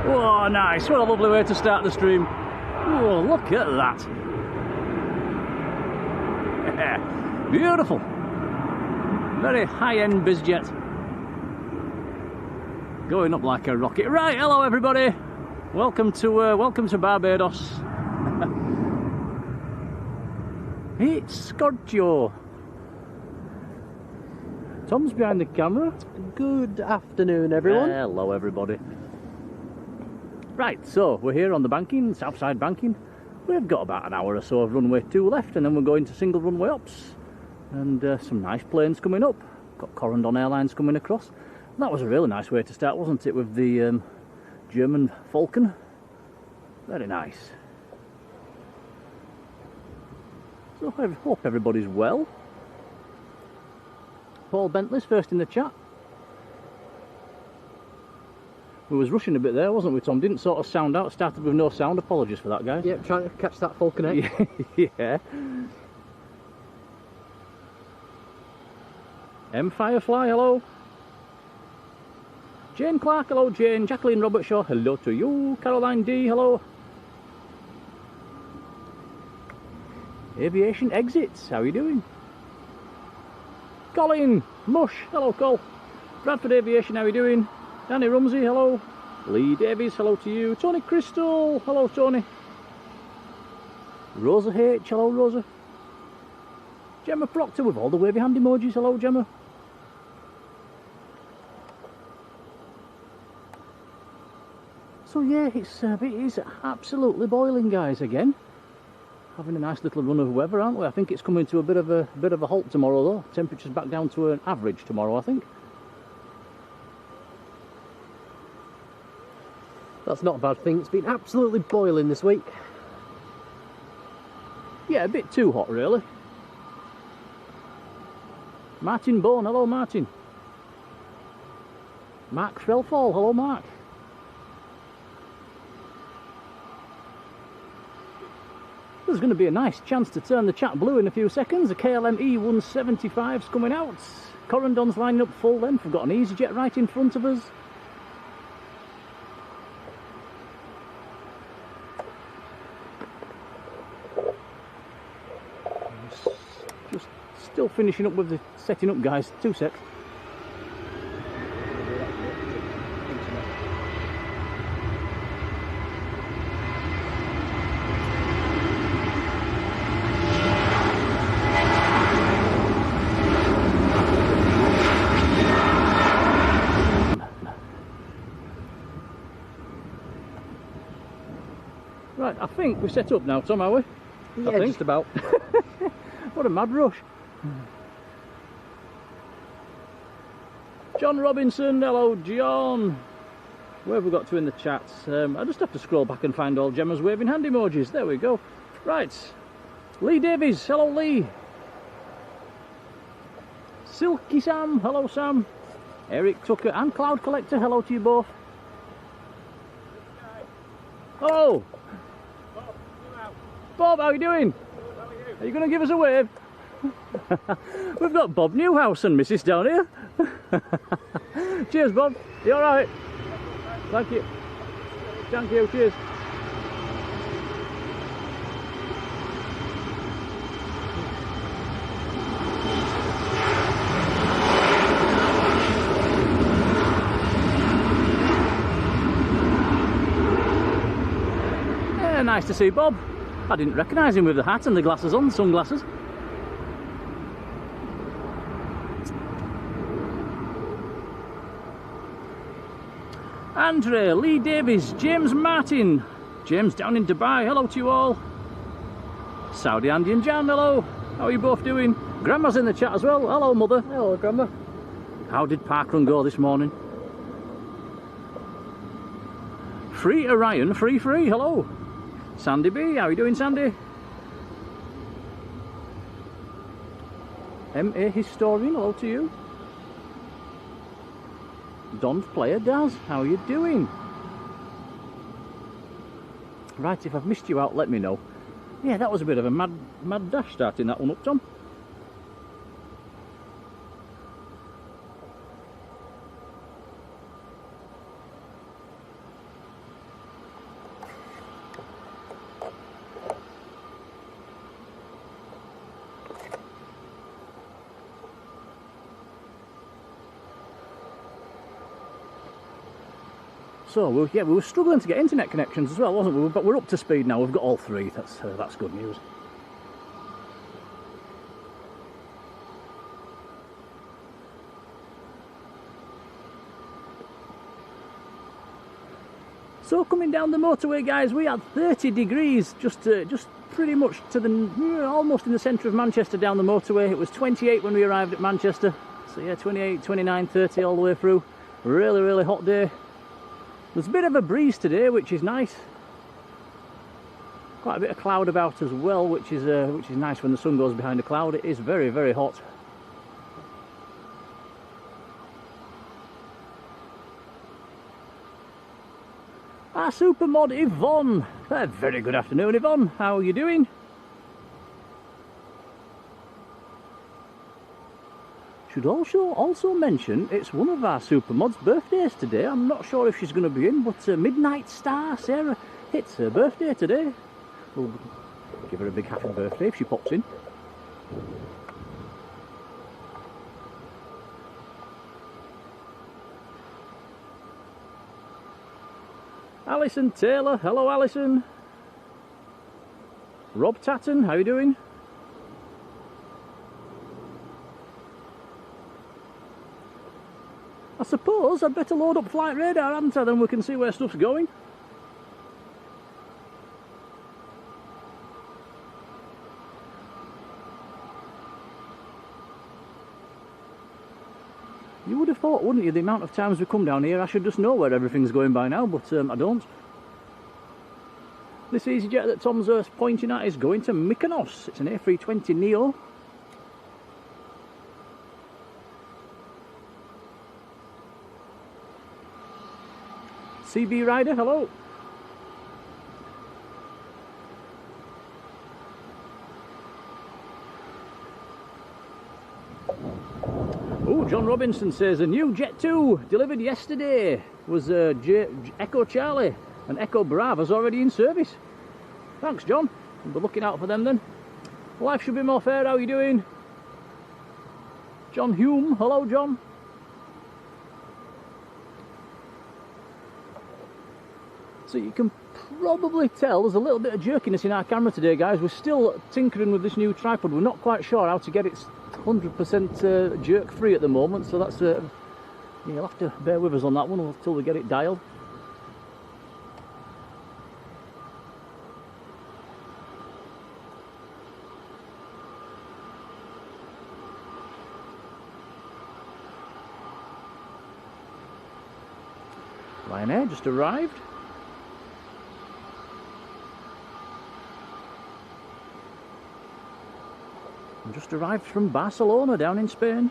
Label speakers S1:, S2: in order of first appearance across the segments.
S1: Oh, nice. What a lovely way to start the stream. Oh, look at that. Beautiful. Very high-end bizjet. Going up like a rocket. Right, hello everybody. Welcome to Barbados. It's Thankyou. Tom's behind the camera.
S2: Good afternoon, everyone.
S1: Hello, everybody. Right, so we're here on the banking, Southside banking. We've got about an hour or so of runway 2 left, and then we're going to single runway ops. And some nice planes coming up. Got Corendon Airlines coming across. That was a really nice way to start, wasn't it, with the German Falcon? Very nice. So I hope everybody's well. Paul Bentley's first in the chat. We was rushing a bit there, wasn't we, Tom? Didn't sort of sound out. Started with no sound. Apologies for that, guys.
S2: Yep, trying to catch that Falcon egg.
S1: Yeah. M Firefly, hello. Jane Clark, hello Jane. Jacqueline Robertshaw, hello to you. Caroline D, hello. Aviation Exits, how are you doing? Colin Mush, hello Col. Bradford Aviation, how are you doing? Danny Rumsey, hello. Lee Davies, hello to you. Tony Crystal, hello Tony. Rosa H, hello Rosa. Gemma Proctor with all the wavy hand emojis, hello Gemma. So yeah, it is absolutely boiling, guys, again. Having a nice little run of weather, aren't we? I think it's coming to a bit of a halt tomorrow, though. Temperature's back down to an average tomorrow, I think.
S2: That's not a bad thing. It's been absolutely boiling this week.
S1: Yeah, a bit too hot, really. Martin Bone, hello Martin. Mark Frelfall, hello Mark. There's going to be a nice chance to turn the chat blue in a few seconds. The KLM E175's coming out. Corendon's lining up full length. We've got an EasyJet right in front of us. Just still finishing up with the setting up, guys. 2 secs. Right, I think we're set up now, Tom, are we?
S2: Yeah,
S1: I think.
S2: just about.
S1: What a mad rush. John Robinson, hello John. Where have we got to in the chats? I just have to scroll back and find all Gemma's waving hand emojis. There we go. Right. Lee Davies, hello Lee. Silky Sam, hello Sam. Eric Tucker and Cloud Collector, hello to you both. Hello. Bob, how are you doing?
S3: Good, how are you?
S1: Are you going to give us a wave? We've got Bob Newhouse and Mrs. down here. Cheers, Bob. You all right? Thank you. Thank you. Cheers. Yeah, nice to see Bob. I didn't recognise him with the hat and the glasses on, sunglasses. Andre, Lee Davies, James Martin, James down in Dubai, hello to you all. Saudi Andy and Jan, hello. How are you both doing? Grandma's in the chat as well. Hello, Mother.
S2: Hello, Grandma.
S1: How did parkrun go this morning? Free Orion, free, hello. Sandy B, how are you doing, Sandy? MA Historian, hello to you. Don's Player Daz, how are you doing? Right, if I've missed you out, let me know. Yeah, that was a bit of a mad dash starting that one up, Tom. So we were struggling to get internet connections as well, wasn't we? But we're up to speed now. We've got all three. That's good news. So coming down the motorway, guys, we had 30 degrees just pretty much to the almost in the centre of Manchester down the motorway. It was 28 when we arrived at Manchester. So yeah, 28, 29, 30 all the way through. Really, really hot day. There's a bit of a breeze today, which is nice. Quite a bit of cloud about as well, which is nice when the sun goes behind a cloud. It is very, very hot. Our super mod Yvonne. Very good afternoon, Yvonne. How are you doing? Should also mention it's one of our super mods' birthdays today. I'm not sure if she's going to be in, but Midnight Star Sarah, it's her birthday today. We'll give her a big happy birthday if she pops in. Alison Taylor, hello Alison. Rob Tatton, how you doing? I suppose I'd better load up flight radar, hadn't I? Then we can see where stuff's going. You would have thought, wouldn't you, the amount of times we come down here, I should just know where everything's going by now, but I don't. This EasyJet that Tom's pointing at is going to Mykonos. It's an A320 Neo. CB Rider, hello. Oh, John Robinson says a new Jet 2 delivered yesterday was Echo Charlie and Echo Bravo's already in service. Thanks, John. We'll be looking out for them then. Life should be more fair. How are you doing? John Hume, hello, John. So you can probably tell there's a little bit of jerkiness in our camera today, guys. We're still tinkering with this new tripod. We're not quite sure how to get it 100% jerk free at the moment, so that's you'll have to bear with us on that one until we get it dialed. Ryanair just arrived. Just arrived from Barcelona down in Spain.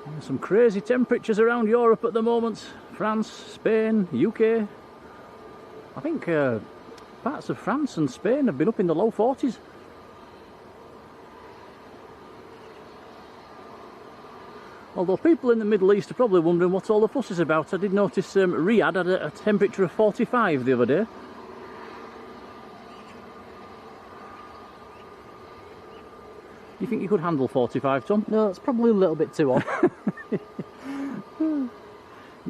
S1: And some crazy temperatures around Europe at the moment. France, Spain, UK. I think parts of France and Spain have been up in the low 40s. Although people in the Middle East are probably wondering what all the fuss is about. I did notice Riyadh had a temperature of 45 the other day. You think you could handle 45, Tom?
S2: No, it's probably a little bit too hot.
S1: You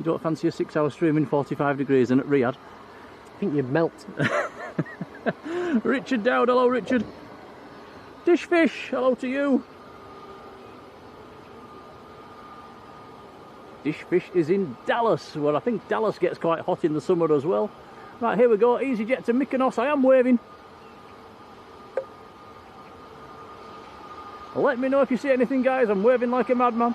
S1: don't fancy a 6-hour stream in 45 degrees and at Riyadh?
S2: I think you'd melt.
S1: Richard Dowd, hello Richard. Dishfish, hello to you. Dishfish is in Dallas, where I think Dallas gets quite hot in the summer as well. Right, here we go, EasyJet to Mykonos, I am waving. Let me know if you see anything, guys. I'm waving like a madman.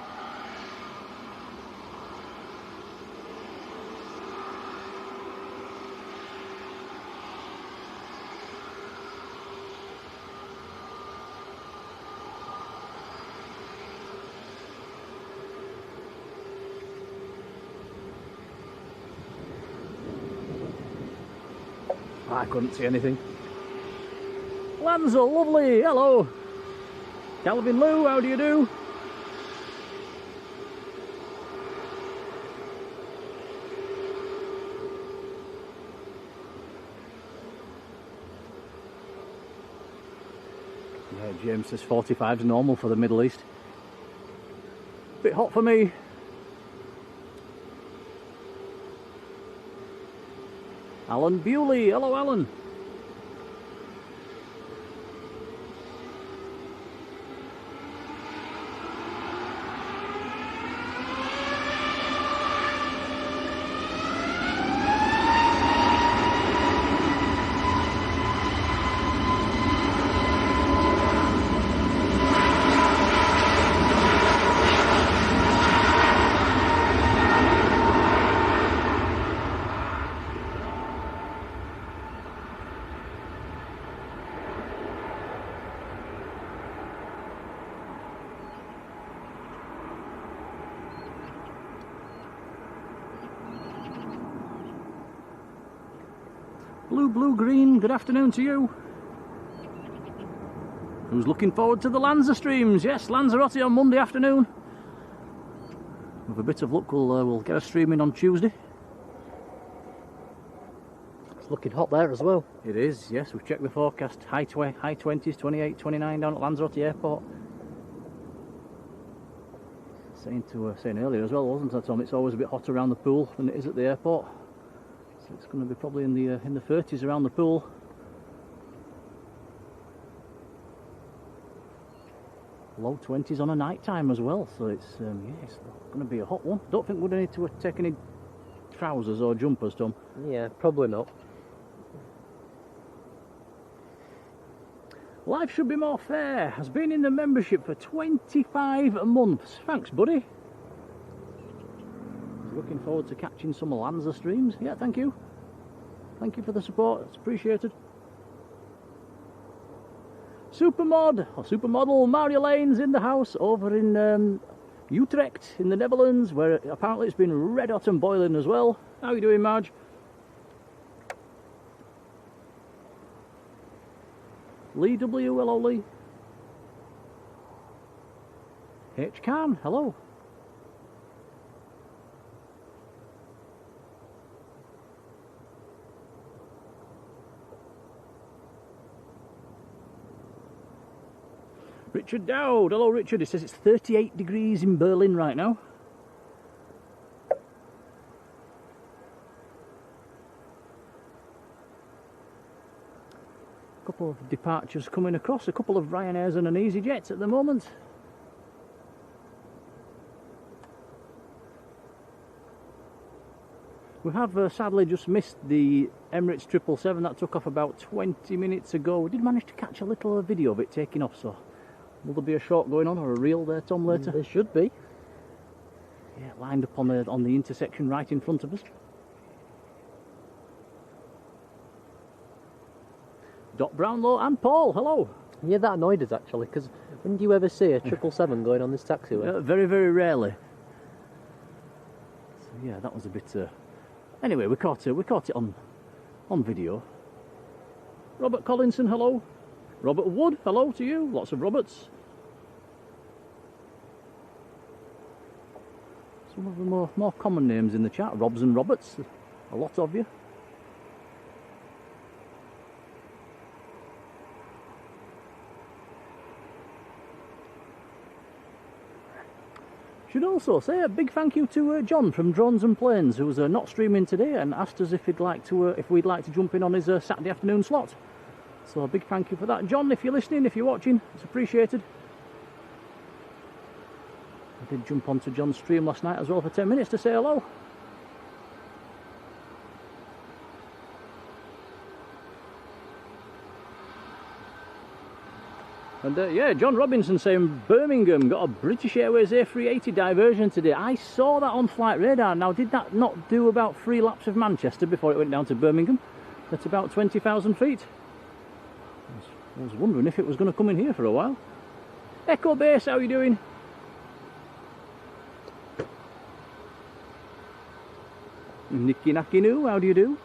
S1: I couldn't see anything. Lanza, lovely, hello. Calvin Lou, how do you do? Yeah, James says 45 is normal for the Middle East. Bit hot for me. Alan Bewley. Hello, Alan. Blue Green, good afternoon to you. Who's looking forward to the Lanza streams? Yes, Lanzarote on Monday afternoon. With a bit of luck, we'll get a stream in on Tuesday.
S2: It's looking hot there as well.
S1: It is, yes, we've checked the forecast. High 20s, 28, 29 down at Lanzarote Airport. Saying earlier as well, wasn't it, Tom? It's always a bit hotter around the pool than it is at the airport. So it's going to be probably in the 30s around the pool. Low 20s on a night time as well, so it's it's going to be a hot one. Don't think we're going to need to take any trousers or jumpers, Tom.
S2: Yeah, probably not.
S1: Life should be more fair. Has been in the membership for 25 months. Thanks, buddy. Looking forward to catching some Lanza streams. Yeah, thank you. Thank you for the support. It's appreciated. Supermod or supermodel Marjolein in the house over in Utrecht in the Netherlands, where apparently it's been red hot and boiling as well. How are you doing, Marge? Lee W, hello Lee. H Khan, hello. Richard Dowd, hello Richard. He says it's 38 degrees in Berlin right now. A couple of departures coming across, a couple of Ryanairs and an EasyJet at the moment. We have sadly just missed the Emirates 777 that took off about 20 minutes ago. We did manage to catch a little video of it taking off, so will there be a shot going on or a reel there, Tom, later?
S2: There should be.
S1: Yeah, lined up on the intersection right in front of us. Dot Brownlow and Paul, hello.
S2: Yeah, that annoyed us actually, because when do you ever see a 777 going on this taxiway?
S1: Very, very rarely. So yeah, that was a bit. Anyway, we caught it on video. Robert Collinson, hello. Robert Wood, hello to you. Lots of Roberts. Some of the more common names in the chat. Robs and Roberts. A lot of you. Should also say a big thank you to John from Drones and Planes, who's not streaming today and asked us if we'd like to jump in on his Saturday afternoon slot. So a big thank you for that, John. If you're listening, if you're watching, it's appreciated. I did jump onto John's stream last night as well for 10 minutes to say hello. And yeah, John Robinson saying Birmingham got a British Airways A380 diversion today. I saw that on Flight Radar. Now, did that not do about 3 laps of Manchester before it went down to Birmingham? That's about 20,000 feet. I was wondering if it was going to come in here for a while. Echo Base, how are you doing? Nicky Nakinu, how do you do?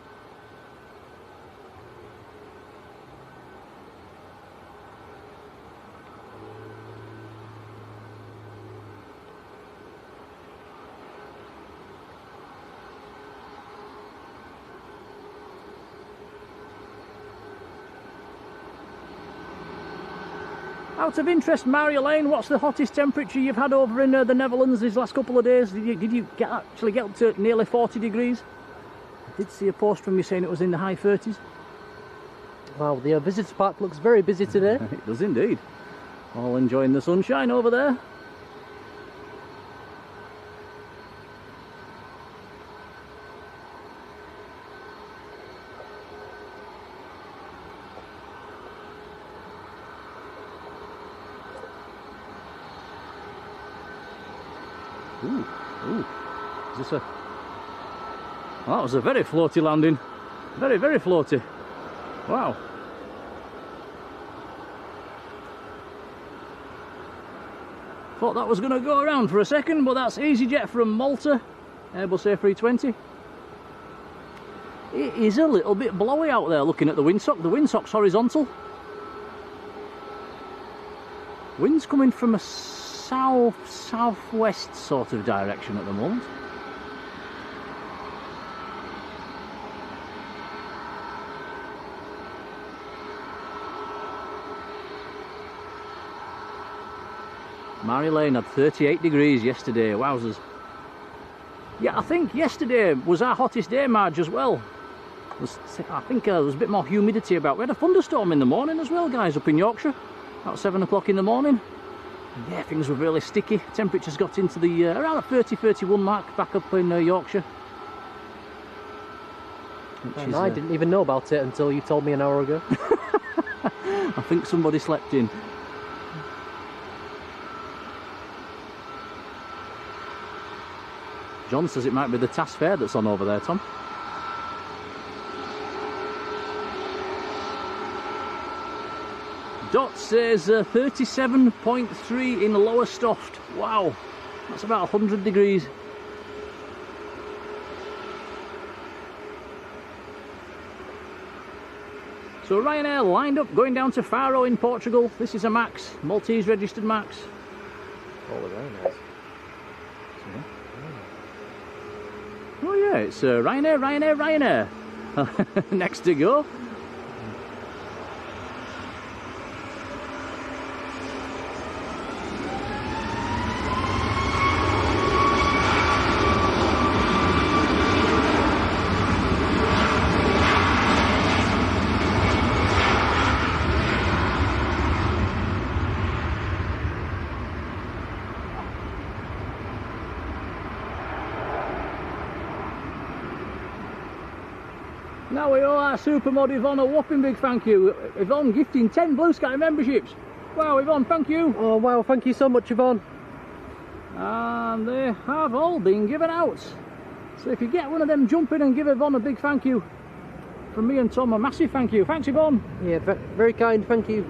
S1: Out of interest, Marjolein, what's the hottest temperature you've had over in the Netherlands these last couple of days? Did you actually get up to nearly 40 degrees? I did see a post from you saying it was in the high 30s.
S2: Wow, the visitor park looks very busy today.
S1: It does indeed. All enjoying the sunshine over there. Ooh, ooh. Is this a... Well, that was a very floaty landing. Very, very floaty. Wow. Thought that was going to go around for a second, but that's EasyJet from Malta. Airbus A320. It is a little bit blowy out there looking at the windsock. The windsock's horizontal. Wind's coming from a south-southwest sort of direction at the moment. Marjolein had 38 degrees yesterday, wowzers. Yeah, I think yesterday was our hottest day, Marge, as well. I think there was a bit more humidity about. We had a thunderstorm in the morning as well, guys, up in Yorkshire, about 7 o'clock in the morning. And yeah, things were really sticky. Temperatures got into the around a 30-31 mark back up in Yorkshire.
S2: And I didn't even know about it until you told me an hour ago.
S1: I think somebody slept in. John says it might be the TAS fair that's on over there, Tom. Dot says 37.3 in Lowestoft. Wow, that's about 100 degrees. So Ryanair lined up going down to Faro in Portugal. This is a Max, Maltese registered Max.
S2: Oh, very nice.
S1: Oh yeah, it's Ryanair. Next to go. Now we owe our supermod Yvonne a whopping big thank you. Yvonne gifting 10 Blue Sky memberships. Wow, Yvonne, thank you.
S2: Oh wow, thank you so much, Yvonne.
S1: And they have all been given out. So if you get one of them, jump in and give Yvonne a big thank you. From me and Tom, a massive thank you. Thanks, Yvonne.
S2: Yeah, very kind, thank you.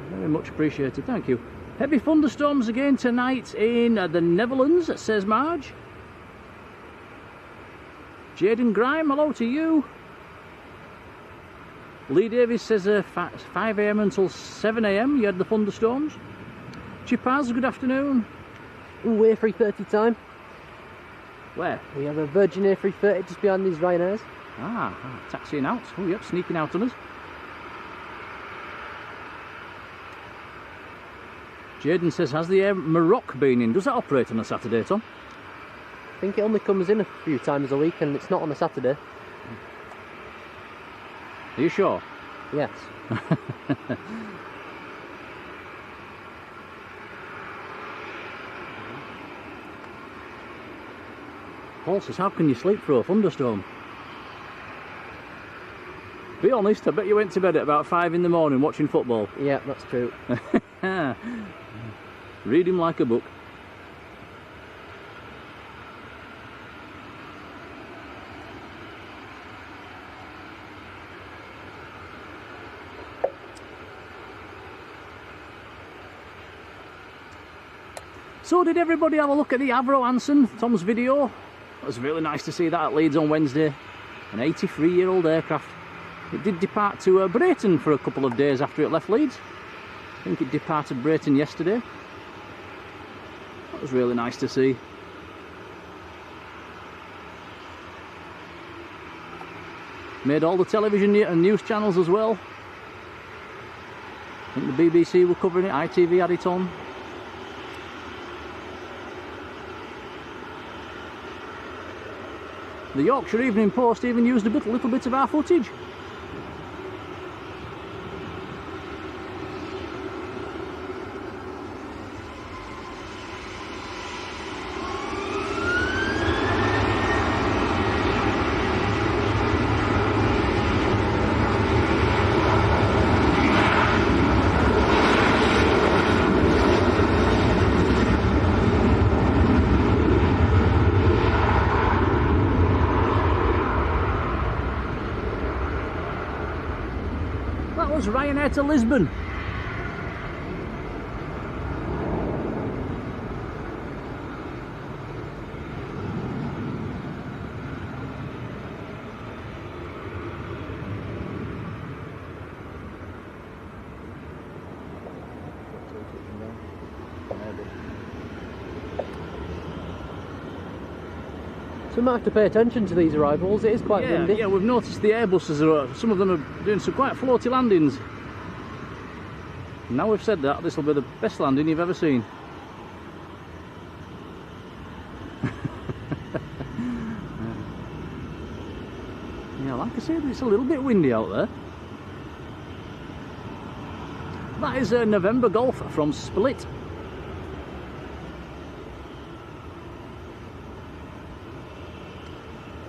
S1: Very much appreciated, thank you. Heavy thunderstorms again tonight in the Netherlands, says Marge. Jaden Grime, hello to you. Lee Davis says 5 AM until 7 AM you had the thunderstorms. Chipaz, good afternoon.
S2: Ooh, A330 time.
S1: Where?
S2: We have a Virgin A330 just behind these Ryanairs.
S1: Taxiing out. Oh yep, sneaking out on us. Jaden says, has the Air Maroc been in? Does that operate on a Saturday, Tom?
S2: I think it only comes in a few times a week and it's not on a Saturday.
S1: Are you sure?
S2: Yes.
S1: Paul says, how can you sleep through a thunderstorm? Be honest, I bet you went to bed at about 5 in the morning watching football.
S2: Yeah, that's true.
S1: Read him like a book. So did everybody have a look at the Avro Anson, Tom's video? It was really nice to see that at Leeds on Wednesday. An 83-year-old aircraft. It did depart to Brayton for a couple of days after it left Leeds. I think it departed Brayton yesterday. That was really nice to see. Made all the television and news channels as well. I think the BBC were covering it, ITV had it on. The Yorkshire Evening Post even used a little bit of our footage. That was Ryanair to Lisbon.
S2: So we might have to pay attention to these arrivals. It is quite windy.
S1: Yeah, we've noticed the Airbuses are, some of them are doing some quite floaty landings. Now we've said that, this will be the best landing you've ever seen. Yeah, like I said, it's a little bit windy out there. That is a November Golf from Split.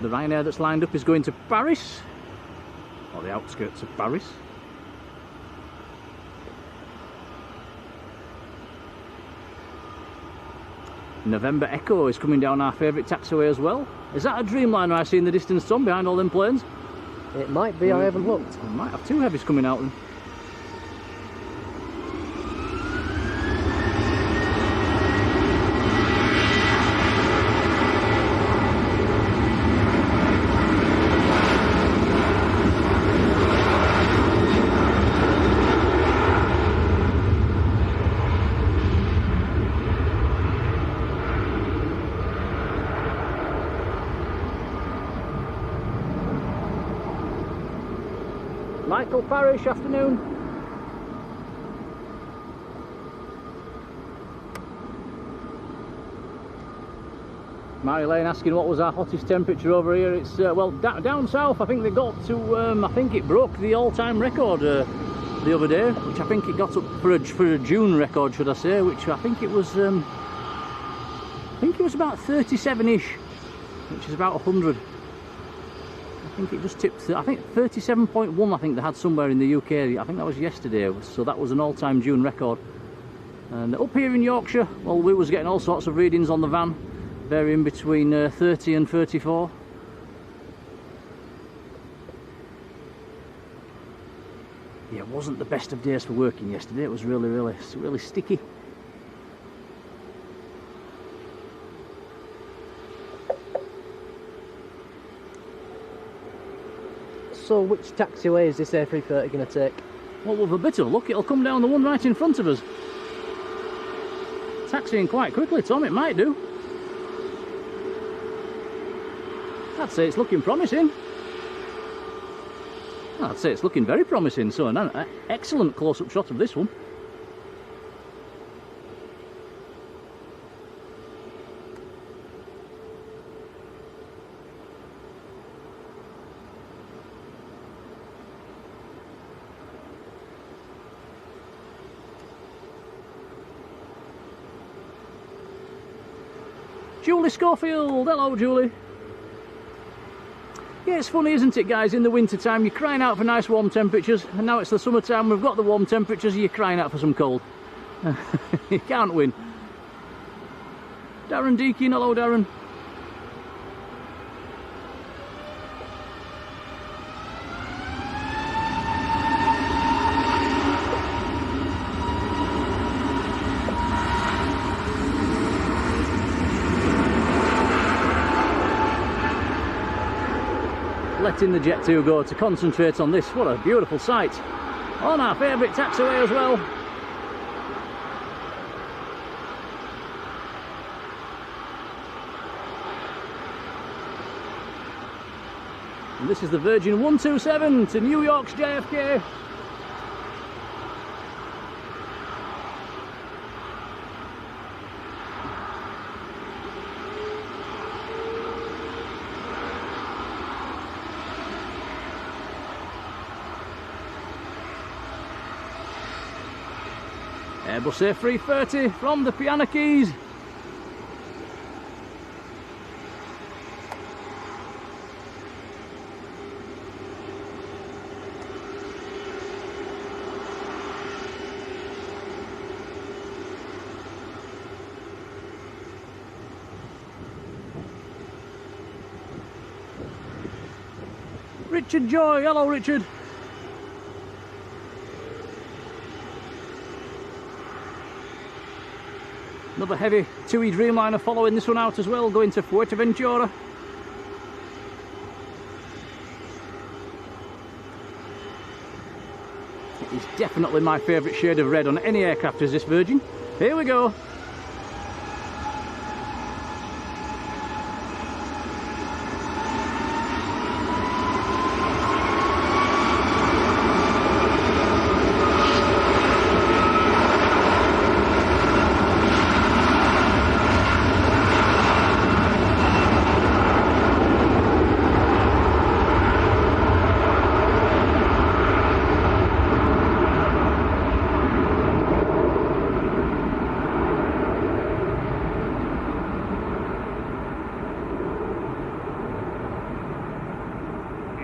S1: The Ryanair that's lined up is going to Paris, or the outskirts of Paris. November Echo is coming down our favourite taxiway as well. Is that a Dreamliner I see in the distance, Tom, behind all them planes?
S2: It might be, I haven't looked.
S1: We might have two heavies coming out then. Michael Parish, afternoon. Marjolein asking what was our hottest temperature over here. It's well, down south I think they got to I think it broke the all-time record the other day, which I think it got up for a June record, should I say, which I think it was about 37ish, which is about 100. I think it just tipped, I think 37.1 I think they had somewhere in the UK. I think that was yesterday, so that was an all-time June record. And up here in Yorkshire, well, we was getting all sorts of readings on the van, varying between 30 and 34. Yeah, it wasn't the best of days for working yesterday. It was really sticky.
S2: So which taxiway is this A330 going to take?
S1: Well, with a bit of luck, it'll come down the one right in front of us. Taxiing quite quickly, Tom, it might do. I'd say it's looking promising. I'd say it's looking very promising, so an excellent close-up shot of this one. Julie Schofield, hello Julie. Yeah, it's funny, isn't it, guys? In the winter time, you're crying out for nice warm temperatures, and now it's the summertime, we've got the warm temperatures, you're crying out for some cold. You can't win. Darren Deakin, hello Darren. Letting the Jet 2 go to concentrate on this. What a beautiful sight. On our favourite taxiway as well. And this is the Virgin 127 to New York's JFK. Airbus A330 from the Piano Keys. Richard Joy, hello Richard. Another heavy TUI Dreamliner following this one out as well, going to Fuerteventura. It is definitely my favourite shade of red on any aircraft is this Virgin. Here we go.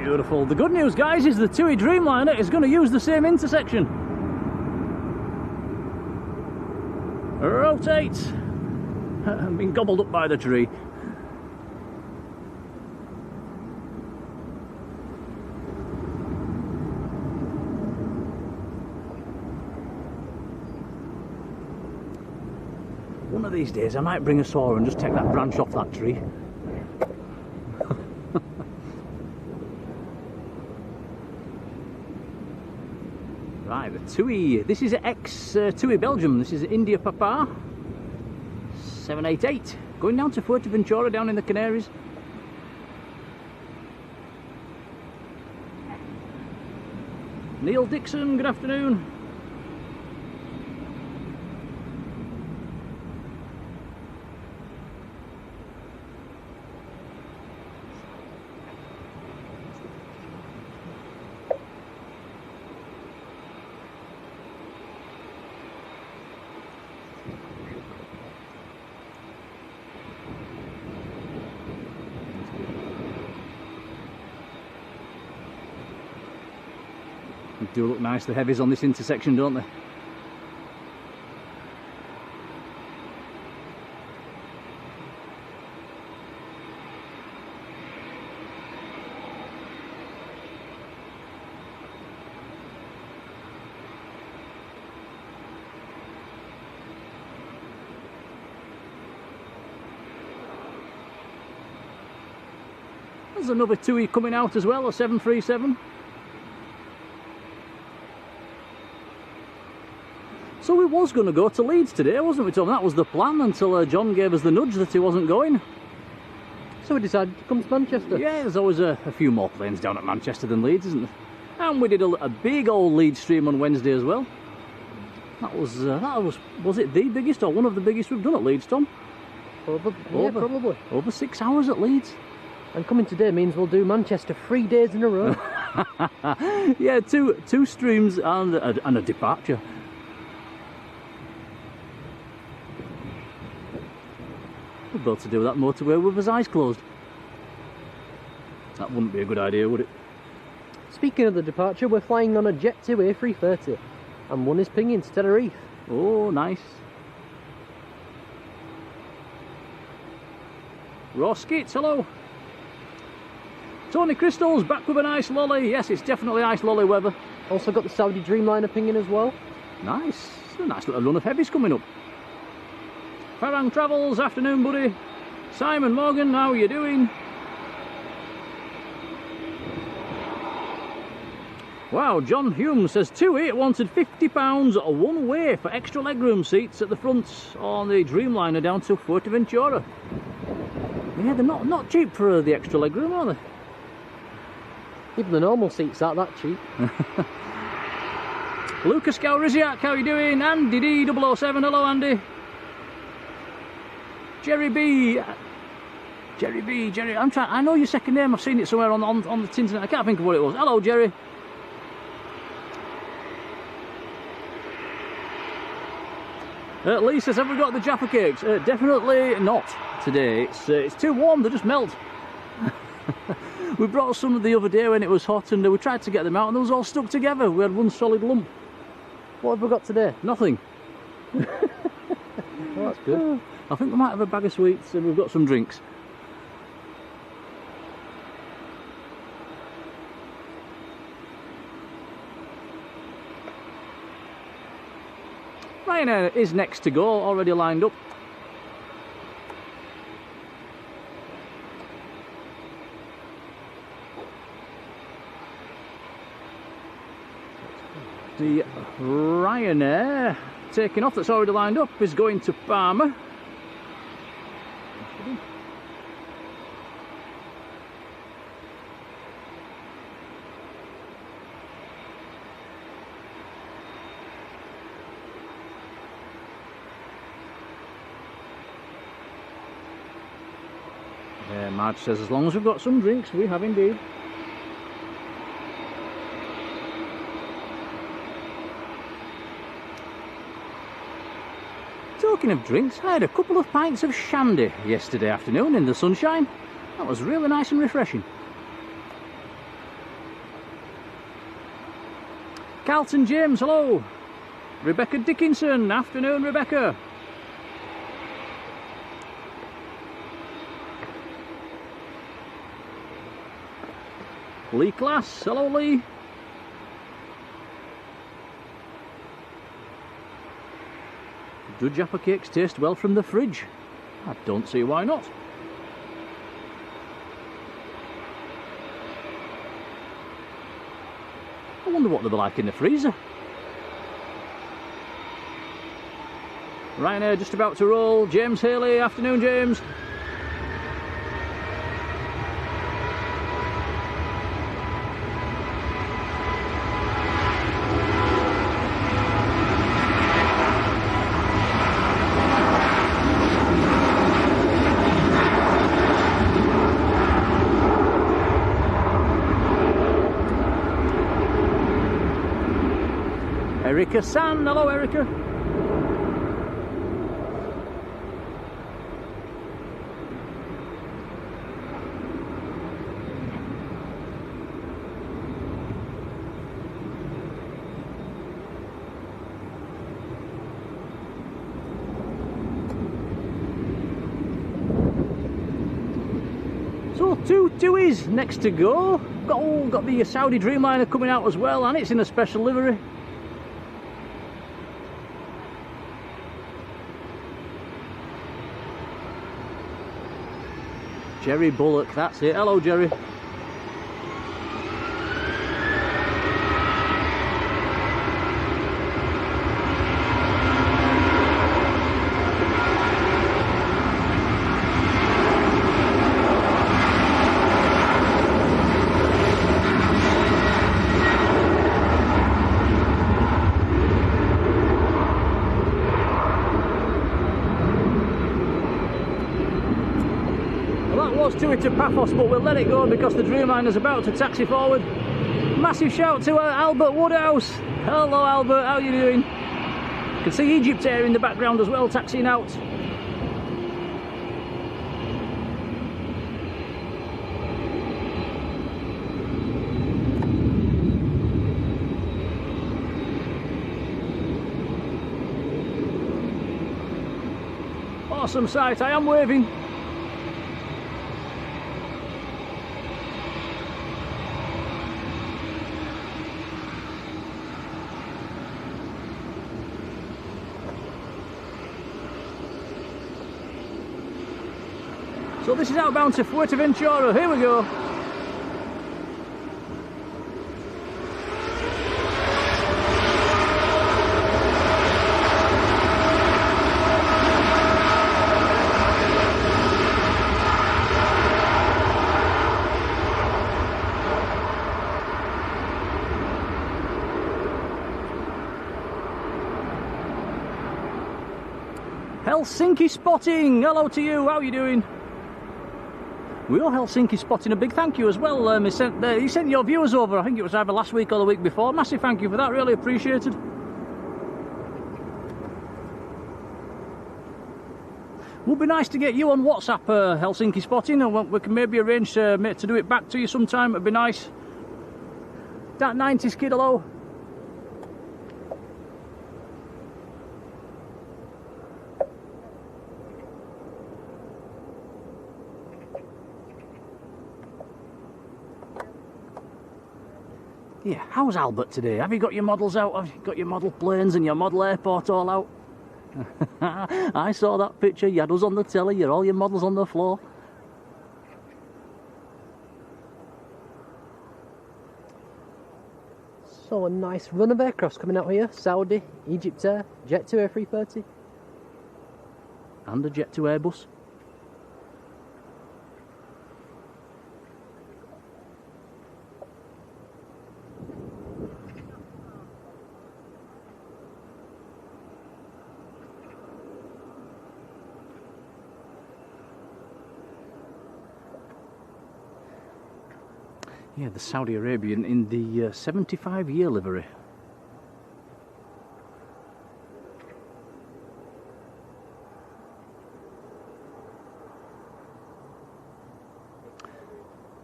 S1: Beautiful. The good news, guys, is the TUI Dreamliner is going to use the same intersection. Rotate. I'm being gobbled up by the tree. One of these days I might bring a saw and just take that branch off that tree. Right, the TUI, this is ex-TUI Belgium, this is India Papa 788, going down to Fuerteventura down in the Canaries. Neil Dixon, good afternoon. They do look nice, the heavies on this intersection, don't they? There's another TUI coming out as well, a 737. So we was going to go to Leeds today, wasn't we, Tom? That was the plan until John gave us the nudge that he wasn't going.
S2: So we decided to come to Manchester.
S1: Yeah, there's always a few more planes down at Manchester than Leeds, isn't there? And we did a big old Leeds stream on Wednesday as well. That was it the biggest or one of the biggest we've done at Leeds, Tom?
S2: Probably.
S1: Over 6 hours at Leeds.
S2: And coming today means we'll do Manchester 3 days in a row.
S1: Yeah, two streams and a departure. We'd be able to do that motorway with his eyes closed. That wouldn't be a good idea, would it?
S2: Speaking of the departure, we're flying on a Jet2 A330 and one is pinging to Tenerife.
S1: Oh, nice. Ross Skits, hello. Tony Crystal's back with an ice lolly. Yes, it's definitely ice lolly weather.
S2: Also got the Saudi Dreamliner pinging as well.
S1: Nice. It's a nice little run of heavies coming up. Farang Travels, afternoon buddy. Simon Morgan, how are you doing? Wow, John Hume says TUI wanted £50 one way for extra legroom seats at the front on the Dreamliner down to Fuerteventura. Yeah, they're not cheap for the extra legroom, are they?
S2: Even the normal seats aren't that cheap.
S1: Lucas Gauriziak, how are you doing? Andy D007, hello Andy. Jerry B, I know your second name, I've seen it somewhere on the internet, I can't think of what it was. Hello Jerry. Lee says, have we got the Jaffa cakes? Definitely not today. It's too warm, they just melt. We brought some the other day when it was hot, and we tried to get them out and they was all stuck together. We had one solid lump.
S2: What have we got today?
S1: Nothing.
S2: Well, that's good.
S1: I think we might have a bag of sweets and we've got some drinks. Ryanair is next to go, already lined up. The Ryanair taking off that's already lined up is going to Palma. Marge says, as long as we've got some drinks, we have indeed. Talking of drinks, I had a couple of pints of shandy yesterday afternoon in the sunshine. That was really nice and refreshing. Carlton James, hello. Rebecca Dickinson, afternoon Rebecca. Lee Class, hello Lee. Do Jaffa cakes taste well from the fridge? I don't see why not. I wonder what they'll be like in the freezer. Ryanair just about to roll. James Haley, afternoon James. Erica San, hello Erica. So two Tuies next to go. Got the Saudi Dreamliner coming out as well, and it's in a special livery. Jerry Bullock, that's it. Hello, Jerry. To Paphos, but we'll let it go because the Dreamliner's about to taxi forward. Massive shout to Albert Woodhouse. Hello Albert, how are you doing? You can see Egypt Air in the background as well, taxiing out. Awesome sight, I am waving. So this is outbound to Fuerteventura, here we go. Helsinki spotting, hello to you, how are you doing? We are Helsinki spotting, a big thank you as well. He sent your viewers over, I think it was either last week or the week before. Massive thank you for that, really appreciated. Would be nice to get you on WhatsApp Helsinki spotting, and we can maybe arrange to do it back to you sometime. It'd be nice. That 90s kid, hello. Yeah, how's Albert today? Have you got your models out? Have you got your model planes and your model airport all out? I saw that picture. You had us on the telly, you're all your models on the floor.
S2: So a nice run of aircrafts coming out here. Saudi, Egypt Air, Jet 2 A330.
S1: And a Jet 2 Airbus. Yeah, the Saudi Arabian in the 75-year livery.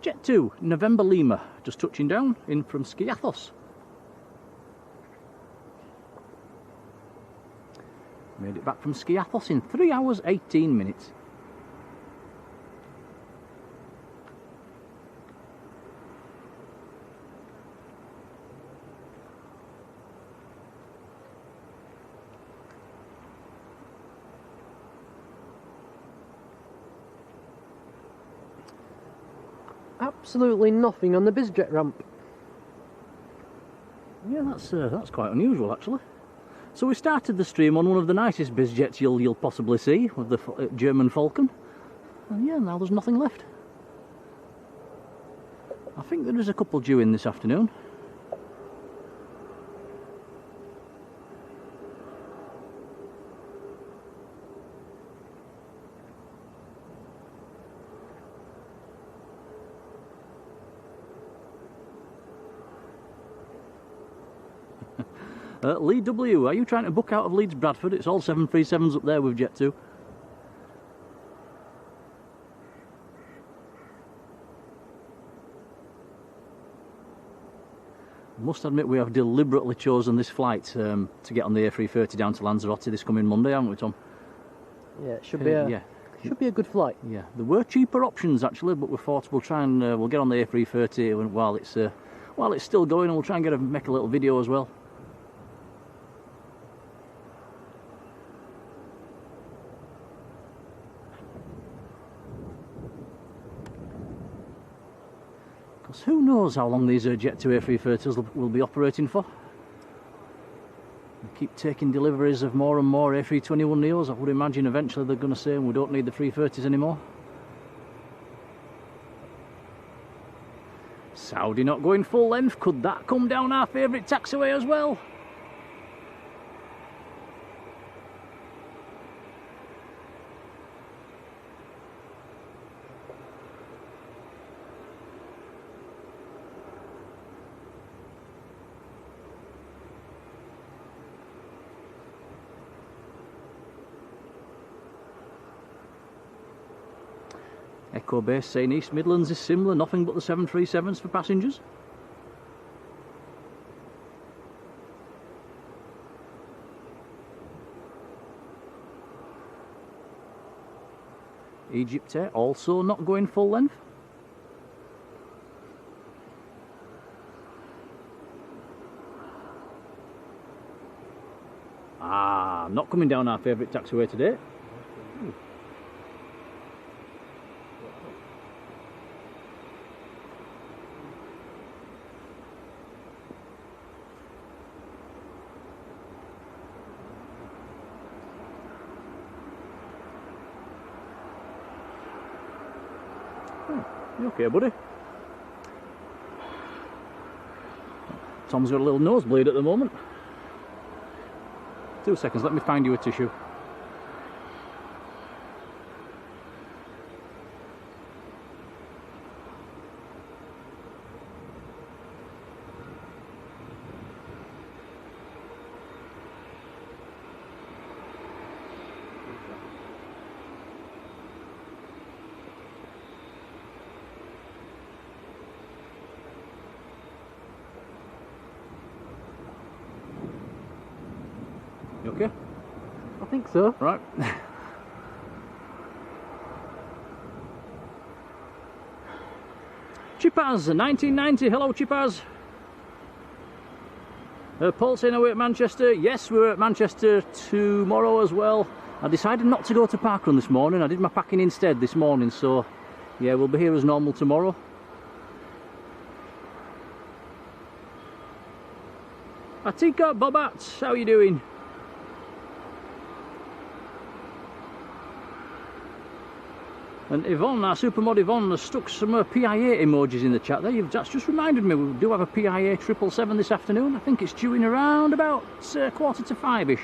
S1: Jet 2, November Lima, just touching down in from Skiathos. Made it back from Skiathos in 3 hours 18 minutes.
S2: Absolutely nothing on the BizJet ramp.
S1: Yeah, that's quite unusual actually. So we started the stream on one of the nicest BizJets you'll possibly see, with the German Falcon, and yeah, now there's nothing left. I think there is a couple due in this afternoon. Lee W, are you trying to book out of Leeds Bradford? It's all 737s up there with Jet 2. I must admit we have deliberately chosen this flight to get on the A330 down to Lanzarote this coming Monday, haven't we, Tom?
S2: Yeah, it should be a good flight.
S1: Yeah, there were cheaper options actually, but we thought we'll try and we'll get on the A330 while it's still going, and we'll try and make a little video as well. Because who knows how long these Jet 2 A330s will be operating for. We keep taking deliveries of more and more A321neos. I would imagine eventually they're going to say we don't need the 330s anymore. Saudi not going full length. Could that come down our favourite taxiway as well? Echo Base saying East Midlands is similar, nothing but the 737s for passengers. Egypt Air also not going full length. Not coming down our favourite taxiway today. You okay, buddy? Tom's got a little nosebleed at the moment. 2 seconds, let me find you a tissue.
S2: I think so.
S1: Right. Chippaz, 1990. Hello, Chippaz. Paul saying, are we at Manchester? Yes, we're at Manchester tomorrow as well. I decided not to go to parkrun this morning. I did my packing instead this morning, so yeah, we'll be here as normal tomorrow. Atika Bobat, how are you doing? And Yvonne, our supermod Yvonne, has stuck some PIA emojis in the chat there. That's just reminded me, we do have a PIA 777 this afternoon. I think it's due in around about 4:45ish.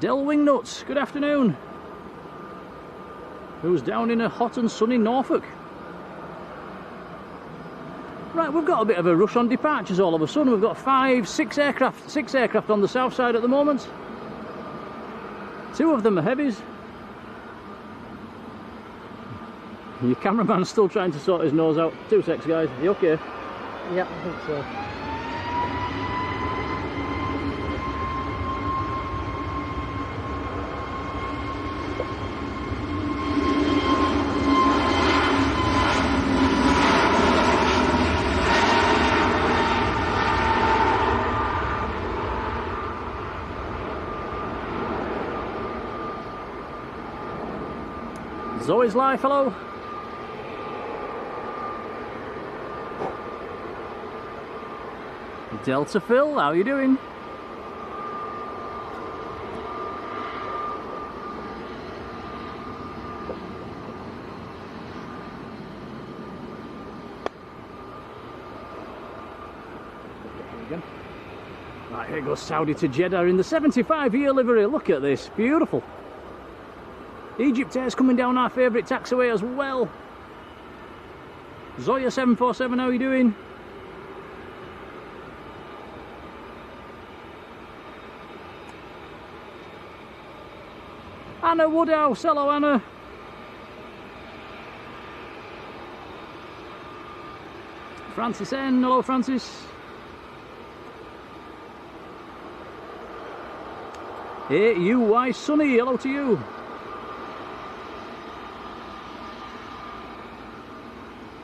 S1: Del Wingnuts, good afternoon. Who's down in a hot and sunny Norfolk? Right, we've got a bit of a rush on departures all of a sudden. We've got six aircraft on the south side at the moment. 2 of them are heavies. Your cameraman's still trying to sort his nose out. 2 secs, guys. Are you okay?
S2: Yeah, I think so.
S1: Zoe's live, hello. Delta Phil, how are you doing? Right, here goes Saudi to Jeddah in the 75-year livery. Look at this, beautiful. Egypt Air's coming down our favourite taxiway as well. Zoya 747, how are you doing? Anna Woodhouse, hello Anna. Francis N, hello Francis. Hey, UY Sunny, hello to you.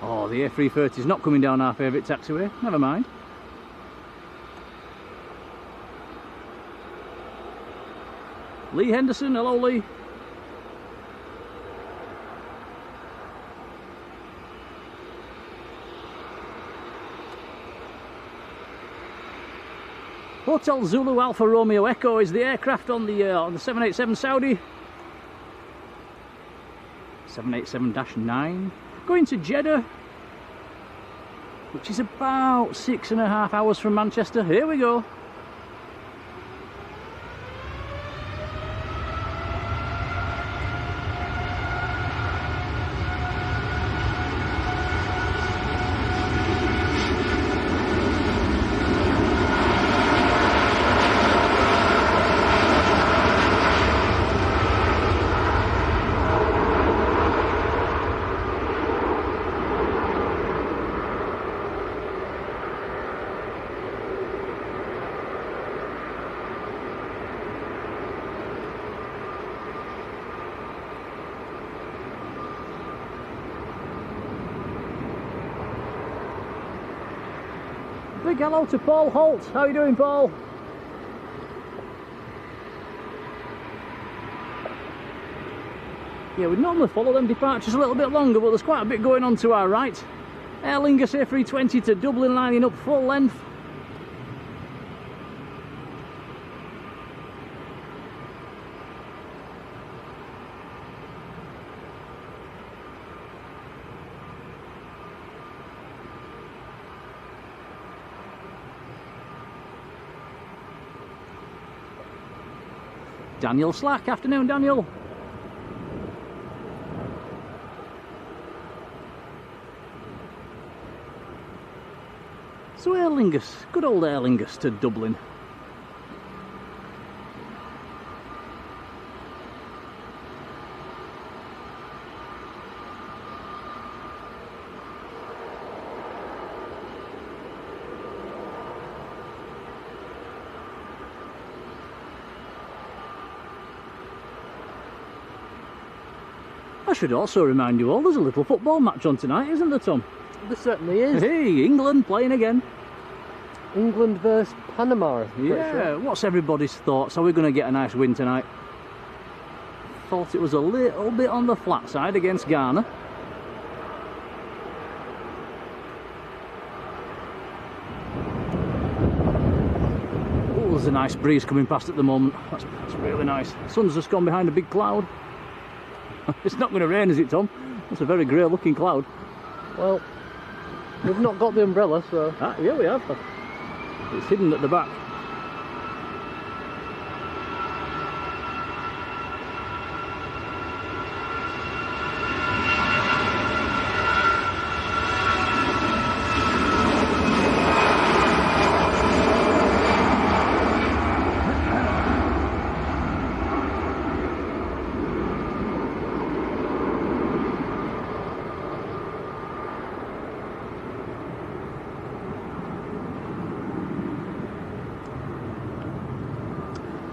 S1: Oh, the A330 is not coming down our favourite taxiway. Never mind. Lee Henderson, hello Lee. Hotel Zulu Alpha Romeo Echo is the aircraft on the 787 Saudi. 787-9. Going to Jeddah, which is about 6.5 hours from Manchester. Here we go. Big hello to Paul Holt. How are you doing, Paul? Yeah, we'd normally follow them departures a little bit longer, but there's quite a bit going on to our right. Aer Lingus A320 to Dublin lining up full length. Daniel Slack, afternoon Daniel. So Aer Lingus, good old Aer Lingus to Dublin. should also remind you all, there's a little football match on tonight, isn't there, Tom?
S2: There certainly is.
S1: Hey, England playing again.
S2: England versus Panama.
S1: Yeah,
S2: sure.
S1: What's everybody's thoughts? Are we going to get a nice win tonight? Thought it was a little bit on the flat side against Ghana. Oh, there's a nice breeze coming past at the moment. That's really nice. The sun's just gone behind a big cloud. It's not going to rain, is it, Tom? That's a very grey looking cloud.
S2: Well, we've not got the umbrella, so...
S1: Ah, yeah, we have. It's hidden at the back.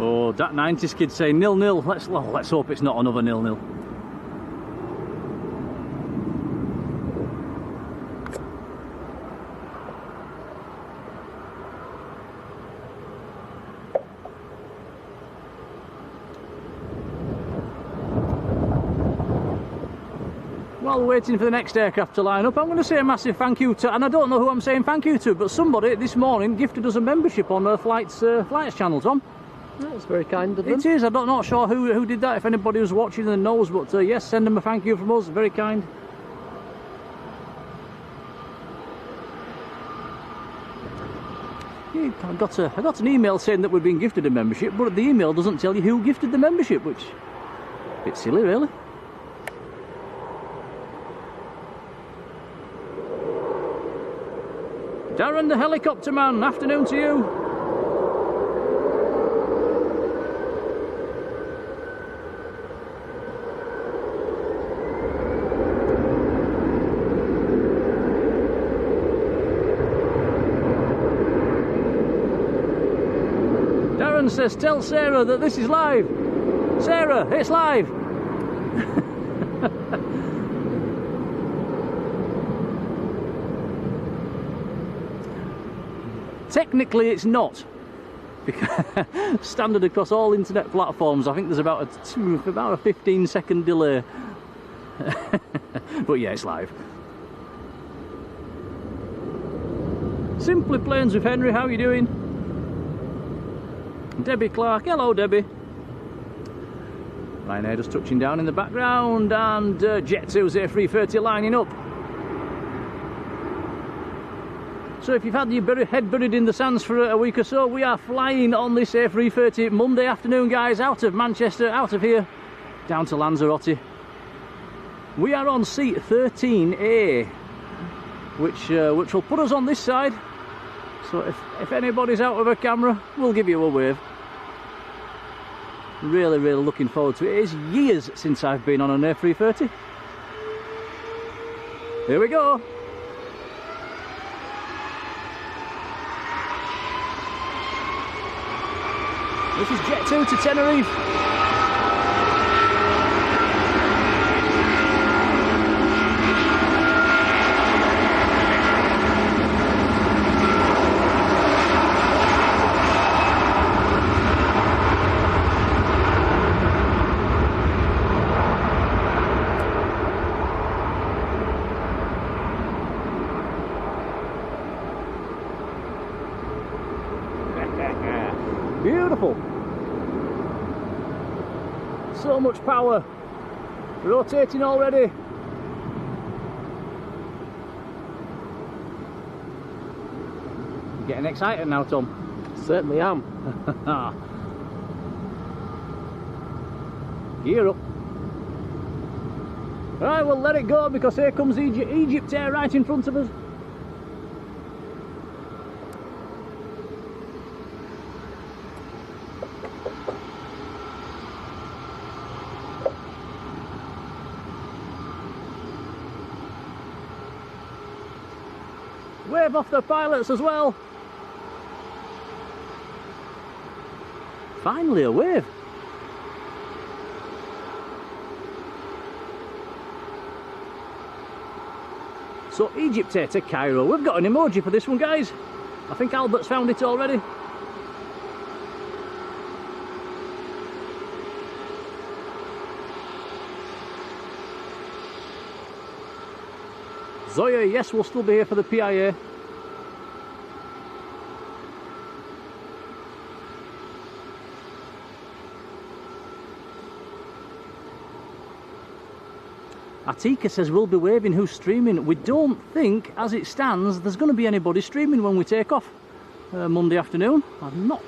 S1: Oh, that 90s kid saying 0-0. Let's hope it's not another 0-0. While we're waiting for the next aircraft to line up, I'm going to say a massive thank you to, and I don't know who I'm saying thank you to, but somebody this morning gifted us a membership on Flights channel, Tom.
S2: That's very kind of them.
S1: It is. I'm not sure who did that, if anybody was watching and knows, but yes, send them a thank you from us. Very kind. Yeah, I got an email saying that we've been gifted a membership, but the email doesn't tell you who gifted the membership, which is a bit silly, really. Darren the helicopter man, afternoon to you. Darren says, tell Sarah that this is live. Sarah, it's live. Technically it's not, because standard across all internet platforms, I think there's about a 15-second delay. But yeah, it's live. Simply Planes with Henry, how are you doing? Debbie Clark, hello Debbie. Ryanair just touching down in the background, and Jet 2's A330 lining up. So if you've had your head buried in the sands for a week or so, we are flying on this A330 Monday afternoon, guys, out of Manchester, out of here, down to Lanzarote. We are on seat 13A, which will put us on this side. So if anybody's out of a camera, we'll give you a wave. Really, really looking forward to it. It is years since I've been on an A330. Here we go. This is Jet 2 to Tenerife. Beautiful. So much power. Rotating already. Getting excited now, Tom.
S2: Certainly am.
S1: Gear up. Right, we'll let it go because here comes Egypt Air right in front of us. Wave off the pilots as well. Finally a wave. So Egypt Air to Cairo. We've got an emoji for this one, guys. I think Albert's found it already. Zoya, yes, we'll still be here for the PIA. Atika says we'll be waving, who's streaming. We don't think, as it stands, there's going to be anybody streaming when we take off Monday afternoon. I'm not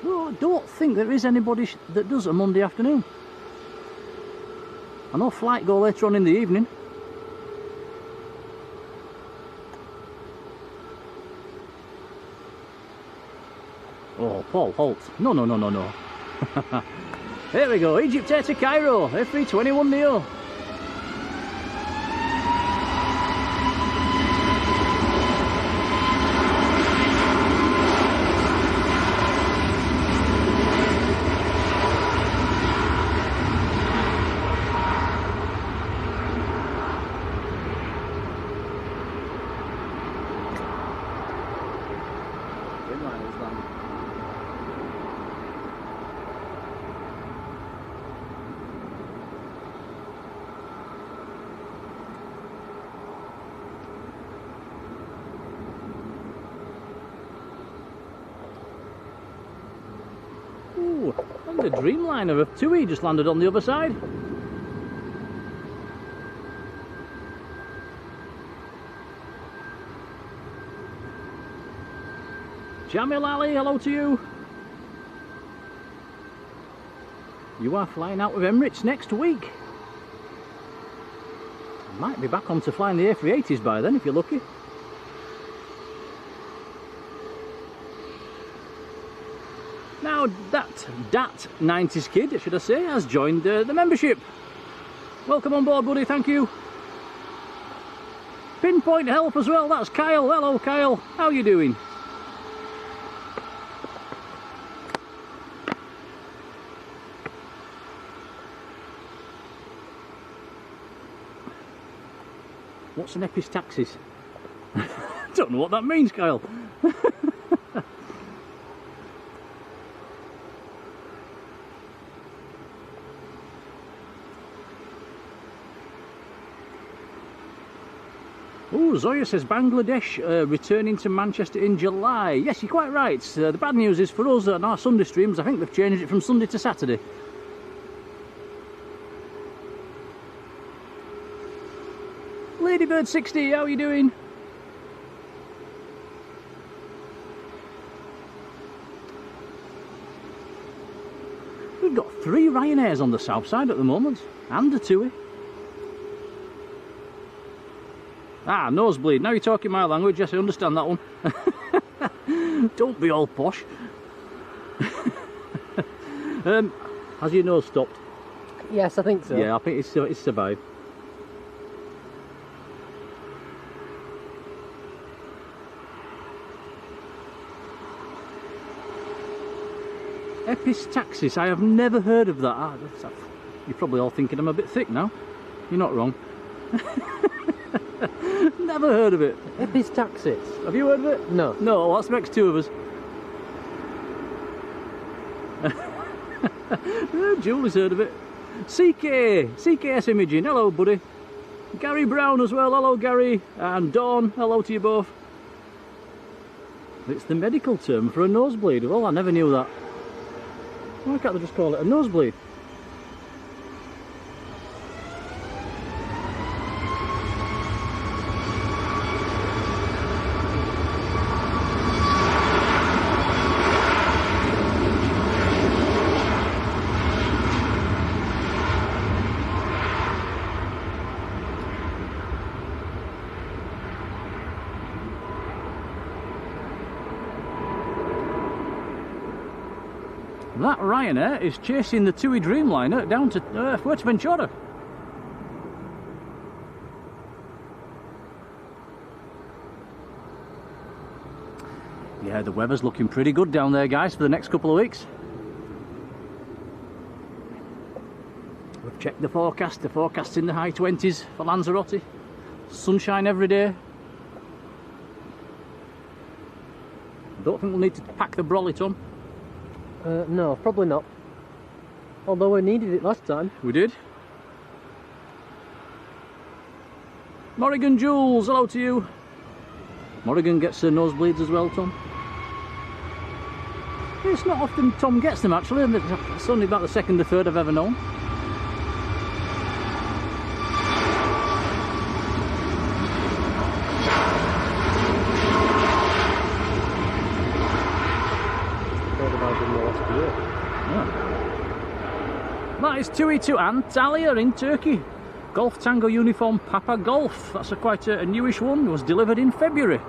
S1: sure. I don't think there is anybody that does a Monday afternoon. I know flight go later on in the evening. Oh, Paul, halt. No, no, no, no, no. There we go, Egypt Air to Cairo, F321neo. Ooh, and the Dreamliner of Tui just landed on the other side. Jamil Ali, hello to you. You are flying out with Emirates next week. Might be back on to flying the A380s by then if you're lucky. Now that 90s kid, should I say, has joined the membership. Welcome on board, buddy, thank you. Pinpoint help as well, that's Kyle. Hello Kyle, how you doing? What's an epistaxis? Don't know what that means, Kyle. Oh, Zoya says Bangladesh returning to Manchester in July. Yes, you're quite right. The bad news is for us on our Sunday streams, I think they've changed it from Sunday to Saturday. Ladybird60, how are you doing? We've got 3 Ryanairs on the south side at the moment, and a Tui. Ah, nosebleed, now you're talking my language, yes I understand that one. Don't be all posh. Has your nose stopped?
S2: Yes, I think so.
S1: Yeah, I think it's survived. Epistaxis, I have never heard of that. You're probably all thinking I'm a bit thick now. You're not wrong. Never heard of it.
S2: Epistaxis.
S1: Have you heard of it?
S2: No.
S1: No, well, that's makes 2 of us. Julie's heard of it. CKS Imaging, hello buddy. Gary Brown as well, hello Gary. And Dawn, hello to you both. It's the medical term for a nosebleed. Well, I never knew that. Why can't they just call it a nosebleed? That Ryanair is chasing the Tui Dreamliner down to Fuerteventura. Yeah, the weather's looking pretty good down there, guys, for the next couple of weeks. We've checked the forecast. The forecast's in the high 20s for Lanzarote. Sunshine every day. Don't think we'll need to pack the brolly, Tom.
S2: No, probably not. Although we needed it last time.
S1: We did. Morrigan Jules, hello to you. Morrigan gets nosebleeds as well, Tom. It's not often Tom gets them actually, and it's only about the second or third I've ever known. That is Tui to Antalya in Turkey. Golf Tango uniform Papa Golf. That's quite a newish one. It was delivered in February.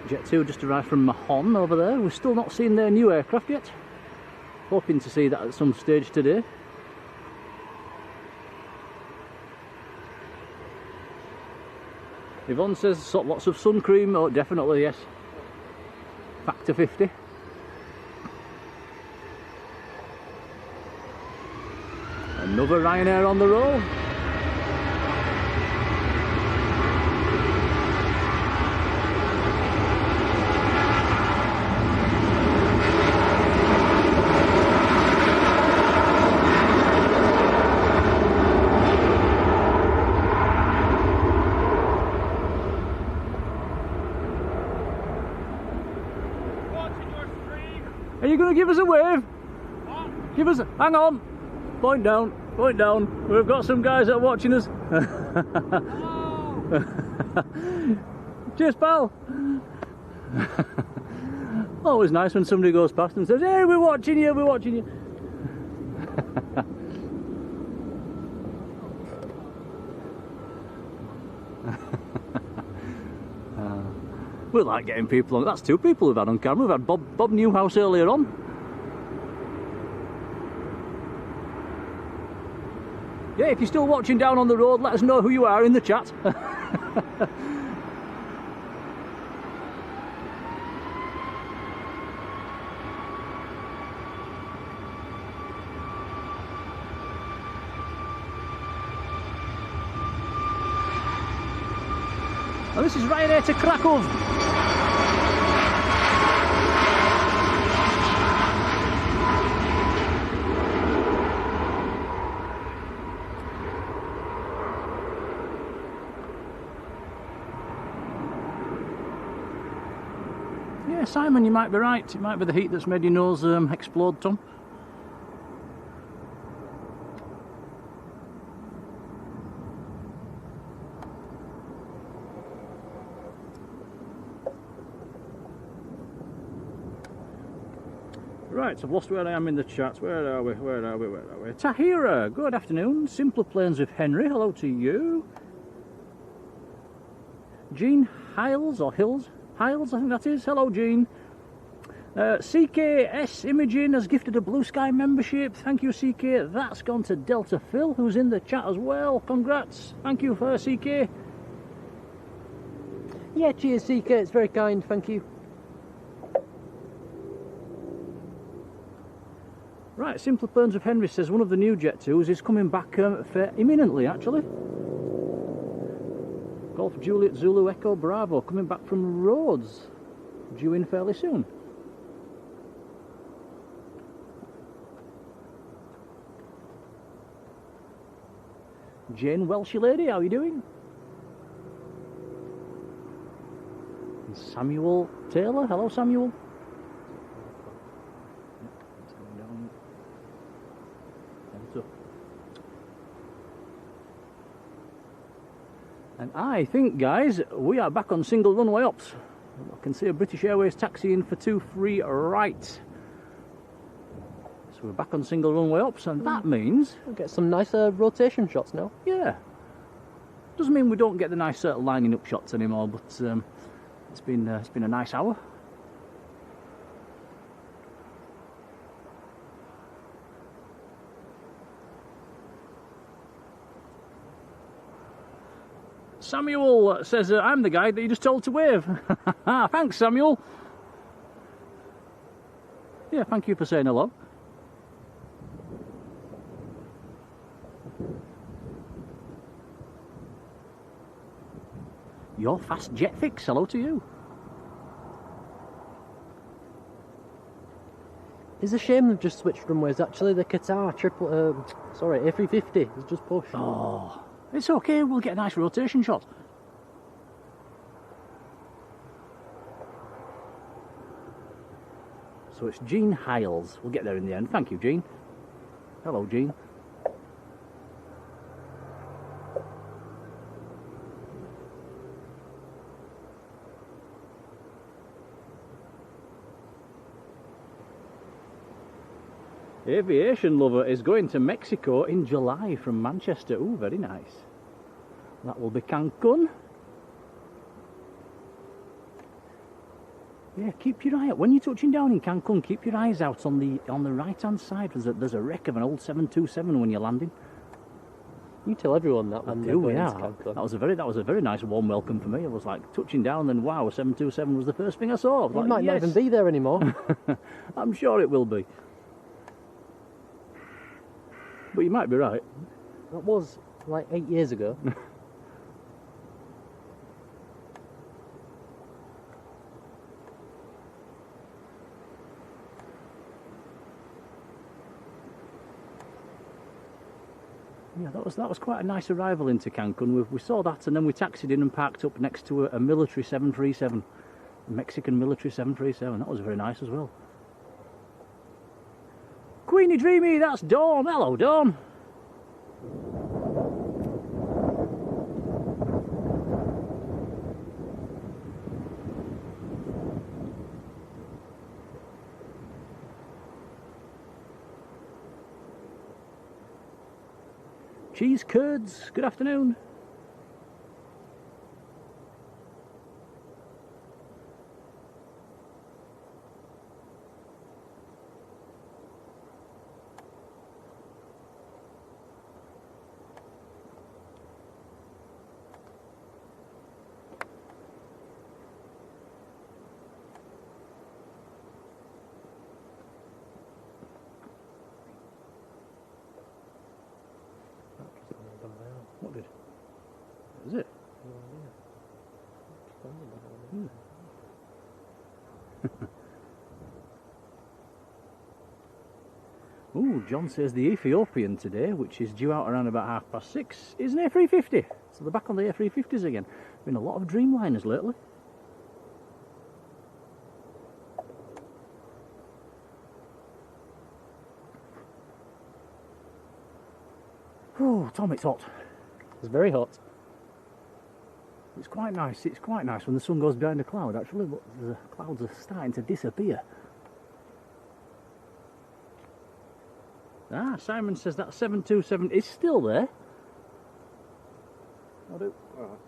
S1: Jet 2 just arrived from Mahon over there. We've still not seen their new aircraft yet. Hoping to see that at some stage today. Yvonne says lots of sun cream. Oh, definitely, yes. Factor 50. Another Ryanair on the roll. Are you going to give us a wave? What? Give us a... Hang on. Point down. Point down. We've got some guys that are watching us. Cheers, pal. Always nice when somebody goes past and says, hey, we're watching you, we're watching you. We like getting people on. That's two people we've had on camera. We've had Bob Newhouse earlier on. Yeah, if you're still watching down on the road, let us know who you are in the chat. And this is Ryanair to Krakow. Yeah, Simon, you might be right. It might be the heat that's made your nose explode, Tom. Right, so I've lost where I am in the chat. Where are we? Where are we? Where are we? Tahira, good afternoon. Simpler Planes with Henry, hello to you. Jean Hiles, or Hills? Hiles, I think that is. Hello, Jean. CKS Imaging has gifted a Blue Sky membership. Thank you, CK. That's gone to Delta Phil, who's in the chat as well. Congrats. Thank you for CK.
S2: Yeah, cheers, CK. It's very kind. Thank you.
S1: Right, Simpler Planes of Henry says one of the new Jet 2s is coming back imminently, actually. Golf Juliet Zulu Echo Bravo coming back from Rhodes, due in fairly soon. Jane Welsh lady, how are you doing? And Samuel Taylor, hello Samuel. And I think, guys, we are back on single runway ops. I can see a British Airways taxi in for 23 right. So we're back on single runway ops, and that means
S2: we'll get some nicer rotation shots now.
S1: Yeah. Doesn't mean we don't get the nice lining up shots anymore, but it's been a nice hour. Samuel says, I'm the guy that you just told to wave. Thanks, Samuel. Yeah, thank you for saying hello. Your fast jet fix, hello to you.
S2: It's a shame they've just switched runways. Actually, the Qatar A350 has just pushed.
S1: Oh, it's okay, we'll get a nice rotation shot. So it's Jean Hiles. We'll get there in the end. Thank you, Jean. Hello, Jean. Aviation lover is going to Mexico in July from Manchester. Ooh, very nice. That will be Cancun. Yeah, keep your eye out when you're touching down in Cancun. Keep your eyes out on the right hand side. There's a wreck of an old 727 when you're landing.
S2: You tell everyone that when they're going into Cancun.
S1: That was a very nice warm welcome for me. I was like touching down, and wow, a 727 was the first thing I saw.
S2: It might not even be there anymore.
S1: I'm sure it will be. But you might be right.
S2: That was like 8 years ago.
S1: Yeah, that was quite a nice arrival into Cancun. We saw that, and then we taxied in and parked up next to a military 737, a Mexican military 737. That was very nice as well. Queenie Dreamy, that's Dawn. Hello, Dawn. Cheese curds, good afternoon. What did? Is it? Ooh, John says the Ethiopian today, which is due out around about 6:30, is an A350. So they're back on the A350s again. Been a lot of Dreamliners lately. Oh, Tom, it's hot.
S2: It's very hot.
S1: It's quite nice. It's quite nice when the sun goes behind a cloud, actually. Look, the clouds are starting to disappear. Ah, Simon says that 727 is still there. I do. All right.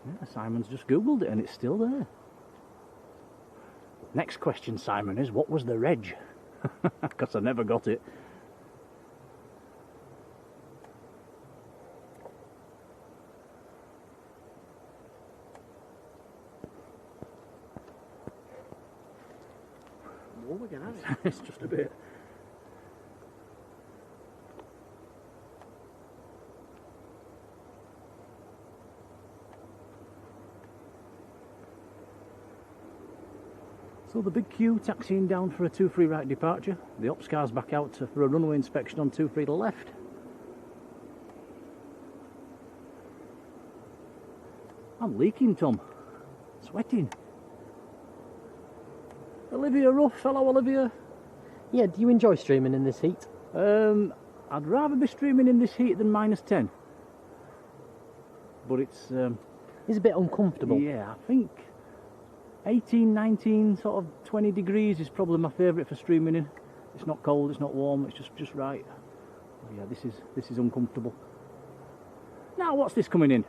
S1: Yeah, Simon's just Googled it and it's still there. Next question, Simon, is what was the reg? Because I never got it.
S2: Warm again, hasn't it?
S1: It's just a bit. So the big queue taxiing down for a 2-3 right departure. The ops car's back out for a runway inspection on 2-3 left. I'm leaking, Tom. Sweating. Olivia Ruff, hello Olivia.
S2: Yeah, do you enjoy streaming in this heat?
S1: I'd rather be streaming in this heat than -10. But it's
S2: a bit uncomfortable.
S1: Yeah, I think 18, 19, sort of 20 degrees is probably my favourite for streaming in. It's not cold, it's not warm, it's just right. Yeah, this is uncomfortable. Now, what's this coming in?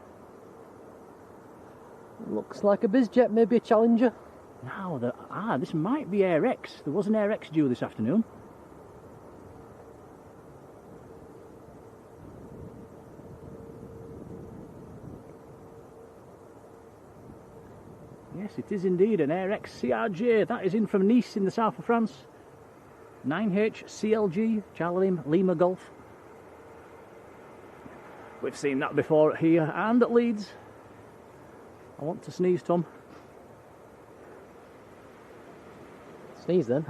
S2: Looks like a bizjet, maybe a Challenger.
S1: Now, this might be Air X. There was an Air X due this afternoon. Yes, it is indeed an AirX CRJ. That is in from Nice in the south of France. 9H CLG, Charlie Lima Golf. We've seen that before here and at Leeds. I want to sneeze, Tom.
S2: Sneeze then.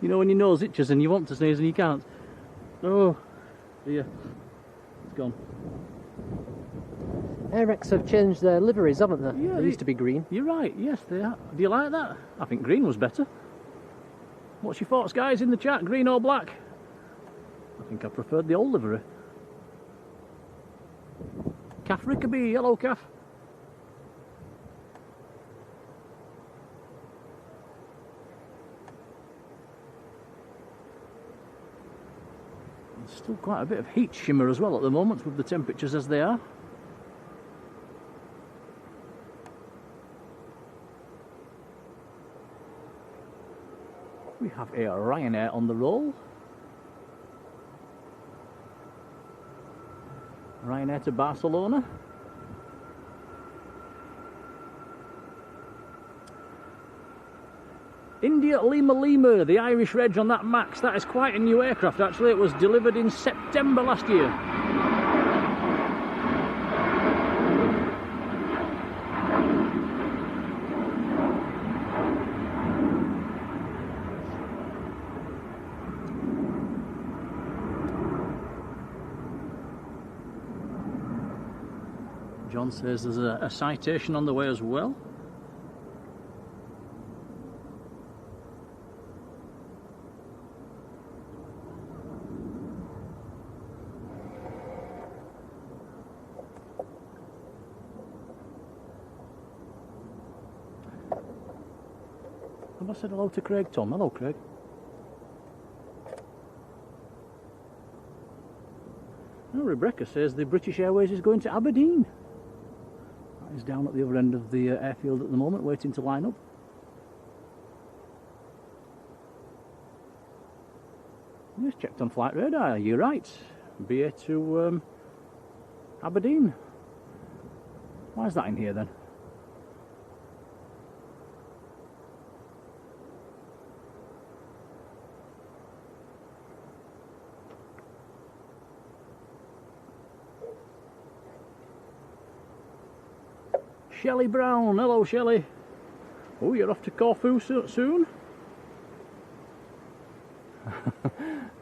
S1: You know when your nose itches and you want to sneeze and you can't? Oh, dear. It's gone.
S2: AirX have changed their liveries, haven't they?
S1: Yeah,
S2: they used to be green.
S1: You're right, yes they are. Do you like that? I think green was better. What's your thoughts, guys, in the chat? Green or black? I think I preferred the old livery. Calf Rickaby, hello Calf. There's still quite a bit of heat shimmer as well at the moment with the temperatures as they are. We have a Ryanair on the roll. Ryanair to Barcelona. India Lima Lima, the Irish reg on that Max. That is quite a new aircraft actually. It was delivered in September last year. John says there's a citation on the way as well. Have I said hello to Craig, Tom? Hello, Craig. Now, Rebecca says the British Airways is going to Aberdeen. That is down at the other end of the airfield at the moment, waiting to line up. Just checked on flight radar. You're right. BA to Aberdeen. Why is that in here then? Shelley Brown, hello Shelley. Oh, you're off to Corfu soon?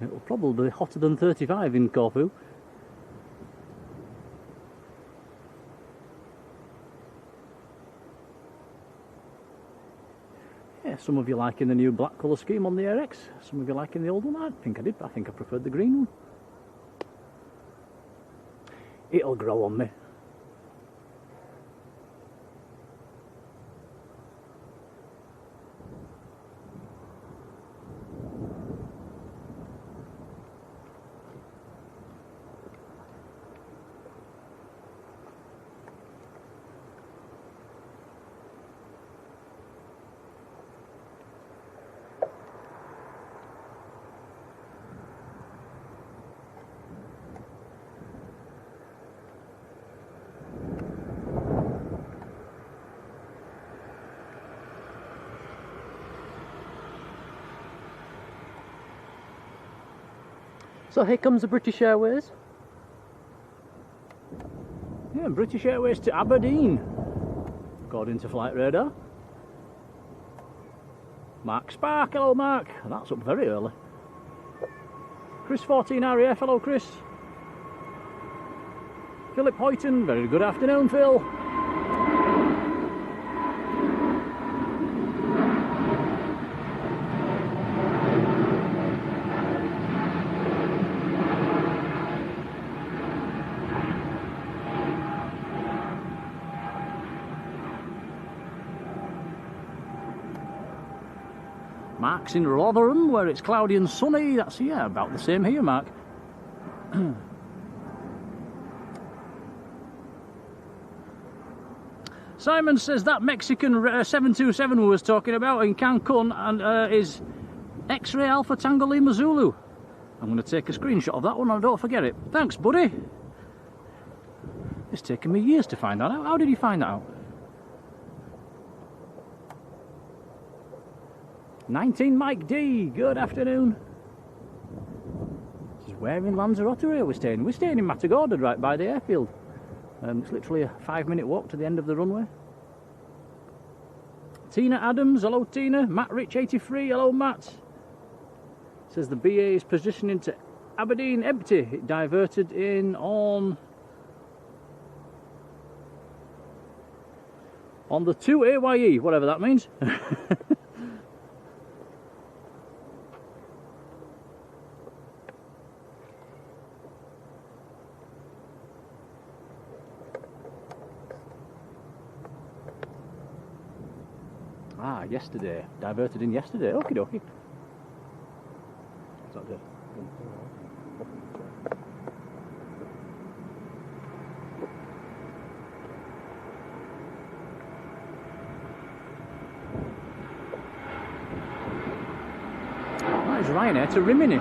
S1: It'll probably be hotter than 35 in Corfu. Yeah, some of you liking the new black colour scheme on the AirX, some of you liking the old one. I think I did, but I think I preferred the green one. It'll grow on me.
S2: So here comes the British Airways.
S1: Yeah, British Airways to Aberdeen, according to flight radar. Mark Spark, hello Mark. That's up very early. Chris 14 RAF, hello Chris. Philip Hoyton, very good afternoon Phil. Mark's in Rotherham, where it's cloudy and sunny. That's, yeah, about the same here, Mark. Simon says that Mexican 727 we was talking about in Cancun and is X-Ray Alpha Tango Lima Zulu. I'm going to take a screenshot of that one and don't forget it. Thanks, buddy. It's taken me years to find that out. How did you find that out? 19 Mike D, good afternoon. This is where in Lanzarote are we staying? We're staying in Matagorda, right by the airfield. It's literally a 5-minute walk to the end of the runway. Tina Adams, hello Tina. Matt Rich 83, hello Matt. Says the BA is positioning to Aberdeen empty. It diverted in on the 2 AYE, whatever that means. Ah, yesterday. Diverted in yesterday. Okie dokie. Is that it? That is Ryanair to Rimini.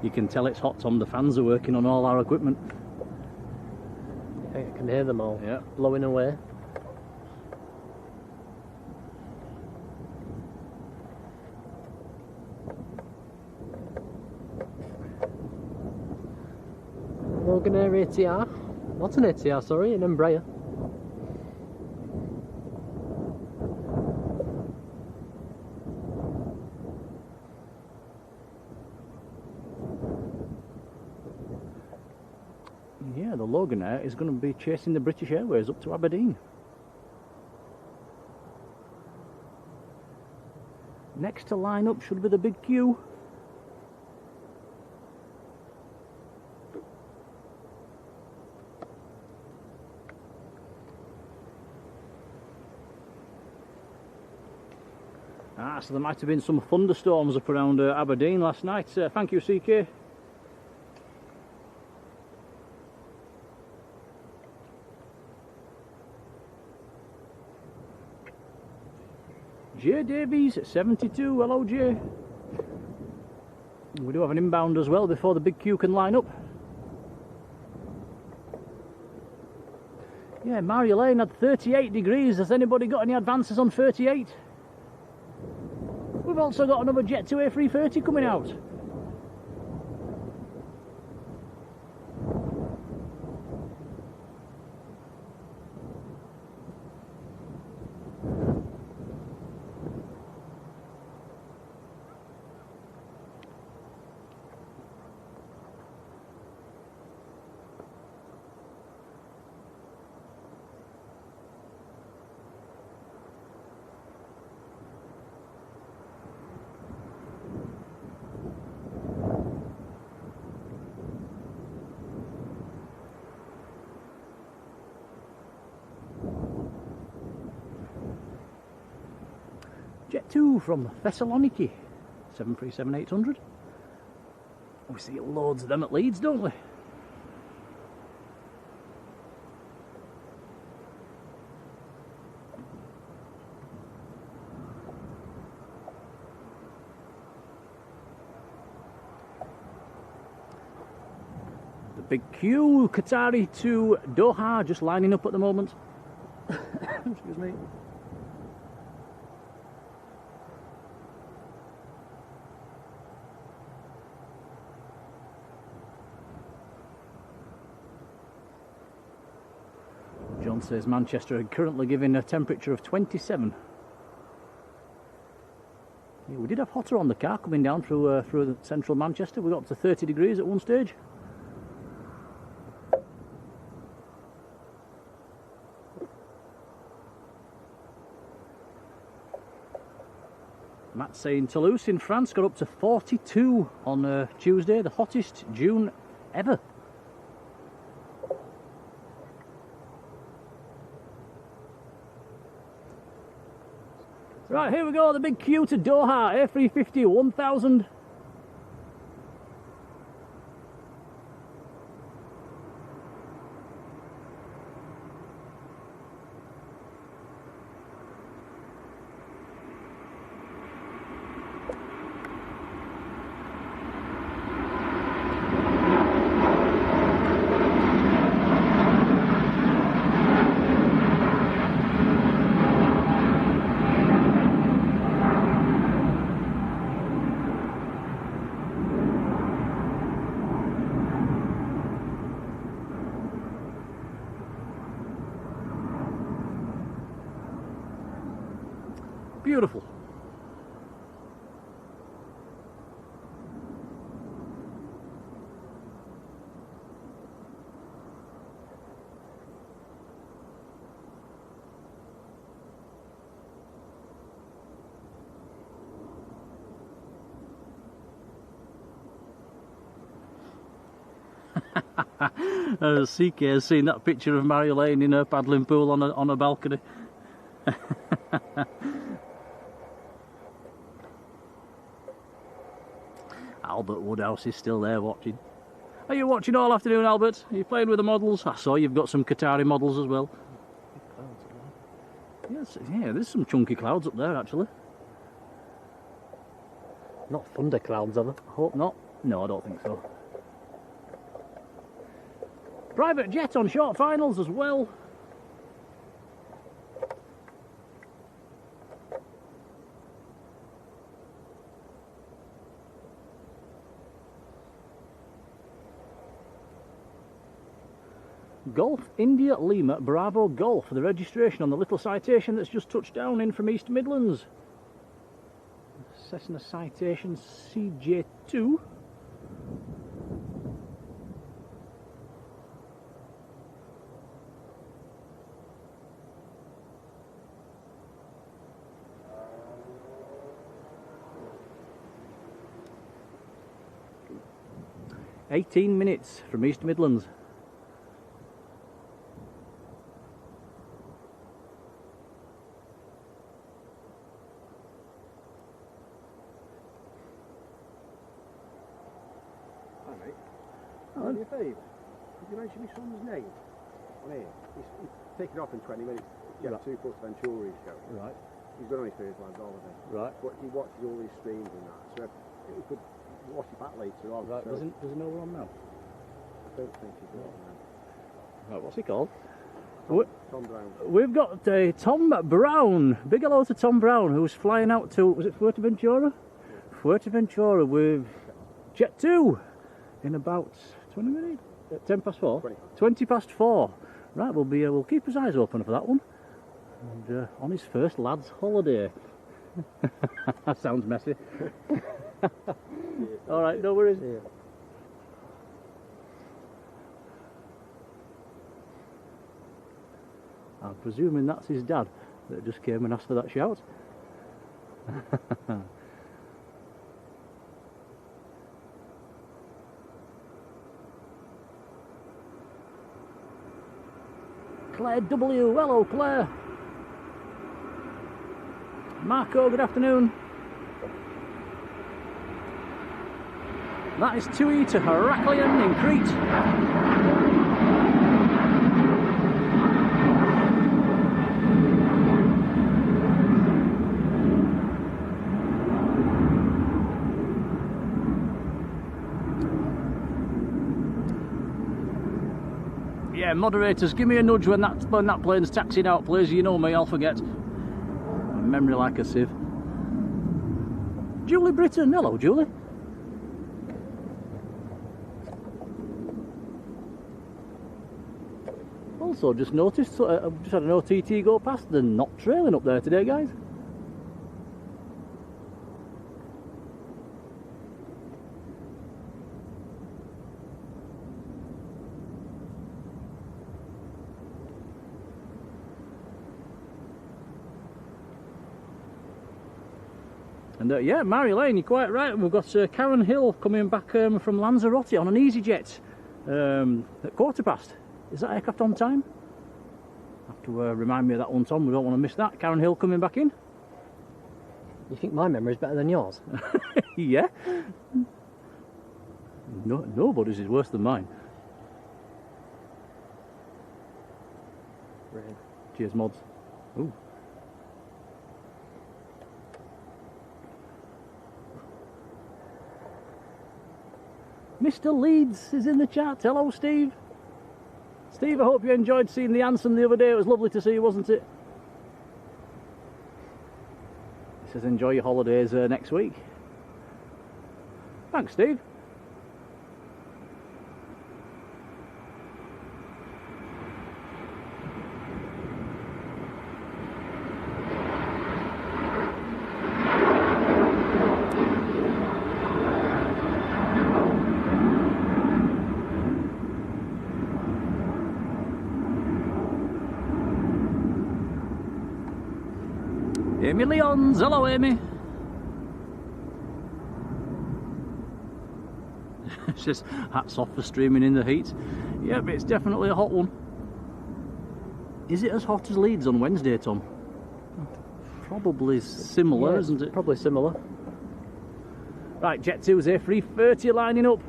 S1: You can tell it's hot, Tom. The fans are working on all our equipment.
S2: I can hear them all,
S1: yeah,
S2: blowing away. Loganair ATR. Not an ATR, sorry, an Embraer.
S1: Yeah, the Loganair is going to be chasing the British Airways up to Aberdeen. Next to line up should be the big queue. Ah, so there might have been some thunderstorms up around Aberdeen last night. Thank you, CK. J Davies 72, hello J. We do have an inbound as well before the big queue can line up. Yeah, Marjolein had 38 degrees. Has anybody got any advances on 38? We've also got another Jet 2 A330 coming out. Jet 2 from Thessaloniki, 737-800. We see loads of them at Leeds, don't we? The big queue, Qatari to Doha, just lining up at the moment. Excuse me. John says Manchester are currently giving a temperature of 27. Yeah, we did have hotter on the car coming down through the central Manchester. We got up to 30 degrees at one stage. Matt's saying Toulouse in France got up to 42 on Tuesday, the hottest June ever. Right, here we go, the big queue to Doha, A350 1000. beautiful. CK has seen that picture of Marjolein in her paddling pool on a balcony. Albert Woodhouse is still there watching. Are you watching all afternoon, Albert? Are you playing with the models? I saw you've got some Qatari models as well. Yes, yeah, there's some chunky clouds up there actually.
S2: Not thunder clouds, are they?
S1: I hope not. No, I don't think so. Private jet on short finals as well. Golf India Lima Bravo Golf for the registration on the little citation that's just touched down in from East Midlands. Cessna citation CJ2. "18 minutes from East Midlands."
S3: Hi mate. Do me a favour. Could you mention my son's name on here? He's taking off in 20 minutes. Yeah,
S1: Right.
S3: 2 plus Venturi show.
S1: Right,
S3: He's going on his first lad's holiday.
S1: right,
S3: But he watches all these streams and that. So if we could watch it back later on.
S1: right.
S3: So
S1: Does he know we're on now?
S3: I don't think he's got one.
S1: Right, what's he called?
S3: Tom Brown.
S1: We've got Tom Brown. Big hello to Tom Brown, who's flying out to, was it Fuerteventura? Fuerteventura with Jet 2 in about 20 minutes? 10 past 4? 20 past 4. Right, we'll keep his eyes open for that one. And on his first lad's holiday. That sounds messy. All right, no worries.
S2: Yeah.
S1: I'm presuming that's his dad that just came and asked for that shout. Claire W. Hello, Claire. Marco, good afternoon. That is 2E to Heraklion in Crete. Yeah, moderators, give me a nudge when that plane's taxiing out, please. You know me, I'll forget. My memory like a sieve. Julie Britton, hello, Julie. Also, just noticed, I've just had an OTT go past. They're not trailing up there today, guys. And yeah, Marjolein, you're quite right. We've got Karen Hill coming back from Lanzarote on an EasyJet at 15:15. Is that aircraft on time? Have to remind me of that one, Tom. We don't want to miss that. Karen Hill coming back in.
S2: You think my memory is better than yours?
S1: Yeah. No, nobody's is worse than mine.
S2: Really?
S1: Cheers, mods. Ooh. Mr. Leeds is in the chat. Hello, Steve. Steve, I hope you enjoyed seeing the Ansem the other day. It was lovely to see you, wasn't it? He says enjoy your holidays next week. Thanks, Steve. Amy Leons, hello Amy. It's just hats off for streaming in the heat. Yeah, but it's definitely a hot one. Is it as hot as Leeds on Wednesday, Tom? Probably similar,
S2: Yeah,
S1: isn't it?
S2: Probably similar.
S1: Right, Jet 2's A330 lining up.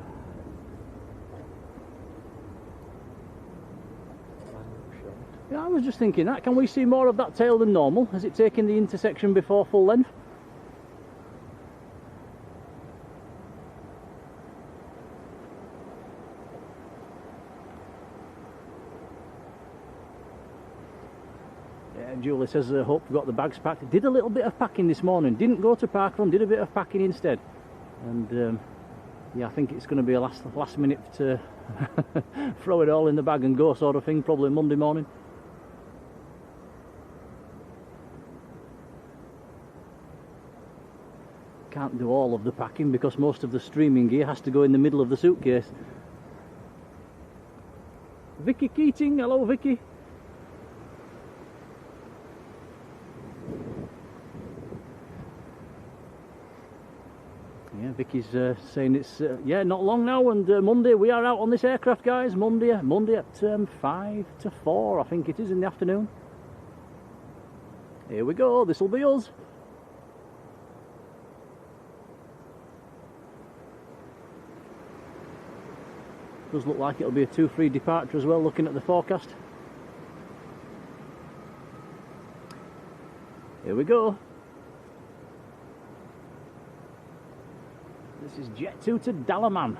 S1: Yeah, I was just thinking that. Can we see more of that tail than normal? Has it taken the intersection before full length? Yeah, Julie says, I hope we've got the bags packed. Did a little bit of packing this morning. Didn't go to parkrun, did a bit of packing instead. And yeah, I think it's going to be a last minute to throw it all in the bag and go sort of thing, probably Monday morning. Can't do all of the packing because most of the streaming gear has to go in the middle of the suitcase. Vicky Keating, hello Vicky. Yeah, Vicky's saying it's yeah, not long now, and Monday we are out on this aircraft, guys. Monday at 5 to 4, I think it is, in the afternoon. Here we go, this will be us. Does look like it'll be a 2-3 departure as well, looking at the forecast. Here we go. This is Jet 2 to Dalaman.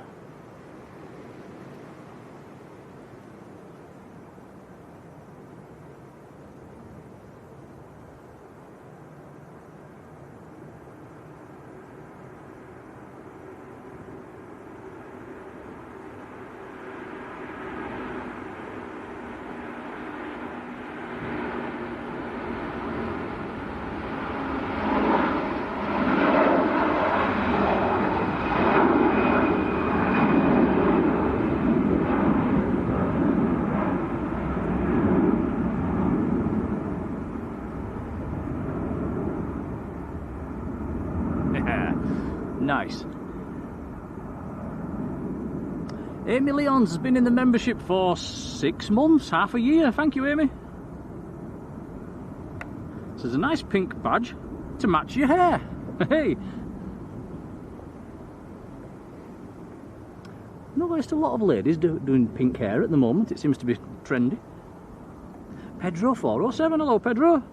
S1: Nice. Amy Leons has been in the membership for 6 months, half a year. Thank you, Amy. This is a nice pink badge to match your hair. Hey. Noticed a lot of ladies doing pink hair at the moment. It seems to be trendy. Pedro 407, hello Pedro.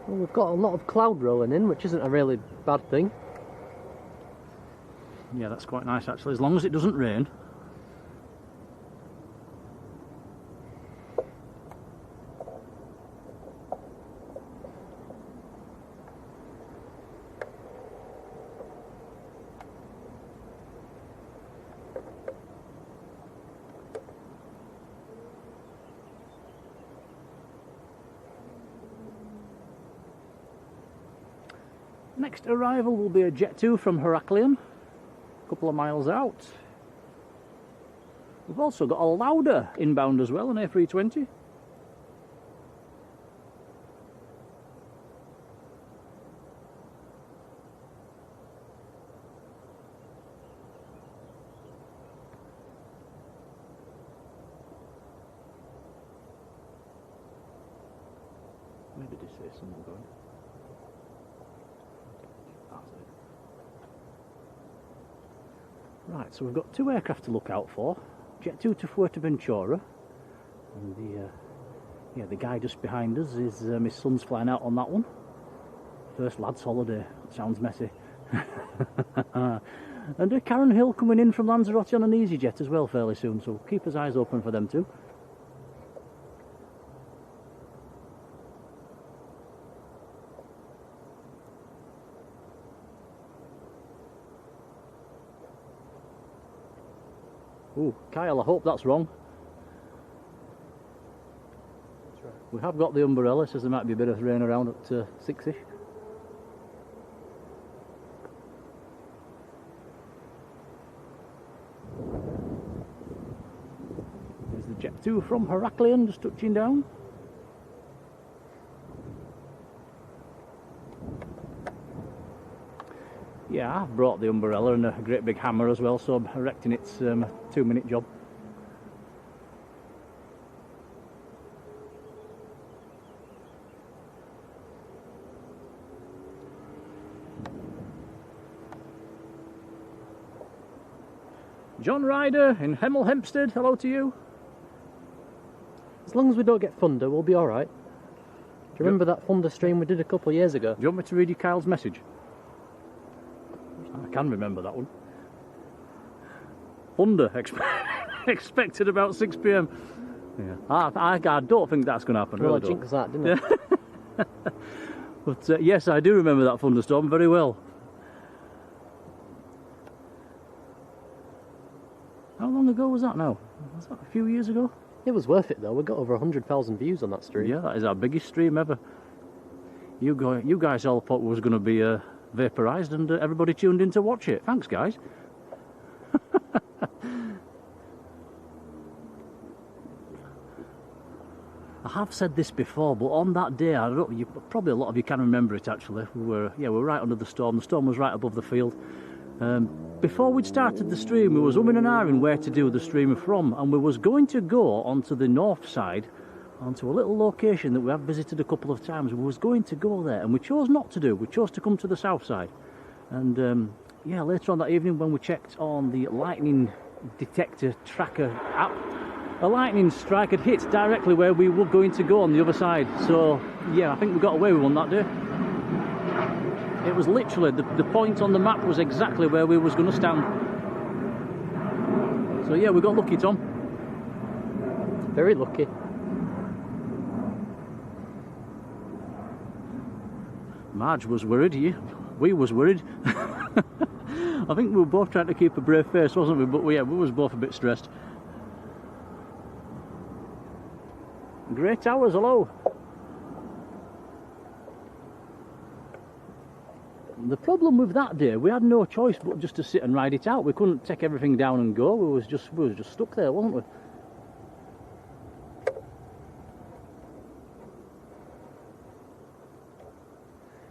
S2: Well, we've got a lot of cloud rolling in, which isn't a really bad thing.
S1: Yeah, that's quite nice actually, as long as it doesn't rain. Next arrival will be a Jet 2 from Heraklion, a couple of miles out. We've also got a Lauda inbound as well, an A320. Maybe this is someone going. Right, so we've got 2 aircraft to look out for. Jet 2 to Fuerteventura, and the guy just behind us is his son's flying out on that one. First lad's holiday. Sounds messy. And Karen Hill coming in from Lanzarote on an EasyJet as well fairly soon, so keep his eyes open for them too. Ooh, Kyle, I hope that's wrong.
S2: That's right.
S1: We have got the umbrella, says there might be a bit of rain around at 6ish. to from Heraclean, just touching down. Yeah, I've brought the umbrella and a great big hammer as well, so I'm erecting its 2-minute job. John Ryder in Hemel Hempstead, hello to you.
S2: As long as we don't get thunder, we'll be alright. Do you remember that thunder stream we did a couple of years ago?
S1: Do you want me to read you Kyle's message? I can remember that one. Thunder expected about 6 PM. Yeah, I don't think that's going to happen.
S2: Well,
S1: really
S2: I jinxed that, didn't I?
S1: But yes, I do remember that thunderstorm very well. How long ago was that now? Was that a few years ago?
S2: It was worth it though. We got over 100,000 views on that stream.
S1: Yeah, that is our biggest stream ever. You guys all thought it was going to be vaporised, and everybody tuned in to watch it. Thanks, guys. I have said this before, but on that day, I don't. Probably a lot of you can remember it. Actually, we were right under the storm. The storm was right above the field. Before we'd started the stream, we was umming and ahhing where to do the stream from, and we was going to go onto the north side, onto a little location that we have visited a couple of times. We was going to go there, and we chose not to do. We chose to come to the south side. And yeah, later on that evening, when we checked on the lightning detector tracker app, a lightning strike had hit directly where we were going to go on the other side. So yeah, I think we got away with one that day. It was literally, the point on the map was exactly where we was going to stand. So yeah, we got lucky, Tom.
S2: Very lucky.
S1: Marge was worried, we was worried. I think we were both trying to keep a brave face, wasn't we? But yeah, we was both a bit stressed. Great Towers, hello. The problem with that day, we had no choice but just to sit and ride it out. We couldn't take everything down and go. We was just stuck there, wasn't we?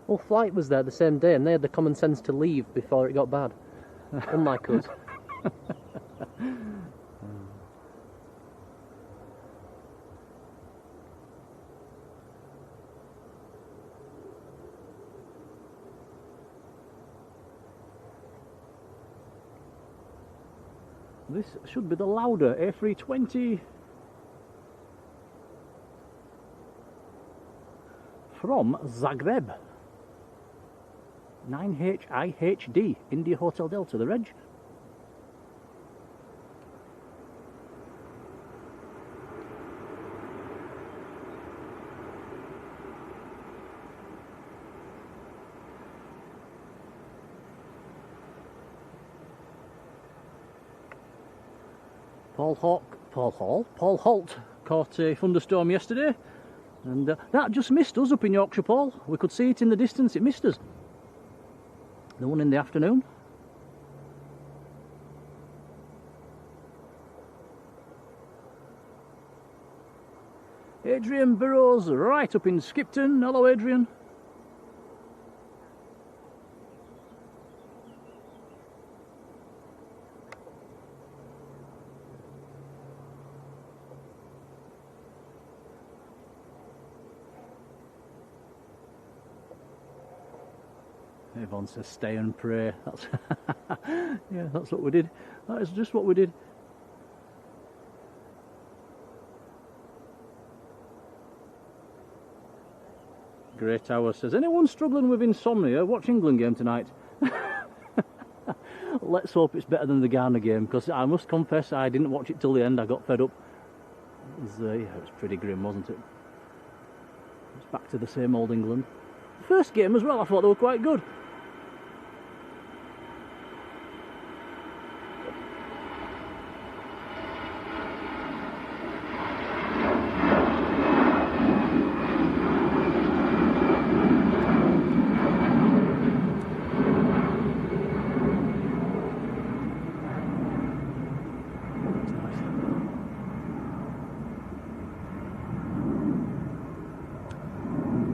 S2: Well, Flight was there the same day, and they had the common sense to leave before it got bad. Unlike us.
S1: This should be the Lauda A320 from Zagreb. 9HIHD, India Hotel Delta, the reg. Paul Holt caught a thunderstorm yesterday, and that just missed us up in Yorkshire, Paul. We could see it in the distance, it missed us. The one in the afternoon. Adrian Burrows right up in Skipton. Hello, Adrian. Yvonne says stay and pray. That's yeah, that's what we did. That is just what we did. Great Hour says, anyone struggling with insomnia? Watch England game tonight. Let's hope it's better than the Ghana game, because I must confess I didn't watch it till the end. I got fed up. Yeah, it was pretty grim, wasn't it? It's back to the same old England. First game as well, I thought they were quite good.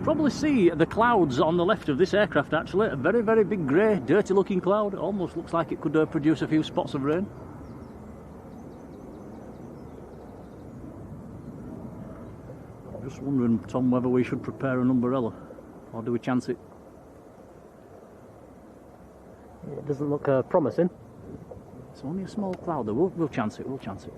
S1: probably see the clouds on the left of this aircraft actually. A very, very big grey, dirty looking cloud. Almost looks like it could produce a few spots of rain. I'm just wondering, Tom, whether we should prepare an umbrella or do we chance it?
S2: It doesn't look promising.
S1: It's only a small cloud though. We'll chance it, we'll chance it.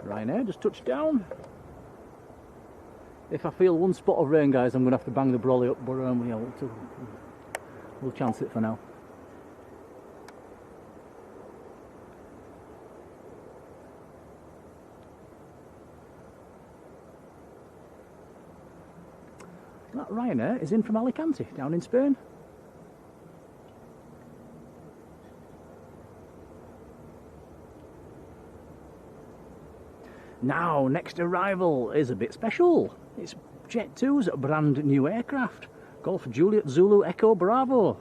S1: Ryanair just touched down. If I feel one spot of rain, guys, I'm going to have to bang the brolly up, but yeah, we'll chance it for now. That Ryanair is in from Alicante, down in Spain. Now, next arrival is a bit special. It's Jet2's brand new aircraft, Golf Juliet Zulu Echo Bravo.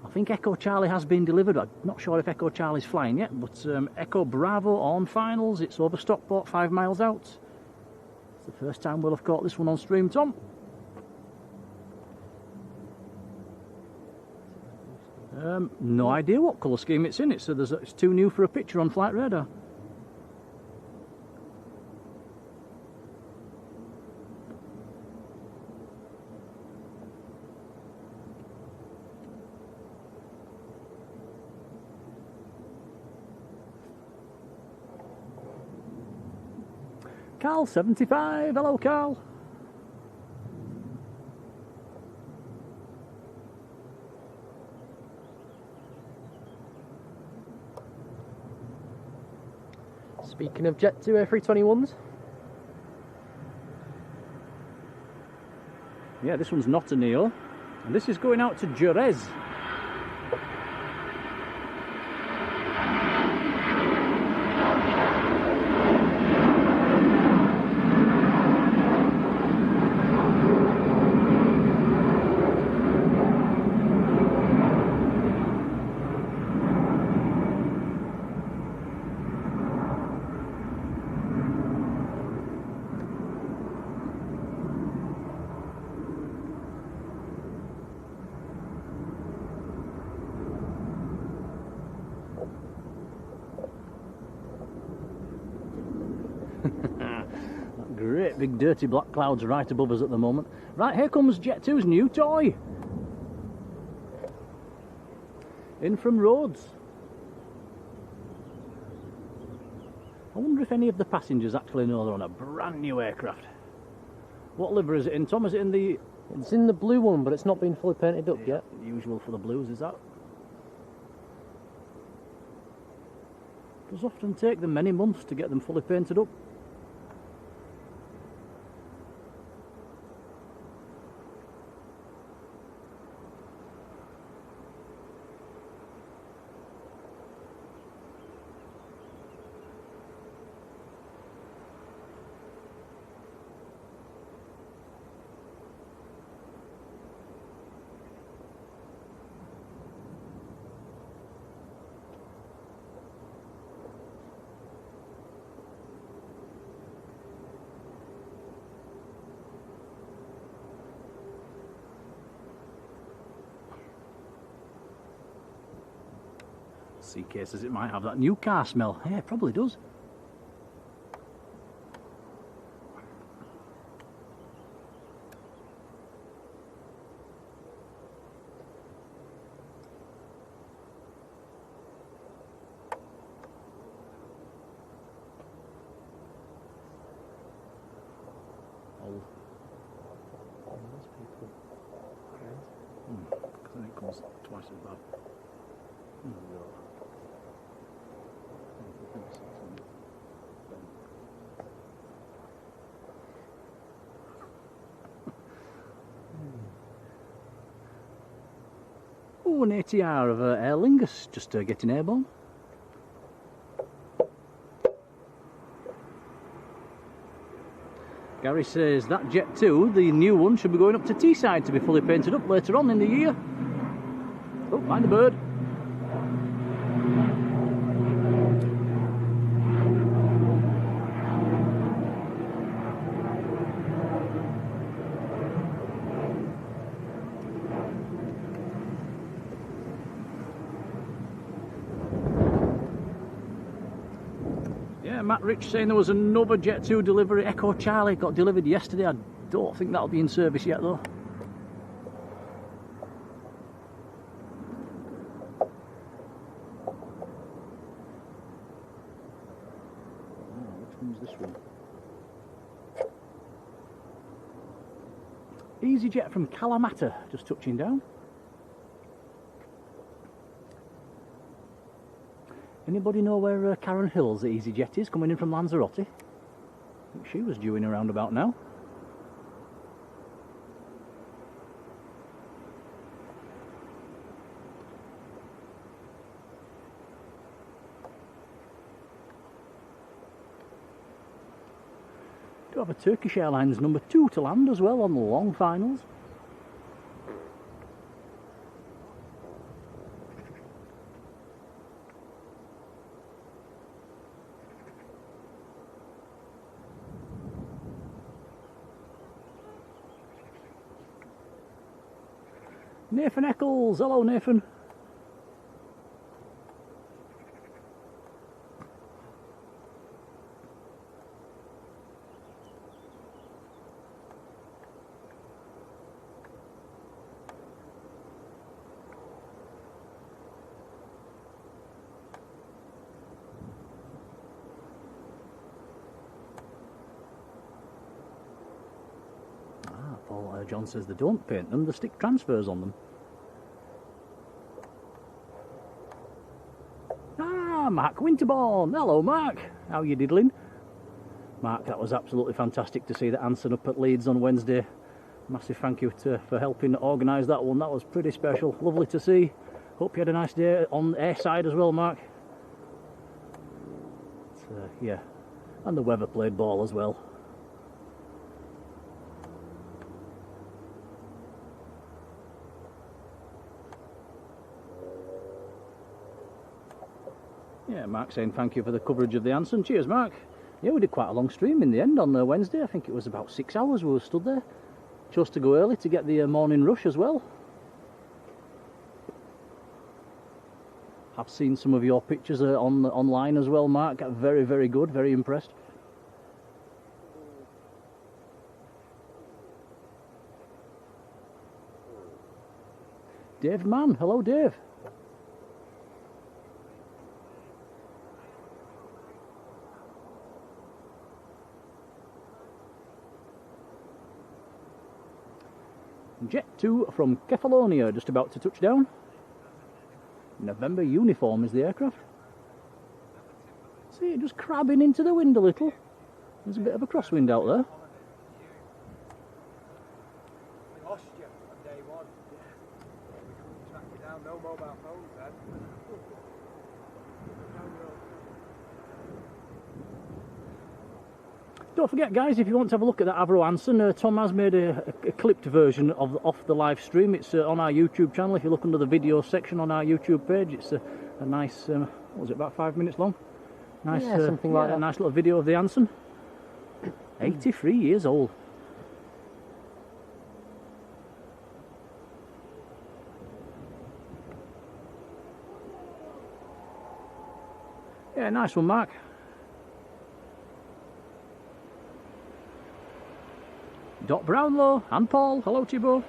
S1: I think Echo Charlie has been delivered. I'm not sure if Echo Charlie's flying yet, but Echo Bravo on finals. It's over Stockport, 5 miles out. It's the first time we'll have caught this one on stream, Tom. No idea what colour scheme it's in. It's too new for a picture on flight radar. Carl 75, hello Carl.
S2: Speaking of Jet2 A321s.
S1: Yeah, this one's not a Neo. And this is going out to Jerez. Great big dirty black clouds right above us at the moment. Right, here comes Jet2's new toy. In from Rhodes. I wonder if any of the passengers actually know they're on a brand new aircraft. What livery is it in, Tom? Is it in the...
S2: It's in the blue one, but it's not been fully painted up yet.
S1: Usual for the blues, is that? It does often take them many months to get them fully painted up. Sea cases, it might have that new car smell. Yeah, it probably does. Because then it comes twice as bad. Oh, an ATR of Aer Lingus just getting airborne. Gary says that Jet2, the new one, should be going up to Teesside to be fully painted up later on in the year. Oh, find the bird. Yeah, Matt Rich saying there was another Jet 2 delivery, Echo Charlie, got delivered yesterday. I don't think that'll be in service yet though. Which one's this one? EasyJet from Kalamata, just touching down. Anybody know where Karen Hill's EasyJet is, coming in from Lanzarote? I think she was due in around about now. Do have a Turkish Airlines number 2 to land as well on the long finals. Nathan Eccles, hello Nathan. Paul John says they don't paint them, they stick transfers on them. Mark Winterbourne, hello Mark, how you diddling? Mark, that was absolutely fantastic to see the Anson up at Leeds on Wednesday. Massive thank you for helping organise that one, that was pretty special, lovely to see. Hope you had a nice day on airside as well, Mark. Yeah, and the weather played ball as well. Yeah, Mark saying thank you for the coverage of the Anson. Cheers, Mark. Yeah, we did quite a long stream in the end on Wednesday. I think it was about 6 hours we were stood there. Chose to go early to get the morning rush as well. I've seen some of your pictures online as well, Mark. Very, very good. Very impressed. Dave Mann. Hello, Dave. Jet 2 from Kefalonia, just about to touch down. November uniform is the aircraft. See it just crabbing into the wind a little. There's a bit of a crosswind out there.
S3: We lost you on day one. We couldn't track you down, no mobile phones then.
S1: Don't forget, guys, if you want to have a look at that Avro Anson, Tom has made a clipped version off the live stream. It's on our YouTube channel. If you look under the video section on our YouTube page, it's a nice, what was it, about 5 minutes long? Nice,
S2: yeah, something like that.
S1: A nice little video of the Anson. 83 years old. Yeah, nice one, Mark. Dot Brownlow and Paul, hello to you both.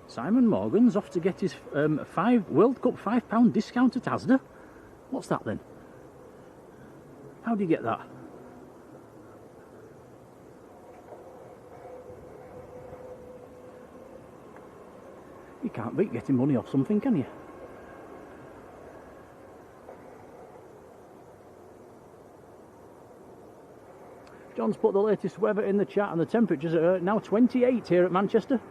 S1: Simon Morgan's off to get his World Cup £5 discount at Asda. What's that then? How do you get that? You can't beat getting money off something, can you? John's put the latest weather in the chat and the temperatures are now 28 here at Manchester.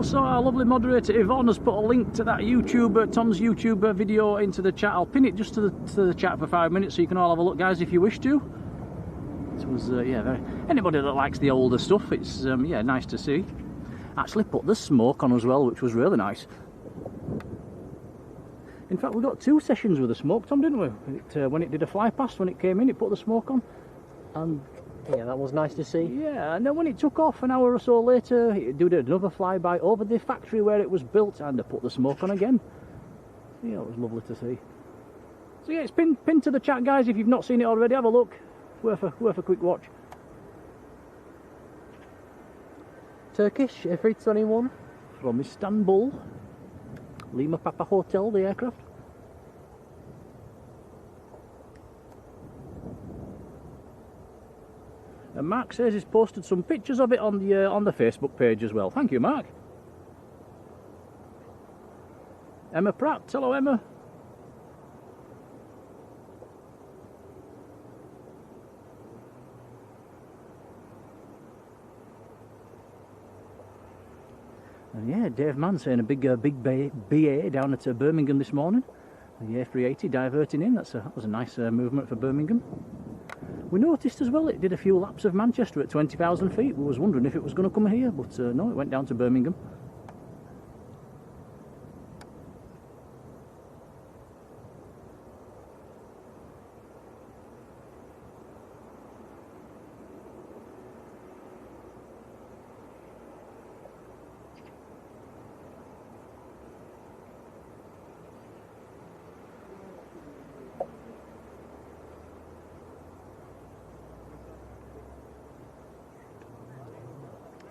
S1: also, our lovely moderator Yvonne has put a link to that Tom's YouTube video into the chat. I'll pin it just to the chat for 5 minutes so you can all have a look, guys, if you wish to. It was, yeah, anybody that likes the older stuff, it's, yeah, nice to see. Actually put the smoke on as well, which was really nice. In fact, we got 2 sessions with the smoke, Tom, didn't we? When it did a fly past, when it came in, it put the smoke on. And
S2: yeah, that was nice to see.
S1: yeah, and then when it took off an hour or so later, it did another flyby over the factory where it was built and it put the smoke on again. So, yeah, it was lovely to see. So yeah, it's pinned to the chat, guys. If you've not seen it already, have a look. Worth a quick watch.
S2: Turkish A321
S1: From Istanbul, Lima Papa Hotel, the aircraft. And Mark says he's posted some pictures of it on the Facebook page as well. Thank you, Mark. Emma Pratt, hello Emma. And yeah, Dave Mann saying a big BA down at Birmingham this morning. The A380 diverting in. That was a nice movement for Birmingham. We noticed as well it did a few laps of Manchester at 20,000 feet. We was wondering if it was going to come here, but no, it went down to Birmingham.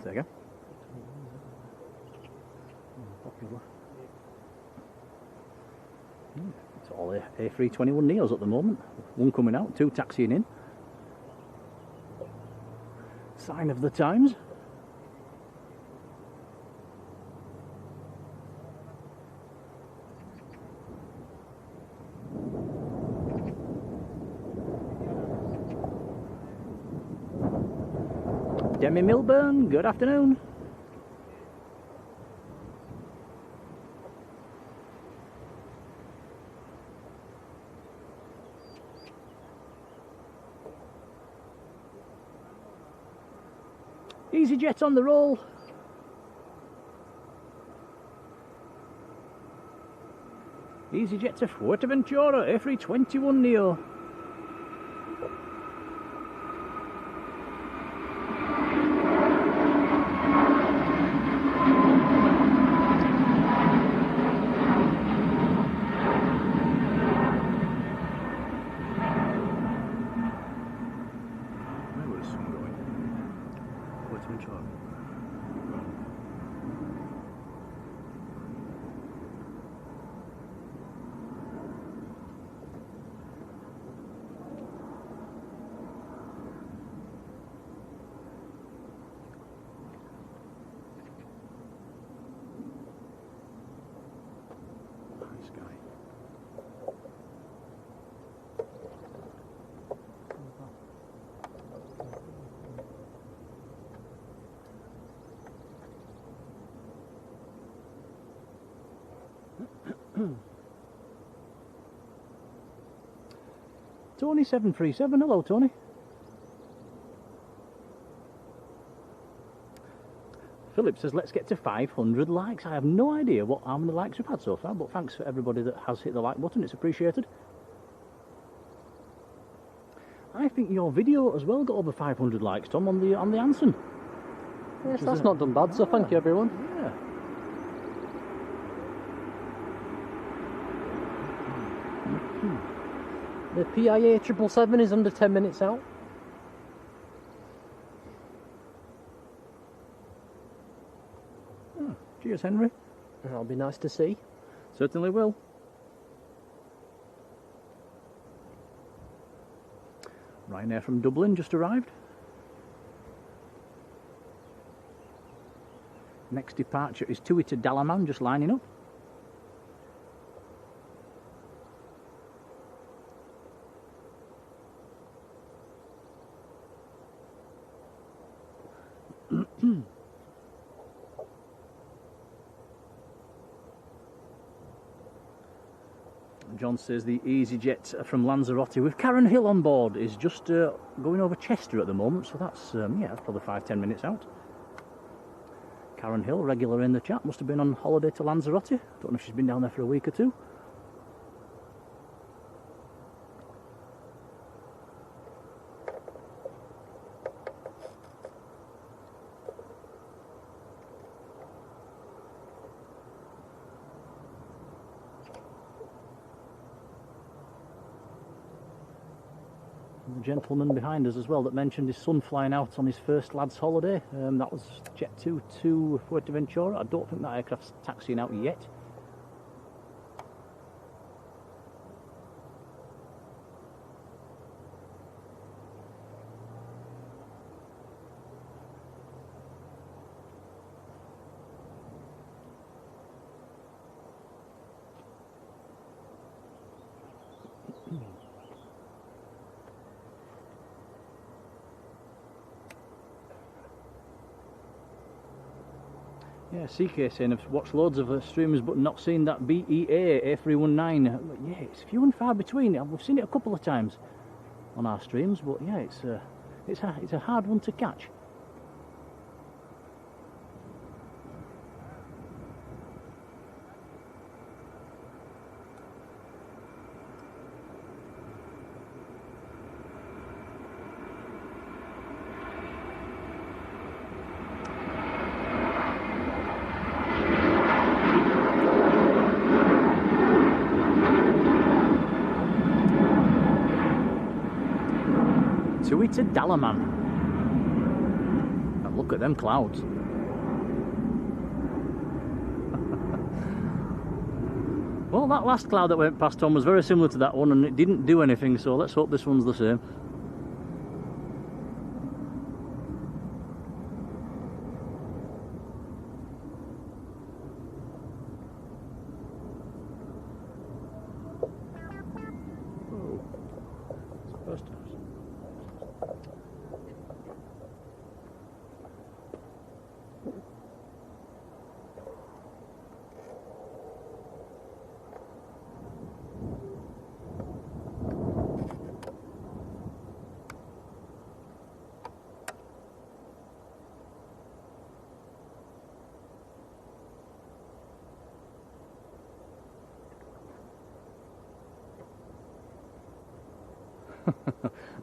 S1: There you go. Popular. It's all A321 Neos at the moment. 1 coming out, 2 taxiing in. Sign of the times. Demi Milburn, good afternoon. EasyJet on the roll. EasyJet to Fuerteventura, A321 Neo. Tony 737, hello Tony. Philip says let's get to 500 likes. I have no idea how many likes we've had so far, but thanks for everybody that has hit the like button, it's appreciated. I think your video as well got over 500 likes, Tom, on the Anson.
S2: Yes, that's not done bad, so thank you everyone.
S1: Yeah.
S2: The PIA 777 is under 10 minutes out.
S1: Oh, cheers, Henry.
S2: That'll be nice to see.
S1: Certainly will. Ryanair from Dublin just arrived. Next departure is Tui to Dalaman, just lining up. John says the EasyJet from Lanzarote with Karen Hill on board is just going over Chester at the moment, so that's yeah, that's probably 5-10 minutes out. Karen Hill, regular in the chat, must have been on holiday to Lanzarote. Don't know if she's been down there for a week or two. The gentleman behind us as well that mentioned his son flying out on his first lad's holiday. That was Jet 2 to Fuerteventura. I don't think that aircraft's taxiing out yet. Yeah, CK saying I've watched loads of streamers but not seen that BEA A319. Yeah, it's few and far between. We've seen it a couple of times on our streams, but yeah, it's a hard one to catch. To Dalaman. And look at them clouds. Well, that last cloud that went past Tom was very similar to that one and it didn't do anything, so let's hope this one's the same.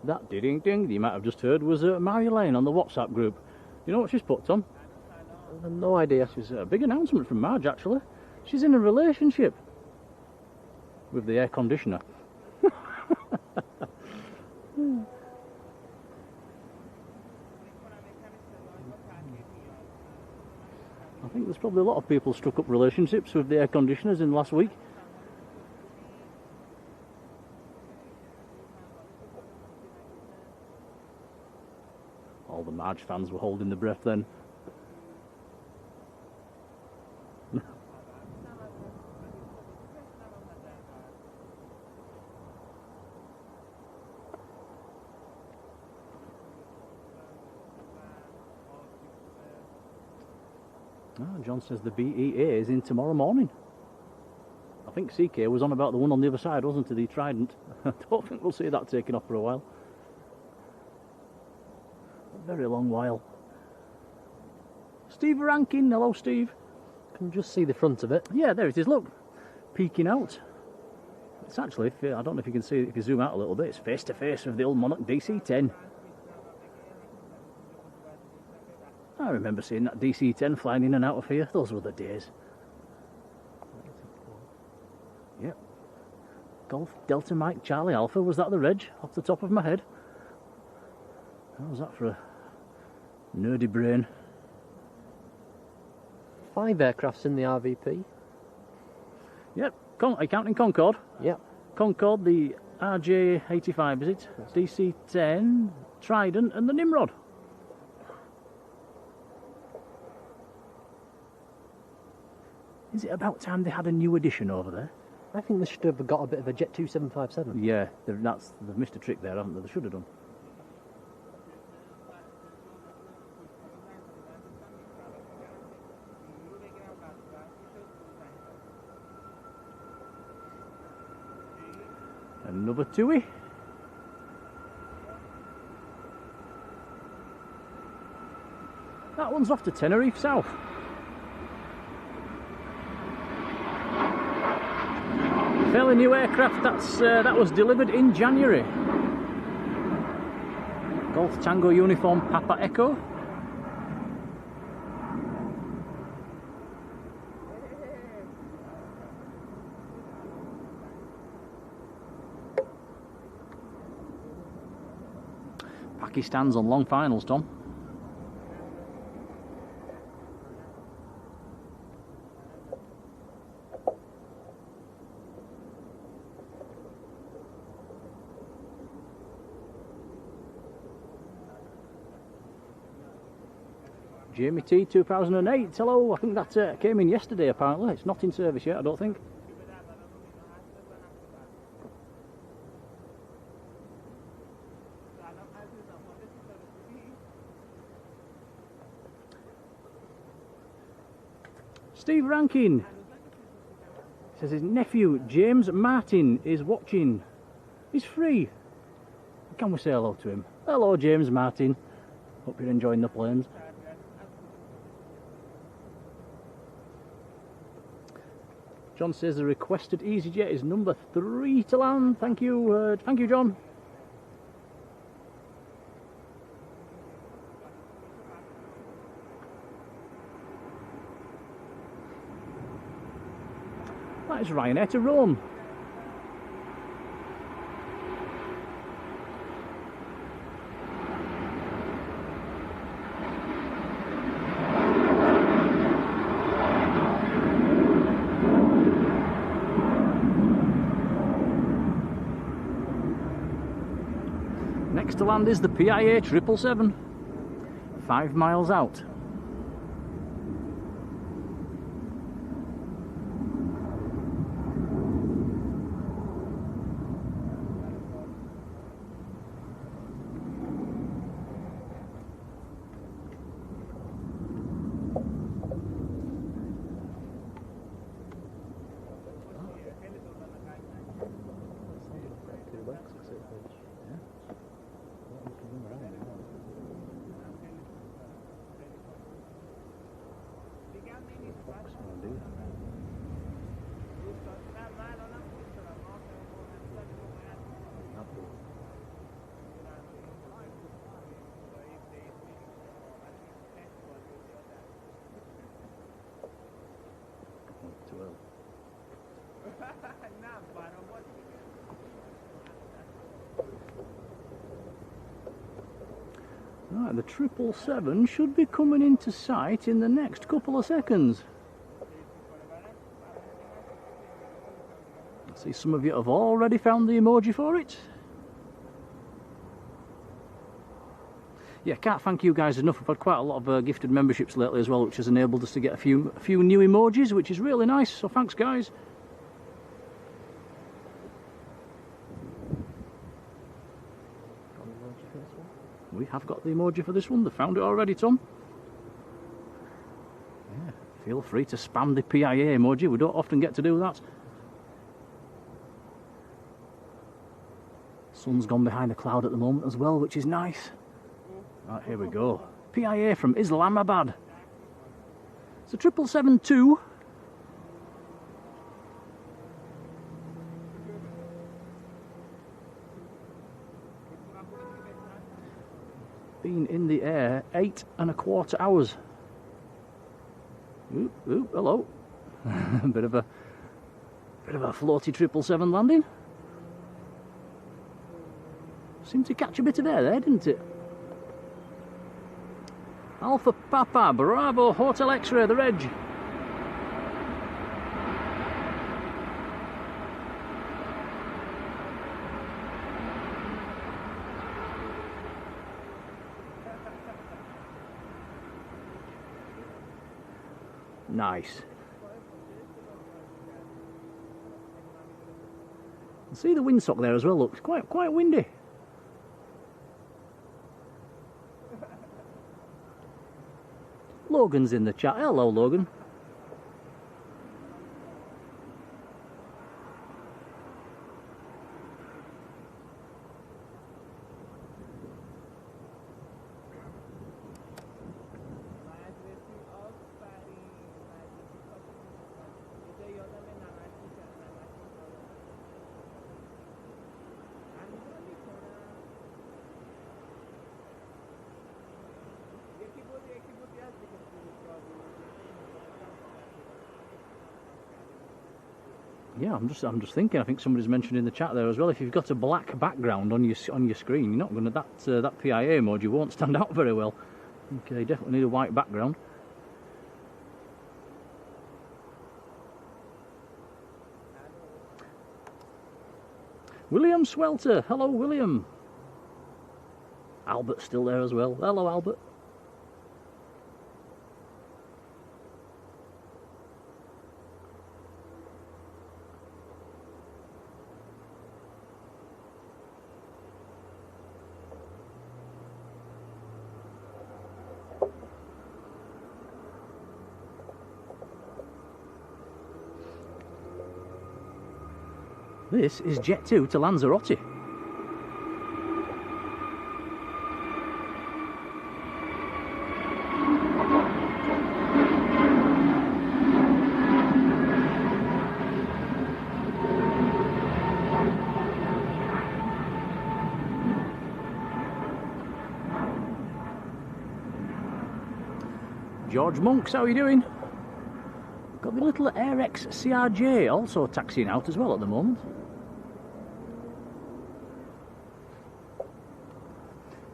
S1: That ding ding you might have just heard was Marjolein on the WhatsApp group. You know what she's put, Tom?
S2: I have no idea.
S1: She's a big announcement from Marge, actually. She's in a relationship with the air conditioner. I think there's probably a lot of people struck up relationships with the air conditioners in the last week. All the Marge fans were holding their breath then. John says the BEA is in tomorrow morning. I think CK was on about the one on the other side, wasn't it? The Trident. I don't think we'll see that taking off for a while. A very long while. Steve Rankin, hello Steve.
S2: Can just see the front of it.
S1: Yeah, there it is, look. Peeking out. It's actually, I don't know if you can see it, if you zoom out a little bit, it's face to face with the old Monarch DC-10. I remember seeing that DC-10 flying in and out of here. Those were the days. Yep. Golf Delta Mike Charlie Alpha, was that the reg? Off the top of my head. How was that for a nerdy brain?
S2: 5 aircrafts in the RVP.
S1: Yep. Are you counting Concorde?
S2: Yep.
S1: Concorde, the RJ85, is it? DC-10, Trident and the Nimrod. Is it about time they had a new edition over there?
S2: I think they should have got a bit of a Jet 2757.
S1: Yeah, they've missed a trick there, haven't they? They should have done. Another twoie. That one's off to Tenerife South. Fairly new aircraft. That was delivered in January. Golf Tango uniform Papa Echo. Pakistan's on long finals, Tom. Jamie T 2008, hello, I think that came in yesterday apparently. It's not in service yet, I don't think. Steve Rankin says his nephew James Martin is watching. He's free. Can we say hello to him? Hello James Martin. Hope you're enjoying the planes. John says the requested EasyJet is number 3 to land. Thank you, John. That is Ryanair to Rome. Next to land is the PIA 777, 5 miles out. Right, the 777 should be coming into sight in the next couple of seconds. I see some of you have already found the emoji for it. Yeah, can't thank you guys enough. We've had quite a lot of gifted memberships lately as well, which has enabled us to get a few new emojis, which is really nice, so thanks guys. We have got the emoji for this one. They found it already, Tom. Yeah, feel free to spam the PIA emoji. We don't often get to do that. Sun's gone behind a cloud at the moment as well, which is nice. Right, here we go. PIA from Islamabad. It's a 777-2. Been in the air 8¼ hours. Ooh, ooh, hello. bit of a floaty 777 landing. Seemed to catch a bit of air there, didn't it? Alpha Papa, Bravo, Hotel X-Ray, the reg. Nice. See the windsock there as well, looks quite windy. Logan's in the chat. Hello, Logan. Yeah, I'm just thinking. I think somebody's mentioned in the chat there as well. If you've got a black background on your screen, you're not going to that PIA mode. You won't stand out very well. Okay, definitely need a white background. William Swelter, hello William. Albert's still there as well. Hello Albert. This is Jet 2 to Lanzarote. George Monks, how are you doing? Got the little AirX CRJ also taxiing out as well at the moment.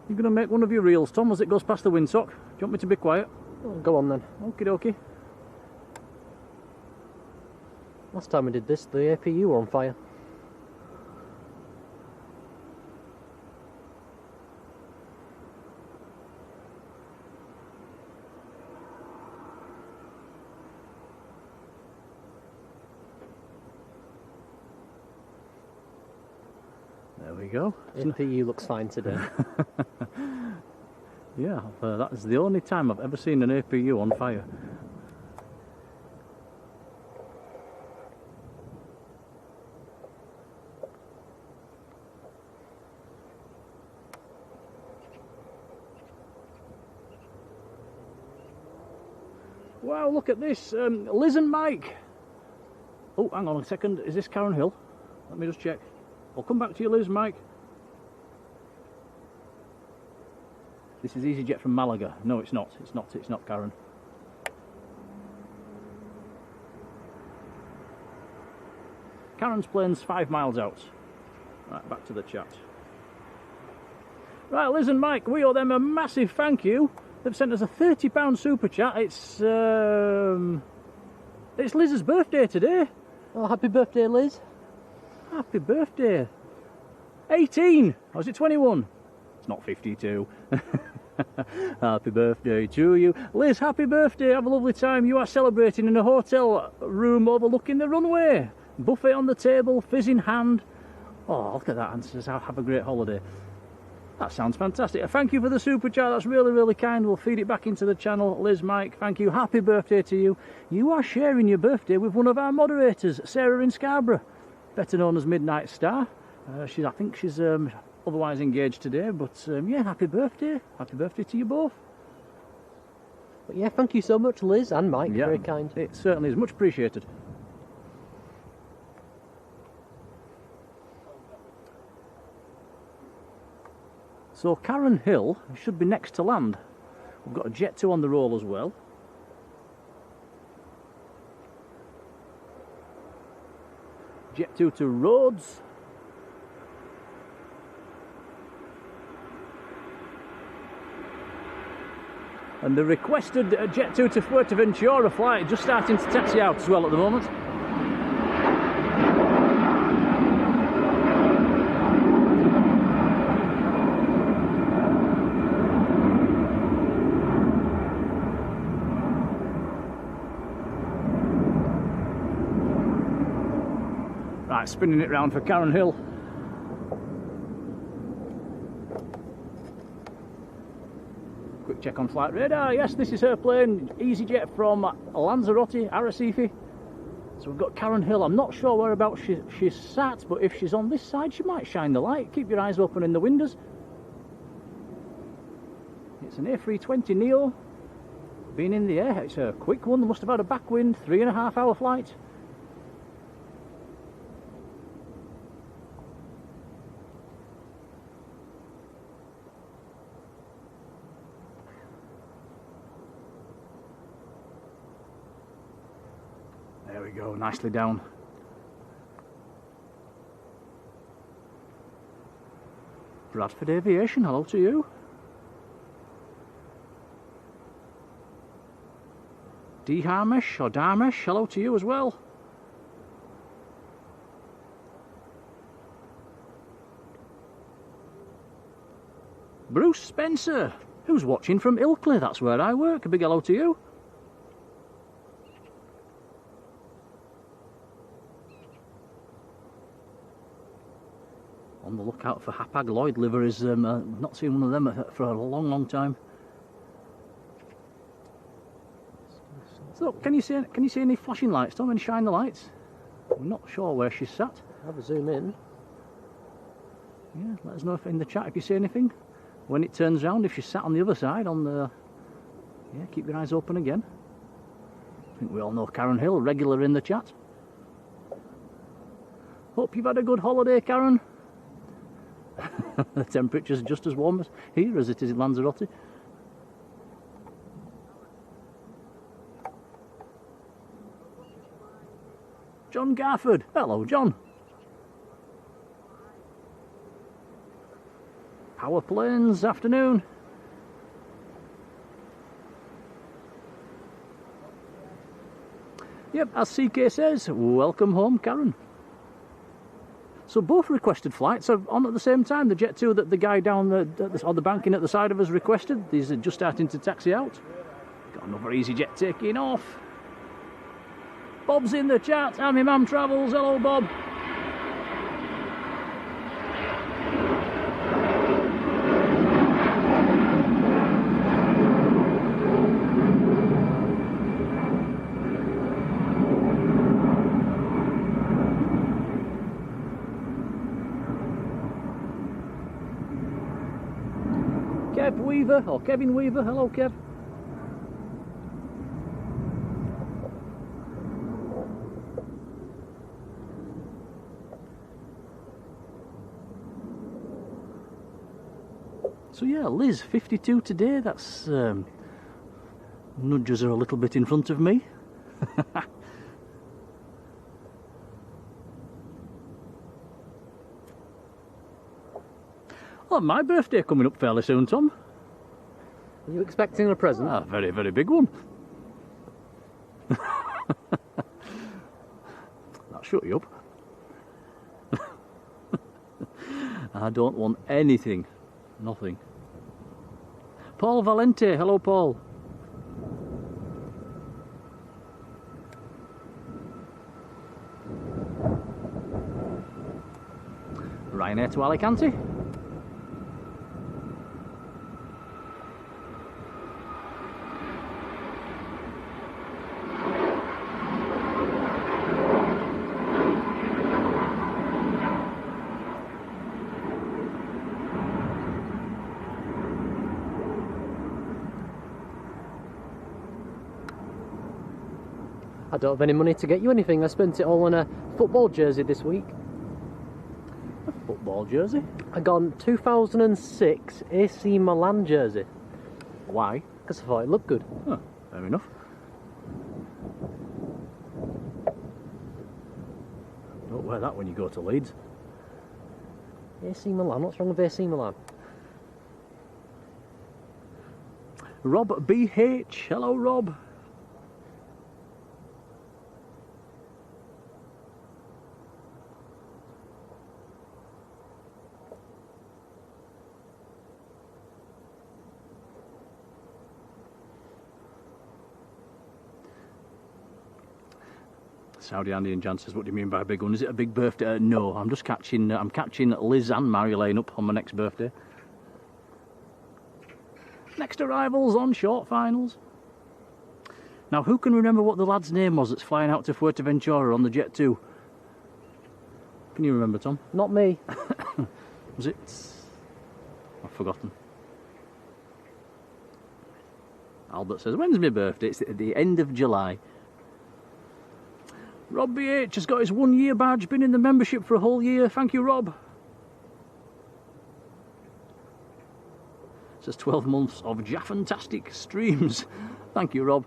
S1: You're going to make one of your reels, Tom, as it goes past the windsock. Do you want me to be quiet?
S2: Oh, go on then.
S1: Okie dokie.
S2: Last time we did this, the APU were on fire.
S1: There we go.
S2: APU looks fine today.
S1: Yeah, that is the only time I've ever seen an APU on fire. Wow, look at this. Liz and Mike. Oh, hang on a second. Is this Karen Hill? Let me just check. I'll come back to you, Liz, Mike. This is EasyJet from Malaga. No, it's not. It's not Karen. Karen's plane's 5 miles out. Right, back to the chat. Right, Liz and Mike, we owe them a massive thank you. They've sent us a £30 super chat. It's Liz's birthday today.
S2: Oh, happy birthday, Liz.
S1: Happy birthday. 18, or is it 21? It's not 52. Happy birthday to you. Liz, happy birthday. Have a lovely time. You are celebrating in a hotel room overlooking the runway. Buffet on the table, fizz in hand. Oh, look at that. And says, have a great holiday. That sounds fantastic. Thank you for the super chat. That's really, really kind. We'll feed it back into the channel. Liz, Mike, thank you. Happy birthday to you. You are sharing your birthday with one of our moderators, Sarah in Scarborough, better known as Midnight Star. I think she's otherwise engaged today, but yeah, happy birthday. Happy birthday to you both.
S2: But yeah, thank you so much, Liz and Mike.
S1: Yeah,
S2: very kind.
S1: It certainly is much appreciated. So Karen Hill should be next to land. We've got a Jet 2 on the roll as well. Jet 2 to Rhodes. And the requested Jet 2 to Fuerteventura flight just starting to taxi out as well at the moment. Right, spinning it round for Karen Hill. Quick check on flight radar. Yes, this is her plane, EasyJet from Lanzarote, Arrecife. So we've got Karen Hill. I'm not sure whereabouts she's sat, but if she's on this side, she might shine the light. Keep your eyes open in the windows. It's an A320 Neo. Been in the air. It's a quick one. They must have had a backwind, 3.5 hour flight. There we go, nicely down. Bradford Aviation, hello to you. D Harmish or Darmish, hello to you as well. Bruce Spencer, who's watching from Ilkley, that's where I work. A big hello to you. On the lookout for Hapag Lloyd liveries. Not seen one of them for a long, long time. So, can you see any flashing lights, Tom? And shine the lights? I'm not sure where she's sat.
S2: Have a zoom in.
S1: Yeah, let us know if in the chat if you see anything. When it turns round, if she's sat on the other side, on the... Yeah, keep your eyes open again. I think we all know Karen Hill, regular in the chat. Hope you've had a good holiday, Karen. The temperature's just as warm as here as it is in Lanzarote. John Garford. Hello, John. Power planes, afternoon. Yep, as CK says, welcome home, Karen. So both requested flights are on at the same time. The Jet 2 that the guy down on the banking at the side of us requested. These are just starting to taxi out. Got another EasyJet taking off. Bob's in the chat. And my mum travels. Hello, Bob. Kev Weaver, or Kevin Weaver, hello Kev. So yeah, Liz, 52 today, that's nudges her a little bit in front of me. Oh, my birthday coming up fairly soon, Tom.
S2: Are you expecting a present?
S1: A very, very big one. That'll shut you up. I don't want anything. Nothing. Paul Valente. Hello, Paul. Ryanair to Alicante.
S2: I don't have any money to get you anything. I spent it all on a football jersey this week.
S1: A football jersey?
S2: I got a 2006 AC Milan jersey.
S1: Why?
S2: Because I thought it looked good.
S1: Oh, fair enough. Don't wear that when you go to Leeds.
S2: AC Milan? What's wrong with AC Milan?
S1: Rob BH. Hello, Rob. Saudi Andy and Jan says, what do you mean by a big one? Is it a big birthday? No, I'm just catching. I'm catching Liz and Marjolein up on my next birthday. Next arrivals on short finals. Now, who can remember what the lad's name was that's flying out to Fuerteventura on the Jet 2? Can you remember, Tom?
S2: Not me.
S1: Was it? I've forgotten. Albert says, when's my birthday? It's at the end of July. Rob BH has got his 1 year badge, been in the membership for a whole year. Thank you, Rob. It says 12 months of Jaffantastic streams. Thank you, Rob.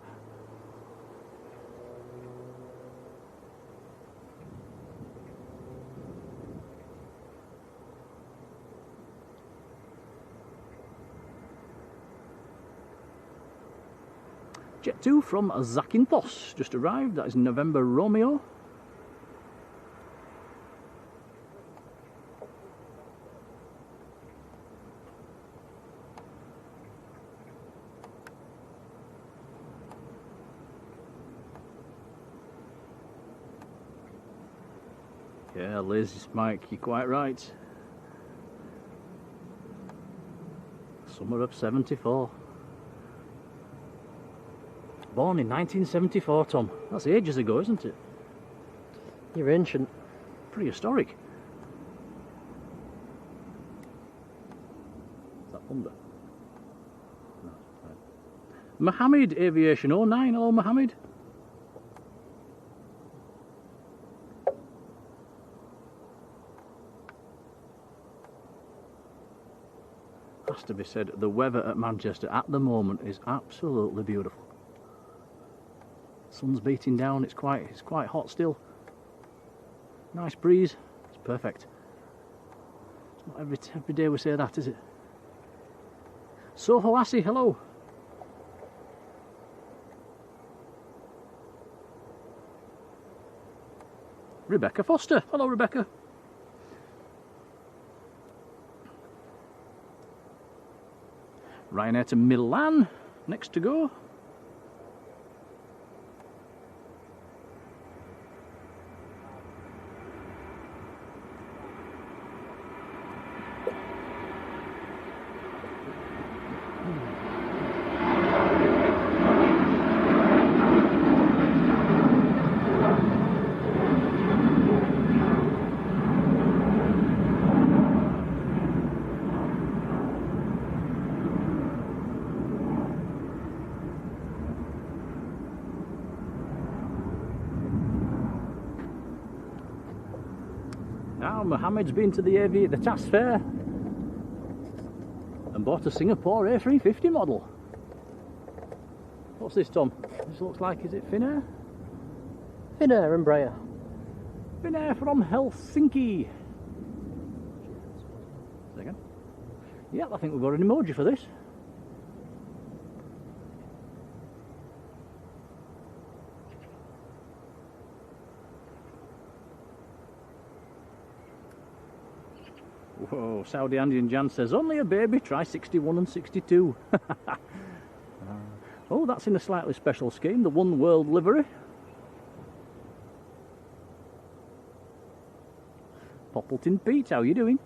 S1: Jet 2 from Zakynthos just arrived. That is November Romeo. Yeah, Liz, Mike, you're quite right. Summer of 74. Born in 1974, Tom. That's ages ago, isn't it?
S2: You're ancient.
S1: Prehistoric. Is that thunder? No, it's fine. Mohammed Aviation 09. Hello, Mohammed. Has to be said, the weather at Manchester at the moment is absolutely beautiful. Sun's beating down, it's quite hot still. Nice breeze, it's perfect. It's not every day we say that, is it? Soho Assy, hello. Rebecca Foster, hello Rebecca. Ryanair to Milan, next to go. Now Mohammed's been to the TAS Fair and bought a Singapore A350 model. What's this, Tom? This looks like, is it Finnair?
S2: Finnair Embraer.
S1: Finnair from Helsinki. Second. Yeah, I think we've got an emoji for this. Whoa, Saudi Andean Jan says, only a baby, try 61 and 62. Oh, that's in a slightly special scheme, the One World livery. Poppleton Pete, how you doing?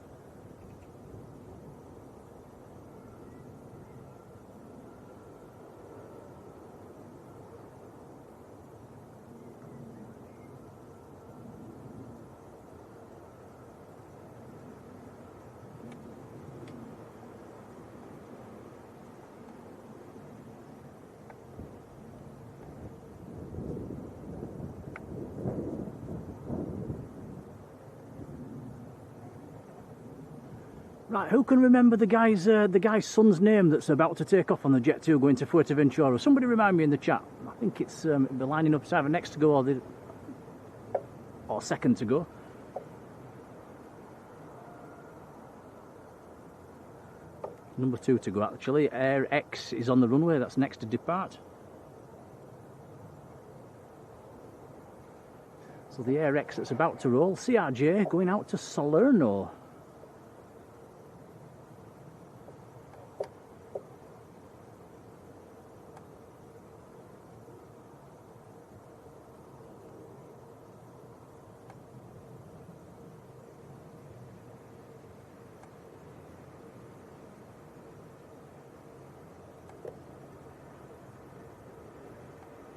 S1: Right, who can remember the guy's son's name that's about to take off on the Jet 2 going to Fuerteventura? Somebody remind me in the chat. I think it's the lining up is either next to go or second to go. Number 2 to go actually. Air X is on the runway, that's next to depart. So the Air X that's about to roll, CRJ going out to Salerno.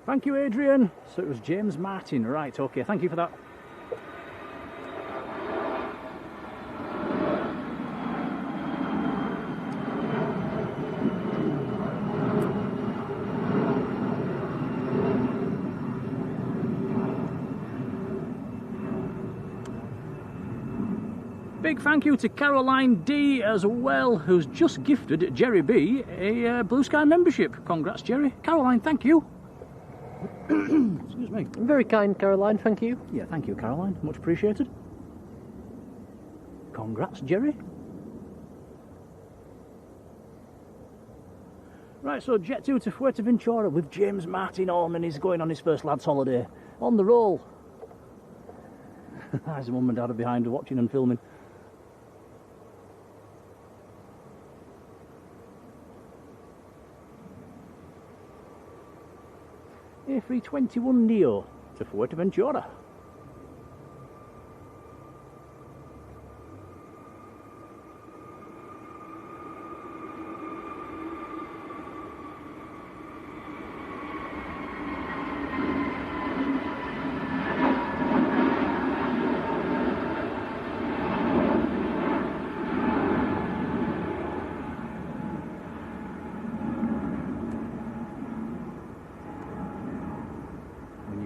S1: Thank you, Adrian. So it was James Martin. Right, okay, thank you for that. Big thank you to Caroline D as well, who's just gifted Jerry B a Blue Sky membership. Congrats, Jerry. Caroline, thank you. Excuse me.
S2: Very kind, Caroline, thank you.
S1: Yeah, thank you, Caroline. Much appreciated. Congrats, Jerry. Right, so Jet 2 to Fuerteventura with James Martin on, and he's going on his first lads holiday. On the roll. His mum and dad are behind watching and filming. A321 Neo to Fuerteventura.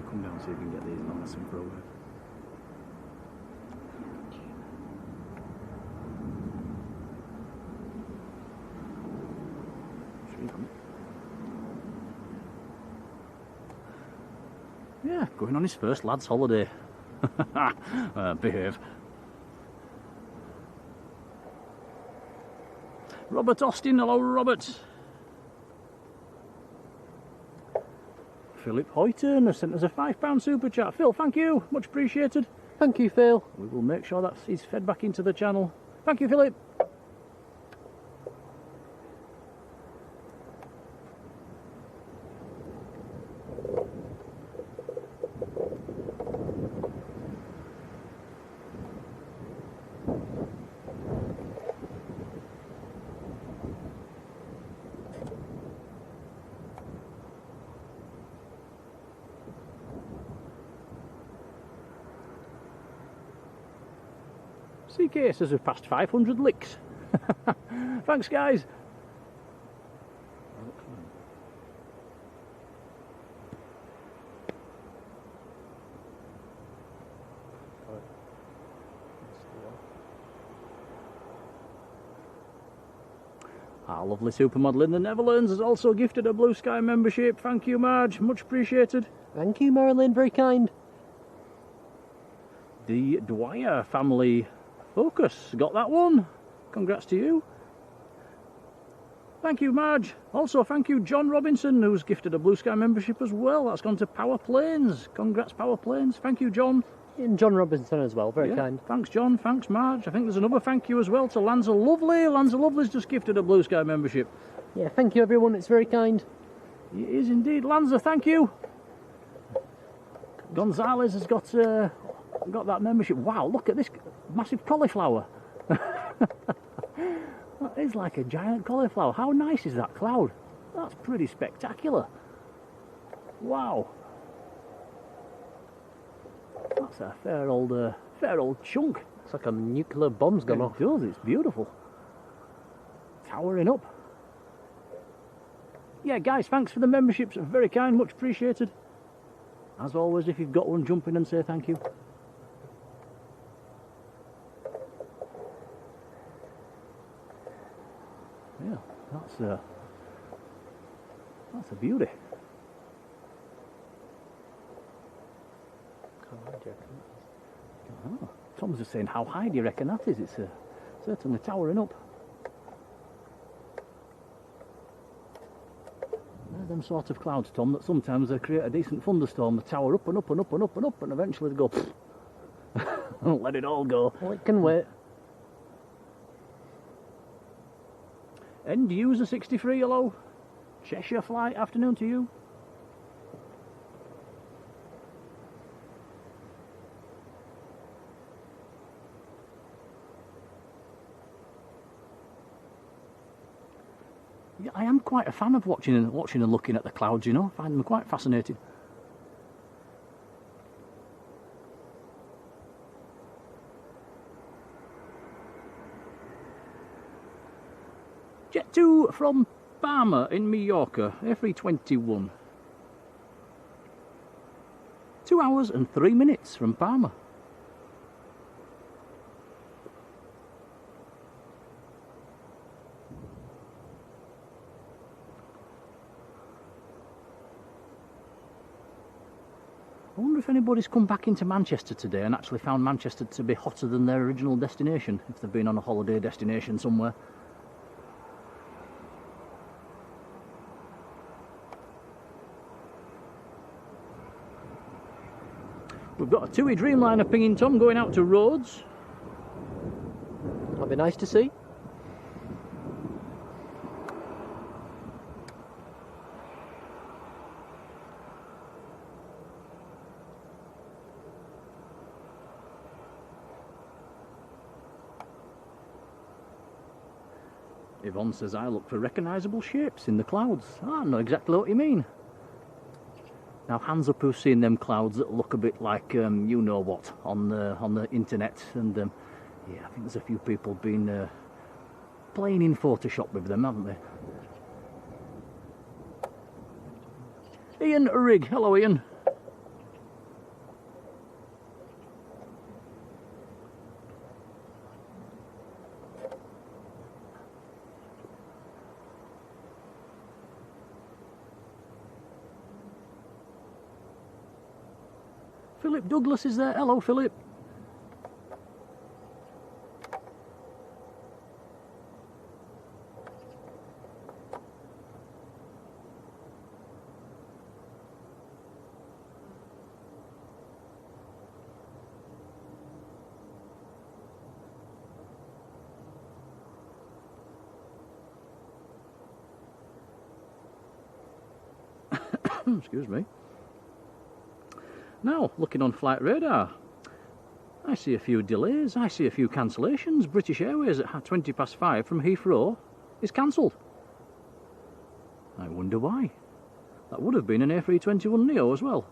S1: Come down so you can get these nice and progress. Yeah, going on his first lads holiday. Behave. Robert Austin, hello Robert. Philip Hoyton has sent us a £5 super chat. Phil, thank you, much appreciated.
S2: Thank you, Phil.
S1: We will make sure that he's fed back into the channel. Thank you, Philip. CK says we've passed 500 licks. Thanks, guys. Our lovely supermodel in the Netherlands has also gifted a Blue Sky membership. Thank you, Marge. Much appreciated.
S2: Thank you, Marjolein. Very kind.
S1: The Dwyer family Focus got that one. Congrats to you. Thank you, Marge. Also, thank you, John Robinson, who's gifted a Blue Sky membership as well. That's gone to Power Planes. Congrats, Power Planes. Thank you, John.
S2: And John Robinson as well. Very kind.
S1: Thanks, John. Thanks, Marge. I think there's another thank you as well to Lanza Lovely. Lanza Lovely's just gifted a Blue Sky membership.
S2: Yeah, thank you, everyone. It's very kind.
S1: It is indeed. Lanza, thank you. Gonzalez has got that membership. Wow, look at this massive cauliflower. That is like a giant cauliflower. How nice is that cloud? That's pretty spectacular. Wow. That's a fair old chunk.
S2: It's like a nuclear bomb's gone off.
S1: It does, it's beautiful. Towering up. Yeah, guys, thanks for the memberships. Very kind, much appreciated. As always, if you've got one, jump in and say thank you. Yeah, that's a beauty. Oh, Tom's just saying, how high do you reckon that is? It's certainly towering up. They're them sort of clouds, Tom, that sometimes they create a decent thunderstorm. They tower up and up and up and up and up, and eventually they go and let it all go.
S2: Well, it can wait.
S1: End user 63, hello. Cheshire flight, afternoon to you. Yeah, I am quite a fan of watching and looking at the clouds, you know. I find them quite fascinating. Jet 2 from Palma in Mallorca, A321. 2 hours and 3 minutes from Palma. I wonder if anybody's come back into Manchester today and actually found Manchester to be hotter than their original destination, if they've been on a holiday destination somewhere. We've got a TUI Dreamliner pinging Tom going out to Rhodes.
S2: That'd be nice to see.
S1: Yvonne says I look for recognisable shapes in the clouds. I know exactly what you mean. Now, hands up who's seen them clouds that look a bit like you know what on the internet, and yeah, I think there's a few people been playing in Photoshop with them, haven't they? Ian Rigg, hello Ian. Philip Douglas is there. Hello, Philip. Excuse me. Now, looking on flight radar, I see a few delays, I see a few cancellations. British Airways at 20 past 5 from Heathrow is cancelled. I wonder why. That would have been an A321neo as well.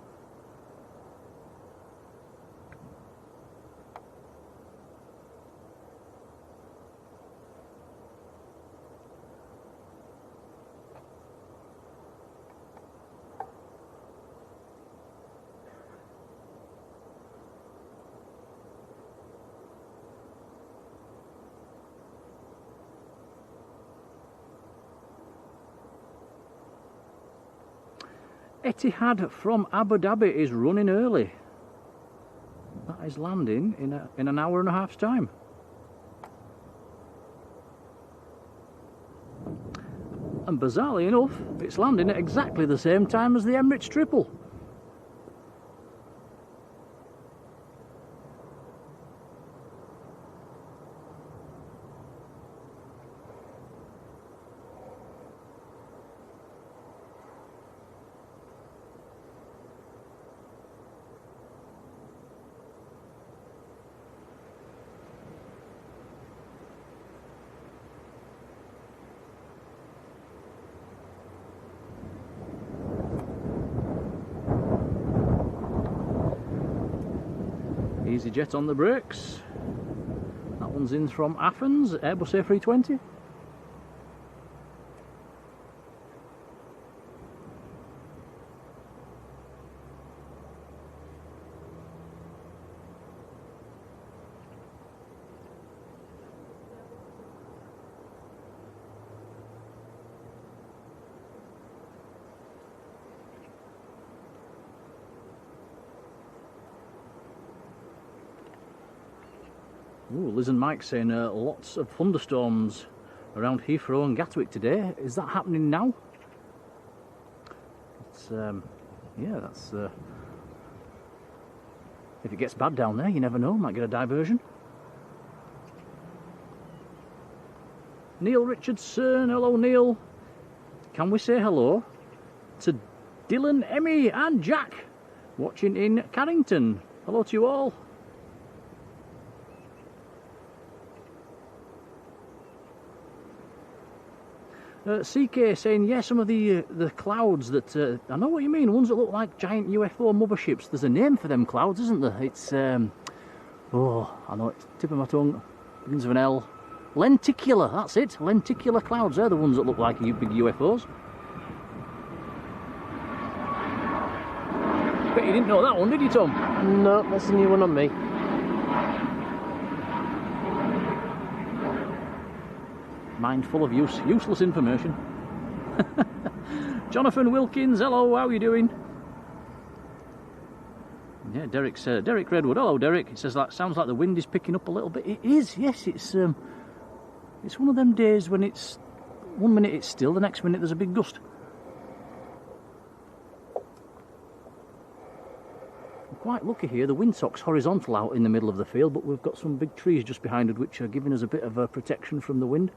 S1: Etihad from Abu Dhabi is running early. That is landing in an hour and a half's time. And bizarrely enough, it's landing at exactly the same time as the Emirates triple. EasyJet on the brakes. That one's in from Athens, Airbus A320. Ooh, Liz and Mike saying lots of thunderstorms around Heathrow and Gatwick today. Is that happening now? It's yeah, that's if it gets bad down there, you never know, might get a diversion. Neil Richardson, hello Neil. Can we say hello to Dylan, Emmy and Jack watching in Carrington? Hello to you all. CK saying, yeah, some of the clouds that, I know what you mean, ones that look like giant UFO motherships. There's a name for them clouds, isn't there? It's, oh, I know, it's tip of my tongue, begins with an L. Lenticular, that's it, lenticular clouds, they're the ones that look like big UFOs. Bet you didn't know that one, did you, Tom?
S2: No, that's a new one on me.
S1: Mind full of useless information. Jonathan Wilkins, hello, how are you doing? Yeah, Derek Redwood, hello Derek. It says that sounds like the wind is picking up a little bit. It is, yes, it's one of them days when it's, one minute it's still, the next minute there's a big gust. quite lucky here. The windsock's horizontal out in the middle of the field, but we've got some big trees just behind it which are giving us a bit of protection from the wind.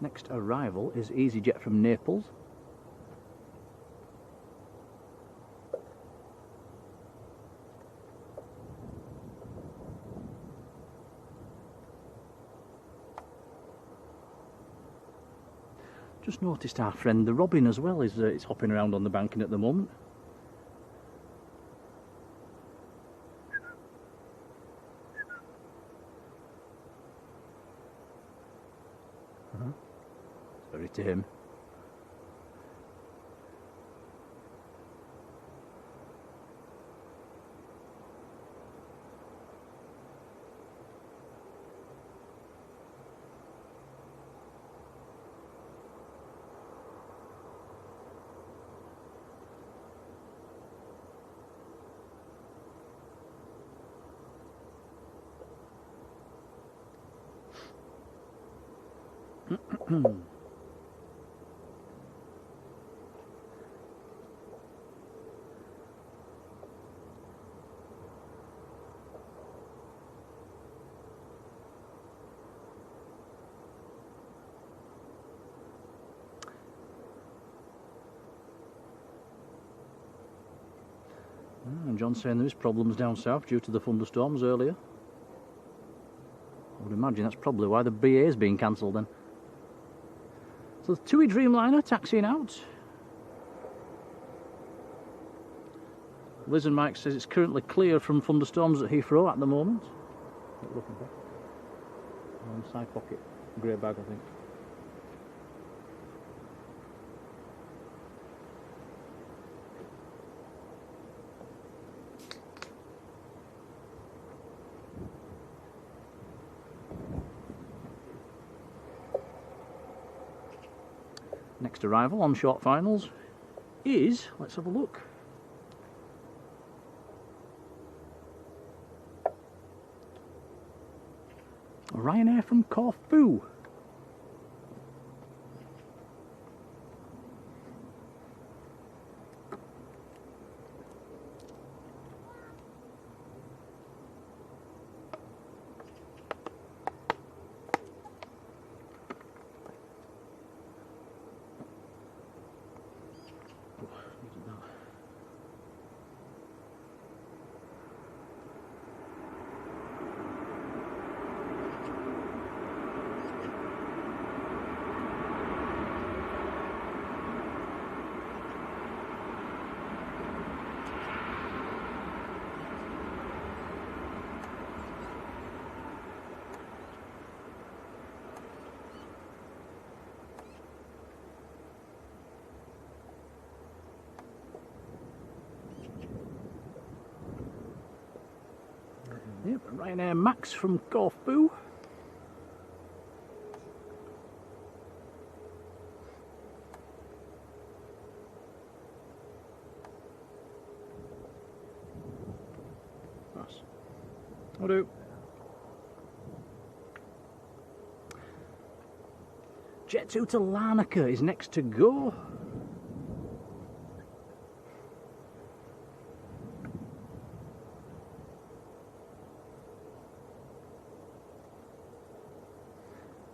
S1: Next arrival is EasyJet from Naples. Just noticed our friend the robin as well is hopping around on the banking at the moment. It's very tame. And John's saying there is problems down south due to the thunderstorms earlier. I would imagine that's probably why the BA is being cancelled then. So the TUI Dreamliner taxiing out. Liz and Mike says it's currently clear from thunderstorms at Heathrow at the moment. Looking back. Side pocket, grey bag I think. Next arrival on short finals is, let's have a look. Ryanair from Corfu. Yep, Ryanair Max from Corfu. Nice. Will do. Jet2 to Larnaca is next to go.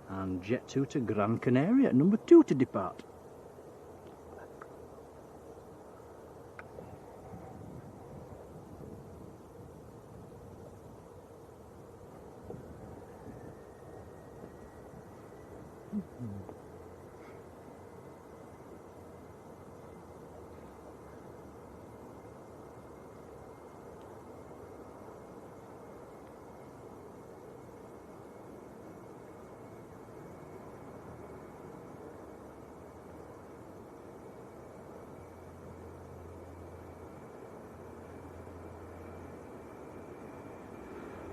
S1: And Jet2 to Gran Canaria, number 2 to depart.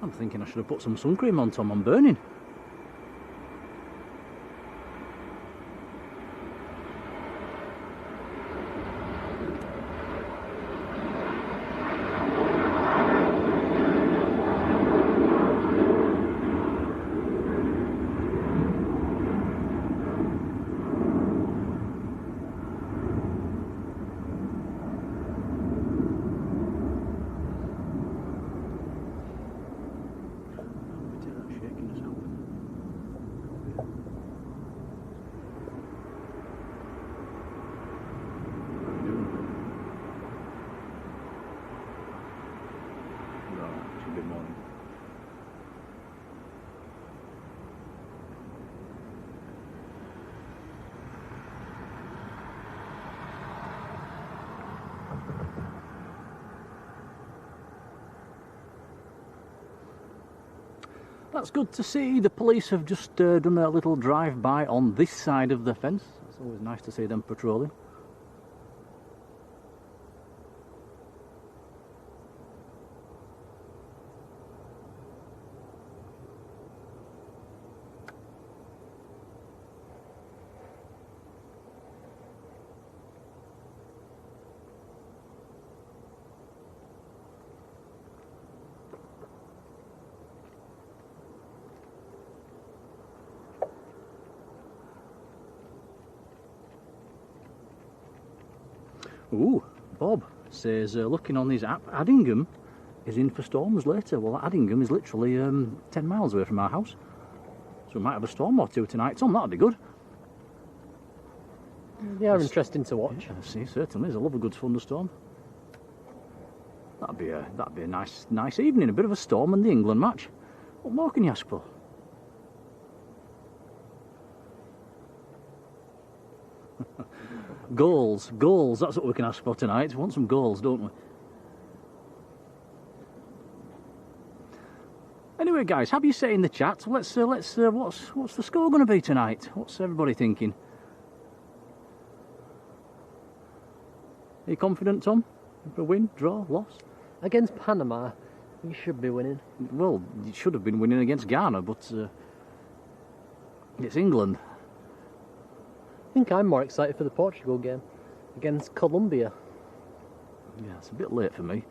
S1: I'm thinking I should have put some sun cream on Tom, I'm burning. That's good to see. The police have just done a little drive-by on this side of the fence. It's always nice to see them patrolling. Ooh, Bob says, looking on his app, Addingham is in for storms later. Well, Addingham is literally 10 miles away from our house. So we might have a storm or two tonight. Tom, that'd be good.
S2: They are interesting to watch.
S1: Yeah, see, certainly is. I love a good thunderstorm. That'd be a nice evening. A bit of a storm and the England match. What more can you ask for? Goals, that's what we can ask for tonight. We want some goals, don't we? Anyway, guys, have you say in the chat? What's the score going to be tonight? What's everybody thinking? Are you confident, Tom? For a win, draw, loss?
S2: Against Panama, we should be winning.
S1: Well, you should have been winning against Ghana, but it's England.
S2: I think I'm more excited for the Portugal game against Colombia.
S1: Yeah, it's a bit late for me.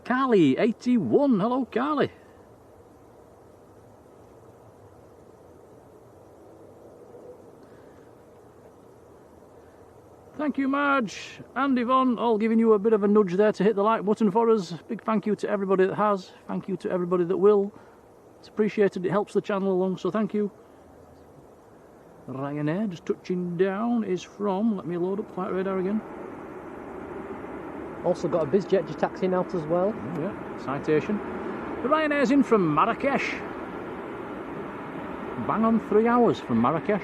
S1: Carly, 81. Hello, Carly. Thank you, Marge and Yvonne, all giving you a bit of a nudge there to hit the like button for us. Big thank you to everybody that has. Thank you to everybody that will. It's appreciated. It helps the channel along, so thank you. Ryanair, just touching down, is from, let me load up flight radar again.
S2: Also got a BizJet just taxiing out as well.
S1: Oh, yeah, citation. The Ryanair's in from Marrakesh. Bang on 3 hours from Marrakesh.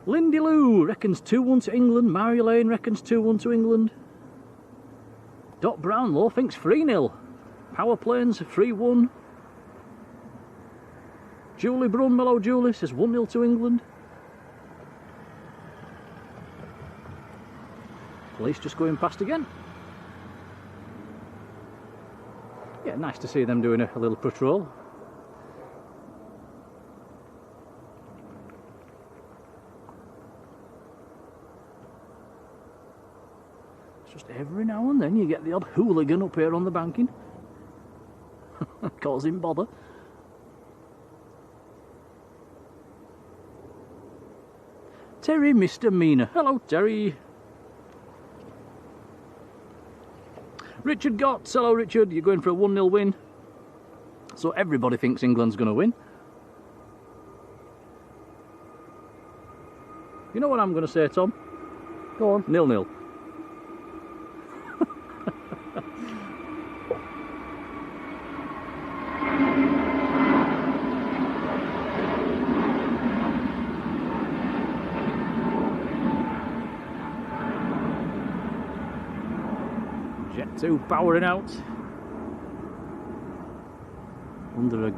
S1: Lindy Lou reckons 2-1 to England. Marjolein reckons 2-1 to England. Dot Brownlow thinks 3-0. Power Planes 3-1. Julie Brunmellow Julie says 1-0 to England. Police just going past again. Yeah, nice to see them doing a little patrol. Just every now and then you get the odd hooligan up here on the banking. Causing bother. Terry Misdemeanor. Hello, Terry. Richard Gotts. Hello, Richard. You're going for a 1-0 win. So everybody thinks England's going to win. You know what I'm going to say, Tom?
S2: Go on.
S1: 0-0. Jet 2 powering out under a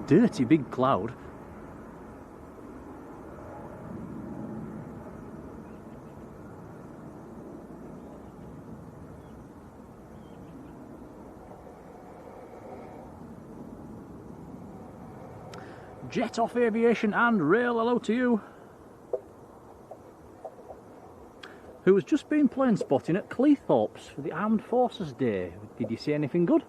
S1: dirty big cloud. Jet Off Aviation and Rail, hello to you. Who has just been plane spotting at Cleethorpes for the Armed Forces Day. Did you see anything good?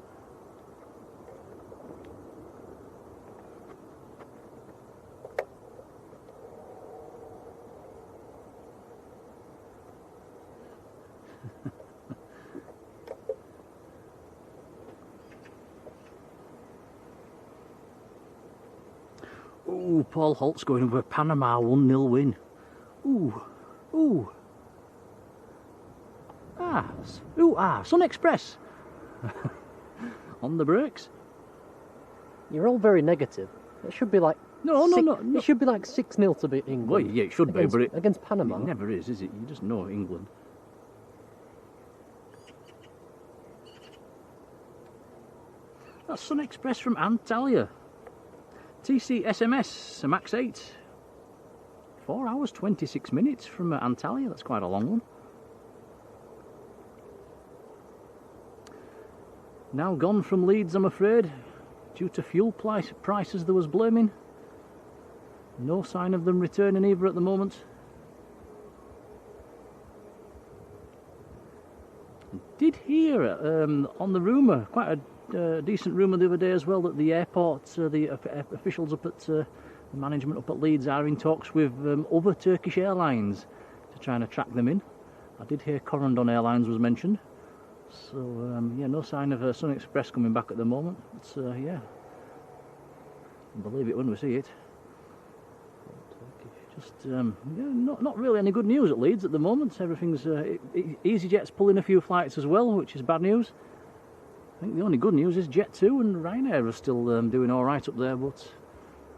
S1: Ooh, Paul Holt's going with a Panama 1-0 win. Ooh, ooh. Sun Express. On the brakes.
S2: You're all very negative. It should be like
S1: No.
S2: It should be like 6-0 to beat England.
S1: Well, yeah, it should
S2: against,
S1: be, but
S2: against Panama.
S1: It never is it? You just know England. That's Sun Express from Antalya. TC SMS, Max 8. 4 hours 26 minutes from Antalya. That's quite a long one. Now gone from Leeds, I'm afraid, due to fuel prices there was blaming. No sign of them returning either at the moment. Did hear on the rumour, quite a decent rumour the other day as well, that the airport, the officials up at the management up at Leeds are in talks with other Turkish airlines to try and attract them in. I did hear Corendon Airlines was mentioned. So yeah, no sign of Sun Express coming back at the moment. It's yeah, believe it when we see it. Just yeah, not really any good news at Leeds at the moment. Everything's EasyJet's pulling a few flights as well, which is bad news. I think the only good news is Jet2 and Ryanair are still doing all right up there, but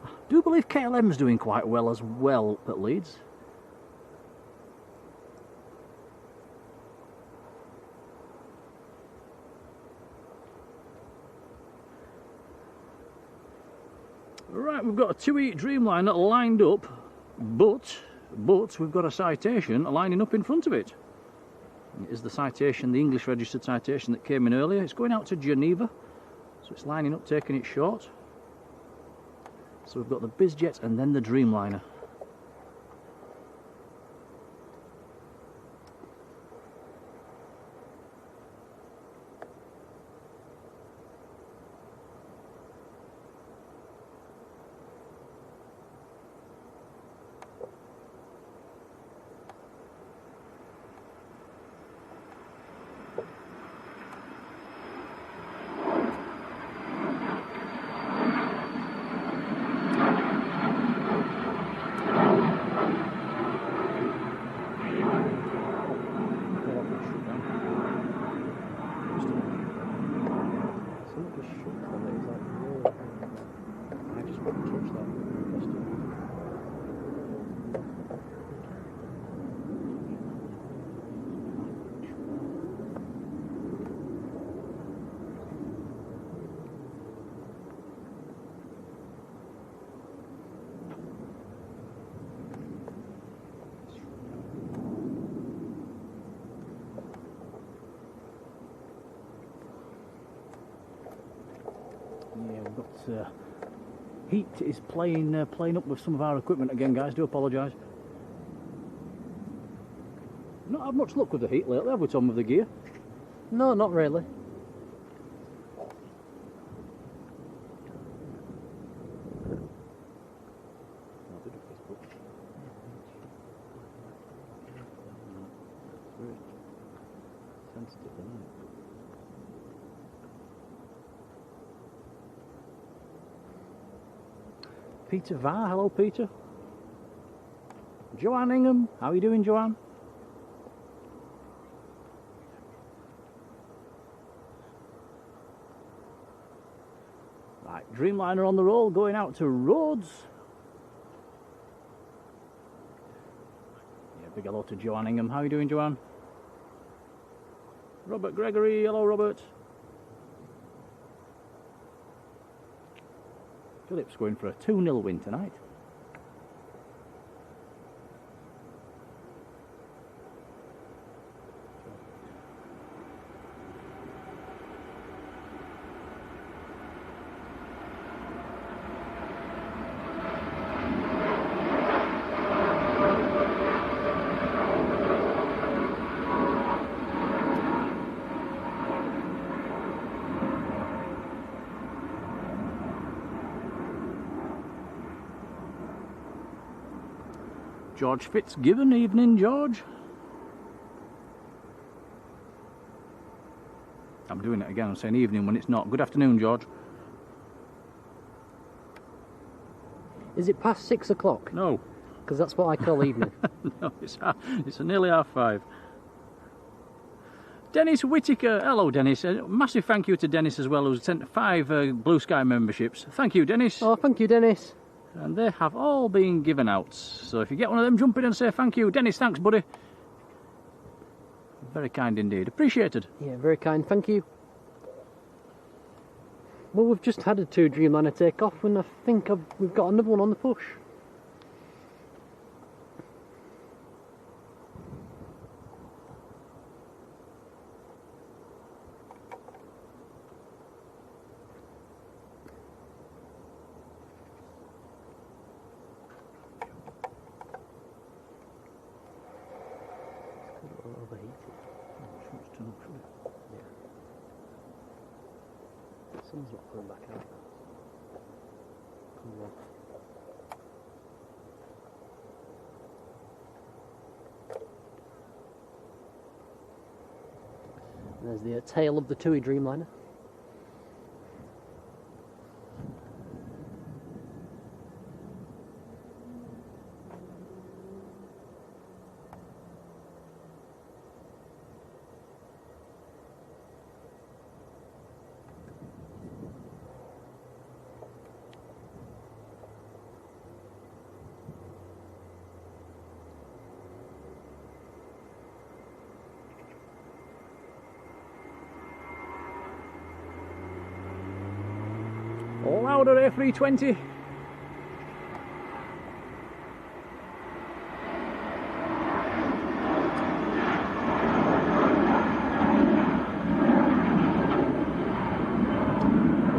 S1: I do believe KLM's doing quite well as well at Leeds. Right, we've got a 2-eat Dreamliner lined up, but we've got a citation lining up in front of it. It is the citation, the English registered citation that came in earlier. It's going out to Geneva, so it's lining up, taking it short. So we've got the BizJet and then the Dreamliner. Yeah, we've got heat is playing up with some of our equipment again, guys. Do apologise. Not had much luck with the heat lately, have we, Tom, with the gear?
S2: No, not really.
S1: Sensitive, isn't it? Peter Varr, hello Peter. Joanne Ingham, how are you doing, Joanne? Right, Dreamliner on the roll, going out to Rhodes. Yeah, big hello to Joanne Ingham. How are you doing, Joanne? Robert Gregory, hello Robert. Philip's going for a 2-0 win tonight. George Fitzgibbon, evening George. I'm doing it again, I'm saying evening when it's not. Good afternoon, George.
S2: Is it past 6 o'clock?
S1: No.
S2: Because that's what I call evening.
S1: No, it's nearly 5:30. Dennis Whittaker. Hello, Dennis. A massive thank you to Dennis as well, who's sent 5 Blue Sky memberships. Thank you, Dennis.
S2: Oh, thank you, Dennis.
S1: And they have all been given out. So if you get one of them, jump in and say thank you. Dennis, thanks, buddy. Very kind indeed. Appreciated.
S2: Yeah, very kind. Thank you. Well, we've just had a 2 Dreamliner take off, and I think we've got another one on the push. Sun's not coming back out. Come on. And there's the tail of the TUI Dreamliner.
S1: Louder A320.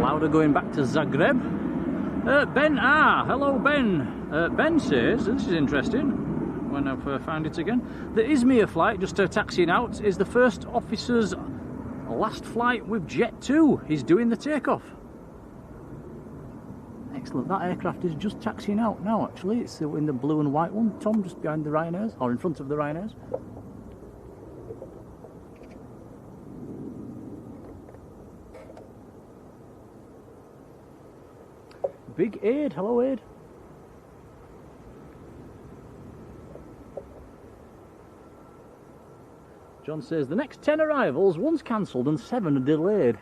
S1: Louder going back to Zagreb. Ben, hello Ben. Ben says, this is interesting, when I've found it again, the Izmir flight, just taxiing out, is the first officer's last flight with Jet 2. He's doing the takeoff. Excellent, that aircraft is just taxiing out now actually. It's in the blue and white one, Tom, just behind the Ryanairs, or in front of the Ryanairs. Big Aid, hello Aid. John says the next 10 arrivals, one's cancelled and 7 are delayed.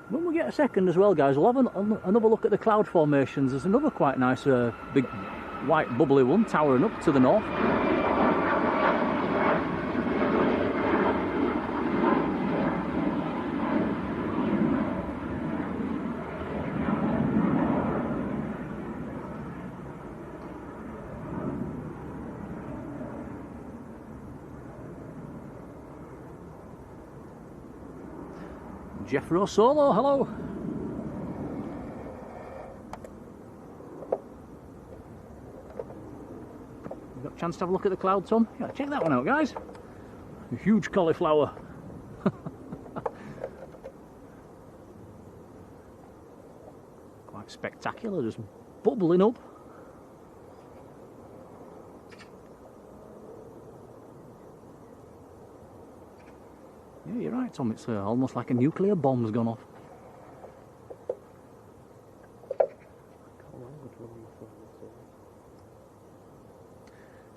S1: When we get a second as well, guys, we'll have another look at the cloud formations. There's another quite nice big white bubbly one towering up to the north. Jeffro Solo, hello. You got a chance to have a look at the cloud, Tom? Yeah, check that one out, guys. A huge cauliflower. Quite spectacular, just bubbling up. Yeah, you're right, Tom. It's almost like a nuclear bomb's gone off.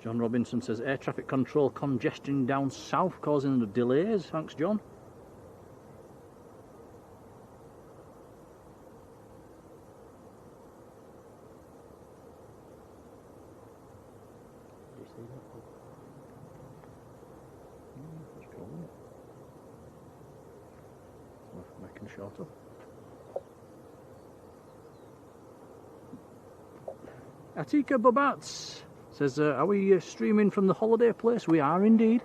S1: John Robinson says air traffic control congestion down south causing the delays. Thanks, John. Making shorter. Atika Babats says, are we streaming from the holiday place? We are indeed.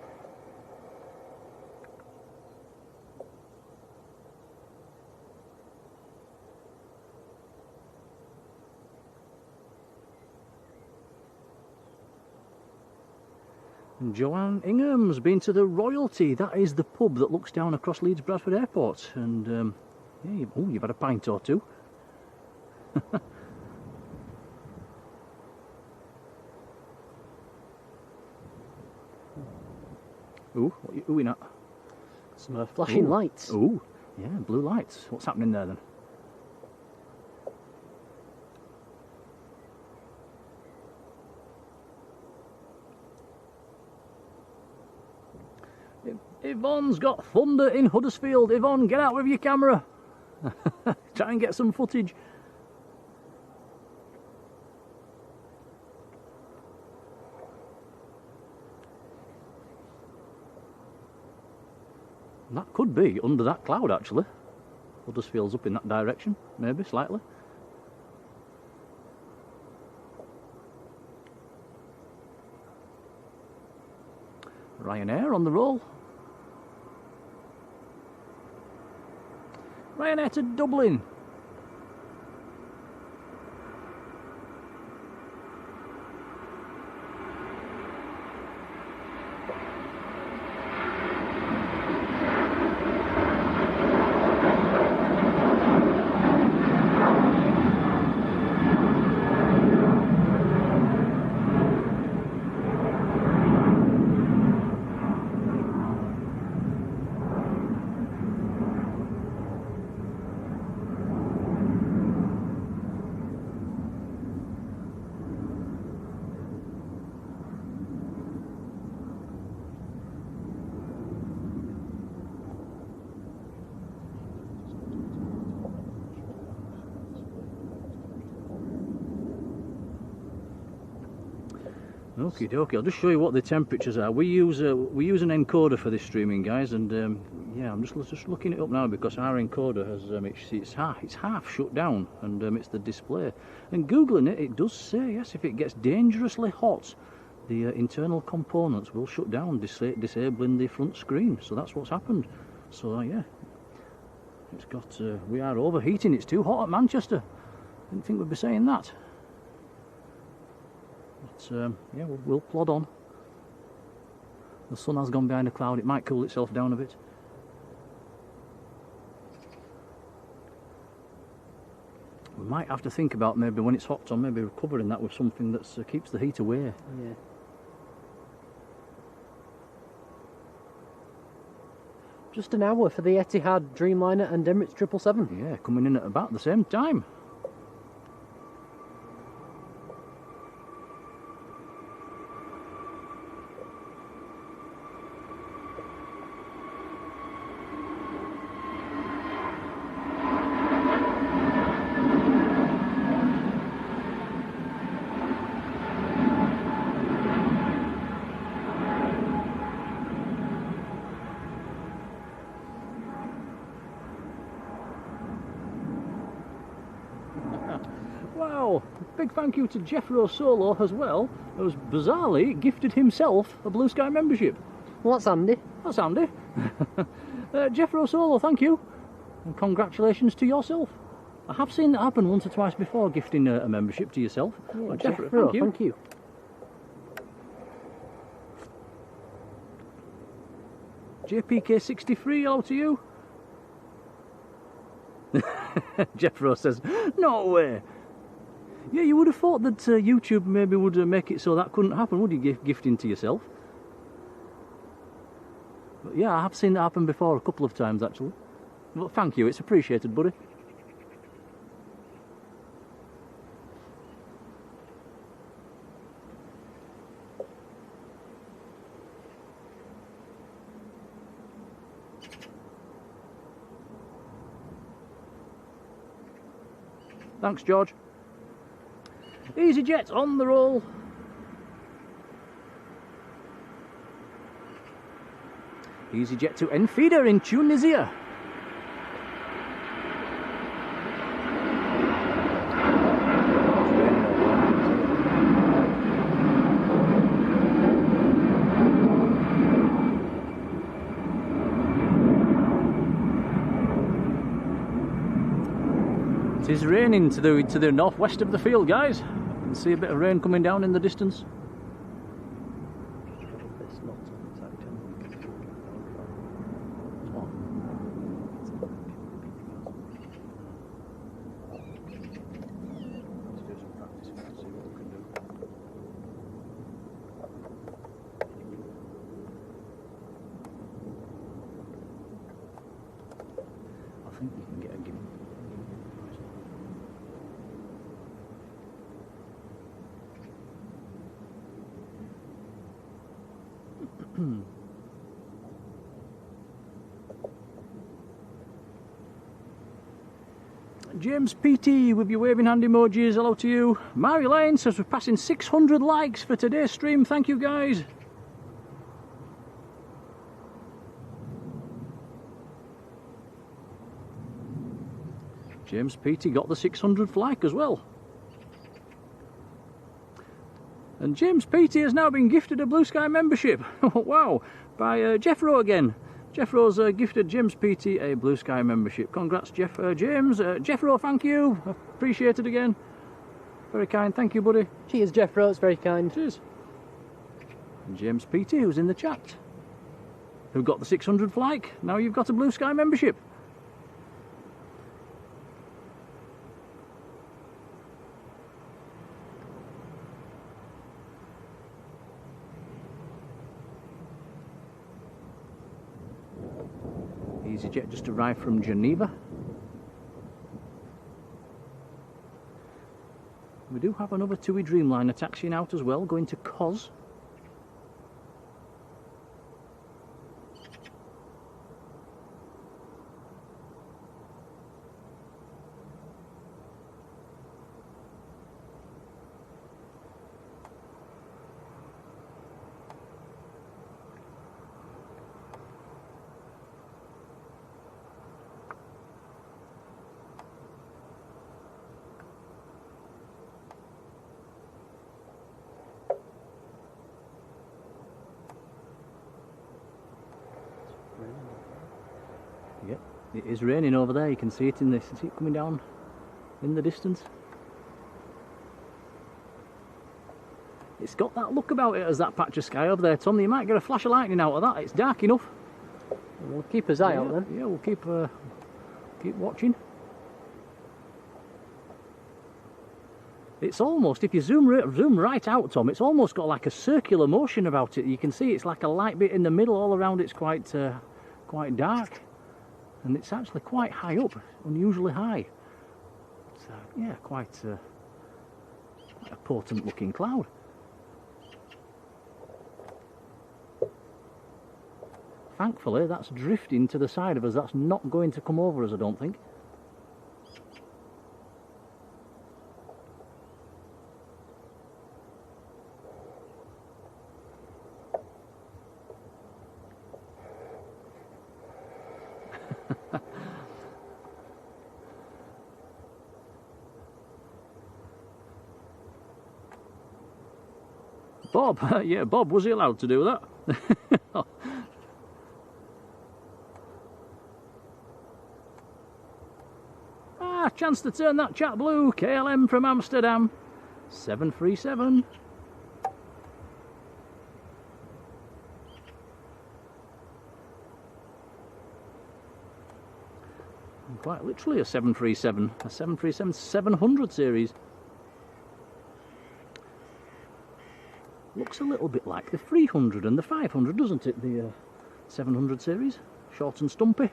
S1: Joanne Ingham's been to the Royalty. That is the pub that looks down across Leeds Bradford Airport. And yeah, you've had a pint or two. Ooh, what are you oohing at?
S2: Some flashing lights.
S1: Ooh, yeah, blue lights. What's happening there then? Yvonne's got thunder in Huddersfield. Yvonne, get out with your camera. Try and get some footage. That could be under that cloud actually. Huddersfield's up in that direction, maybe slightly. Ryanair on the roll. Ryanair to Dublin. Okie dokie, I'll just show you what the temperatures are. We use an encoder for this streaming, guys, and yeah, I'm just looking it up now because our encoder has it's half shut down, and it's the display. And googling it, it does say yes, if it gets dangerously hot, the internal components will shut down, disabling the front screen. So that's what's happened. So yeah, it's got we are overheating. It's too hot at Manchester. Didn't think we'd be saying that. But yeah, we'll plod on. The sun has gone behind a cloud. It might cool itself down a bit. We might have to think about maybe when it's hot on maybe recovering that with something that keeps the heat away.
S2: Yeah. Just an hour for the Etihad Dreamliner and Emirates 777.
S1: Yeah, coming in at about the same time. Wow, big thank you to Jeffro Solo as well, who's bizarrely gifted himself a Blue Sky membership.
S2: Well, that's handy.
S1: That's handy. Jeffro Solo, thank you. And congratulations to yourself. I have seen that happen once or twice before, gifting a membership to yourself.
S2: Yeah,
S1: Well,
S2: Jeffro, thank you.
S1: JPK63, hello to you. Jeffro says, no way. Yeah, you would have thought that YouTube maybe would make it so that couldn't happen, would you, gifting to yourself? But yeah, I have seen that happen before a couple of times actually. Well, thank you, it's appreciated, buddy. Thanks, George. EasyJet on the roll. EasyJet to Enfida in Tunisia. It is raining to the northwest of the field, guys. You can see a bit of rain coming down in the distance. I think you can get a gimbal. James PT with your waving hand emojis, hello to you. Marjolein says we're passing 600 likes for today's stream, thank you guys. James PT got the 600th like as well. And James PT has now been gifted a Blue Sky membership. Wow, by Jeffro again. Jeffro's gifted James PT a Blue Sky membership. Congrats, James. Jeffro, thank you. Appreciate it again. Very kind. Thank you, buddy.
S2: Cheers, Jeffro. It's very kind.
S1: Cheers. And James PT, who's in the chat, who got the 600th like. Now you've got a Blue Sky membership. EasyJet just arrived from Geneva. We do have another TUI Dreamliner taxiing out as well, going to Kos. Yep, it is raining over there. You can see it in this. See it coming down in the distance. It's got that look about it as that patch of sky over there, Tom. You might get a flash of lightning out of that. It's dark enough.
S2: We'll keep his eye out then.
S1: Yeah, we'll keep watching. It's almost, if you zoom right out, Tom, it's almost got like a circular motion about it. You can see it's like a light bit in the middle. All around it's quite dark. And it's actually quite high up, unusually high. So, yeah, quite a potent looking cloud. Thankfully, that's drifting to the side of us. That's not going to come over us, I don't think. Bob, yeah, Bob, was he allowed to do that? Chance to turn that chat blue. KLM from Amsterdam, 737. And quite literally a 737, a 737-700 series. Looks a little bit like the 300 and the 500, doesn't it? The 700 series, short and stumpy.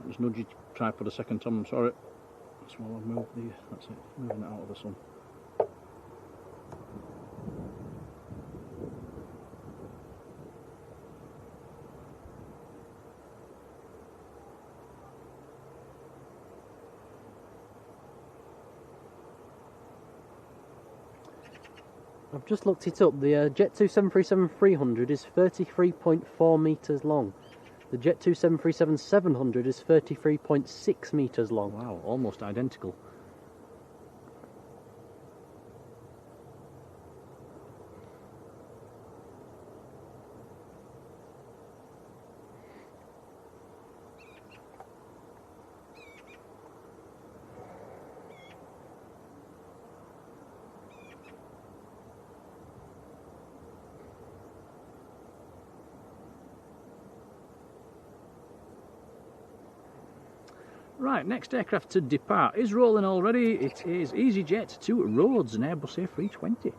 S1: Just nudge your tripod a second, Tom, I'm sorry. That's while I've moved that's it, moving it out of the sun.
S2: I've just looked it up. The Jet2 737-300 is 33.4 metres long. The Jet2 737-700 is 33.6 metres long.
S1: Wow, almost identical. Right, next aircraft to depart is rolling already. It is EasyJet to Rhodes, an Airbus A320.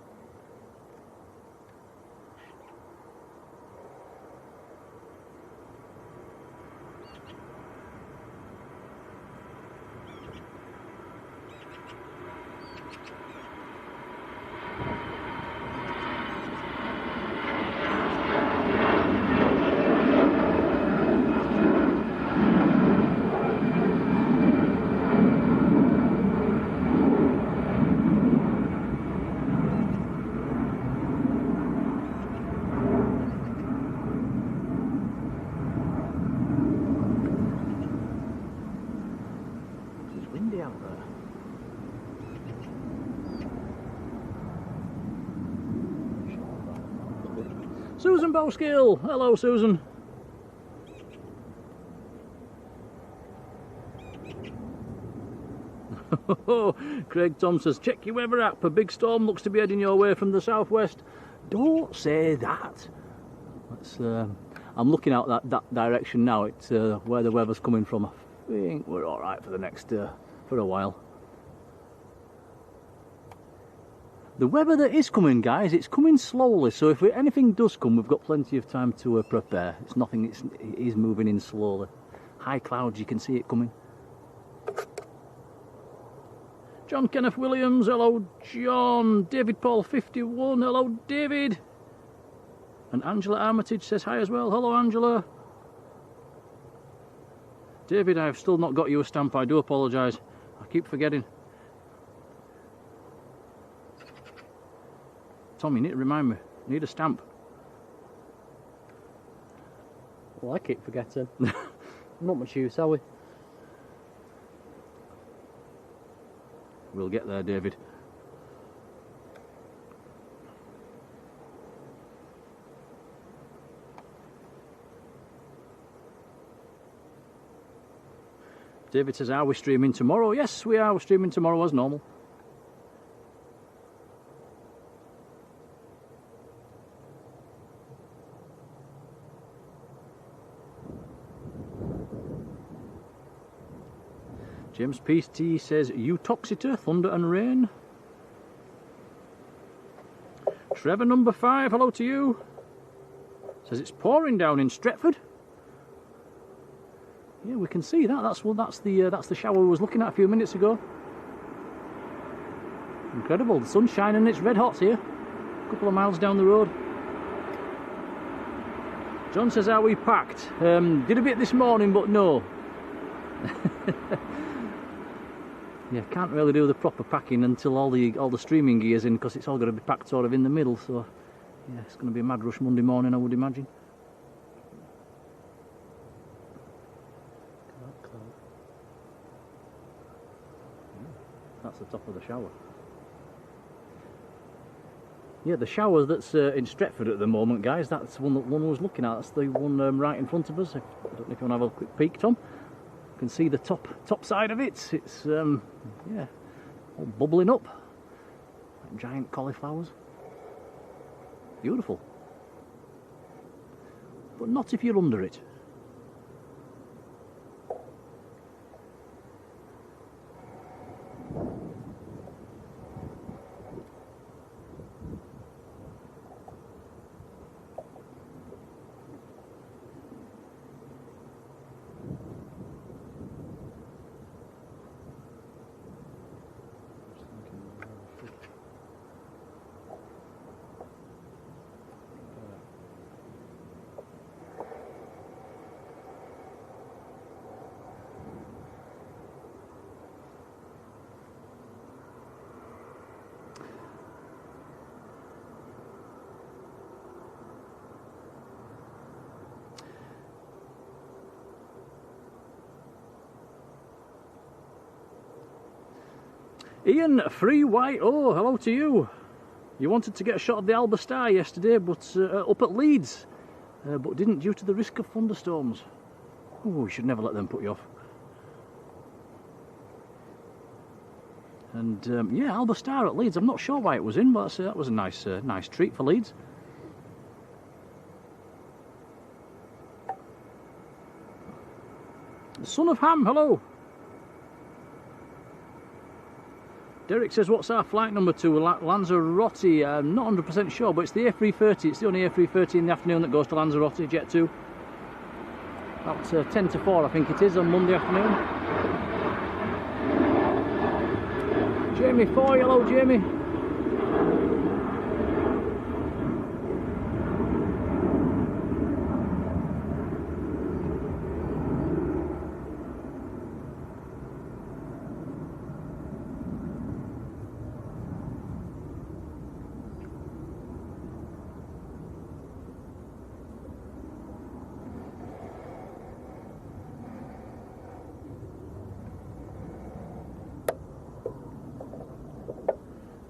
S1: Susan Bowskill! Hello, Susan. Craig Tom says, check your weather app. A big storm looks to be heading your way from the southwest. Don't say that. That's, I'm looking out that direction now. It's where the weather's coming from. I think we're all right for the next for a while. The weather that is coming, guys, it's coming slowly, so if anything does come, we've got plenty of time to prepare. It's nothing, it is moving in slowly. High clouds, you can see it coming. John Kenneth Williams, hello John. David Paul 51, hello David. And Angela Armitage says hi as well, hello Angela. David, I've still not got you a stamp, I do apologise. I keep forgetting. Tom, you need to remind me. I need a stamp.
S2: Well, I keep forgetting. Not much use, are we?
S1: We'll get there, David. David says, are we streaming tomorrow? Yes, we are. We're streaming tomorrow as normal. James PT says, Utoxeter, thunder and rain. Trevor number 5, hello to you. Says it's pouring down in Stretford. Yeah, we can see that. That's the shower we was looking at a few minutes ago. Incredible. The sun's shining. It's red hot here. A couple of miles down the road. John says, are we packed? Did a bit this morning, but no. Yeah, can't really do the proper packing until all the streaming gear's in, because it's all got to be packed sort of in the middle. So yeah, it's going to be a mad rush Monday morning, I would imagine. That's the top of the shower. Yeah, the shower that's in Stretford at the moment, guys, that's the one I was looking at. That's the one right in front of us. I don't know if you want to have a quick peek, Tom. You can see the top side of it. It's yeah, all bubbling up, like giant cauliflowers. Beautiful, but not if you're under it. Ian Free YO, hello to you. You wanted to get a shot of the Alba Star yesterday, but up at Leeds, but didn't due to the risk of thunderstorms. Oh, you should never let them put you off. And yeah, Alba Star at Leeds. I'm not sure why it was in, but that was a nice treat for Leeds. Son of Ham, hello. Derek says, what's our flight number to Lanzarote? I'm not 100% sure, but it's the A330. It's the only A330 in the afternoon that goes to Lanzarote, Jet 2. About 10 to 4, I think it is, on Monday afternoon. Jamie 4, hello Jamie.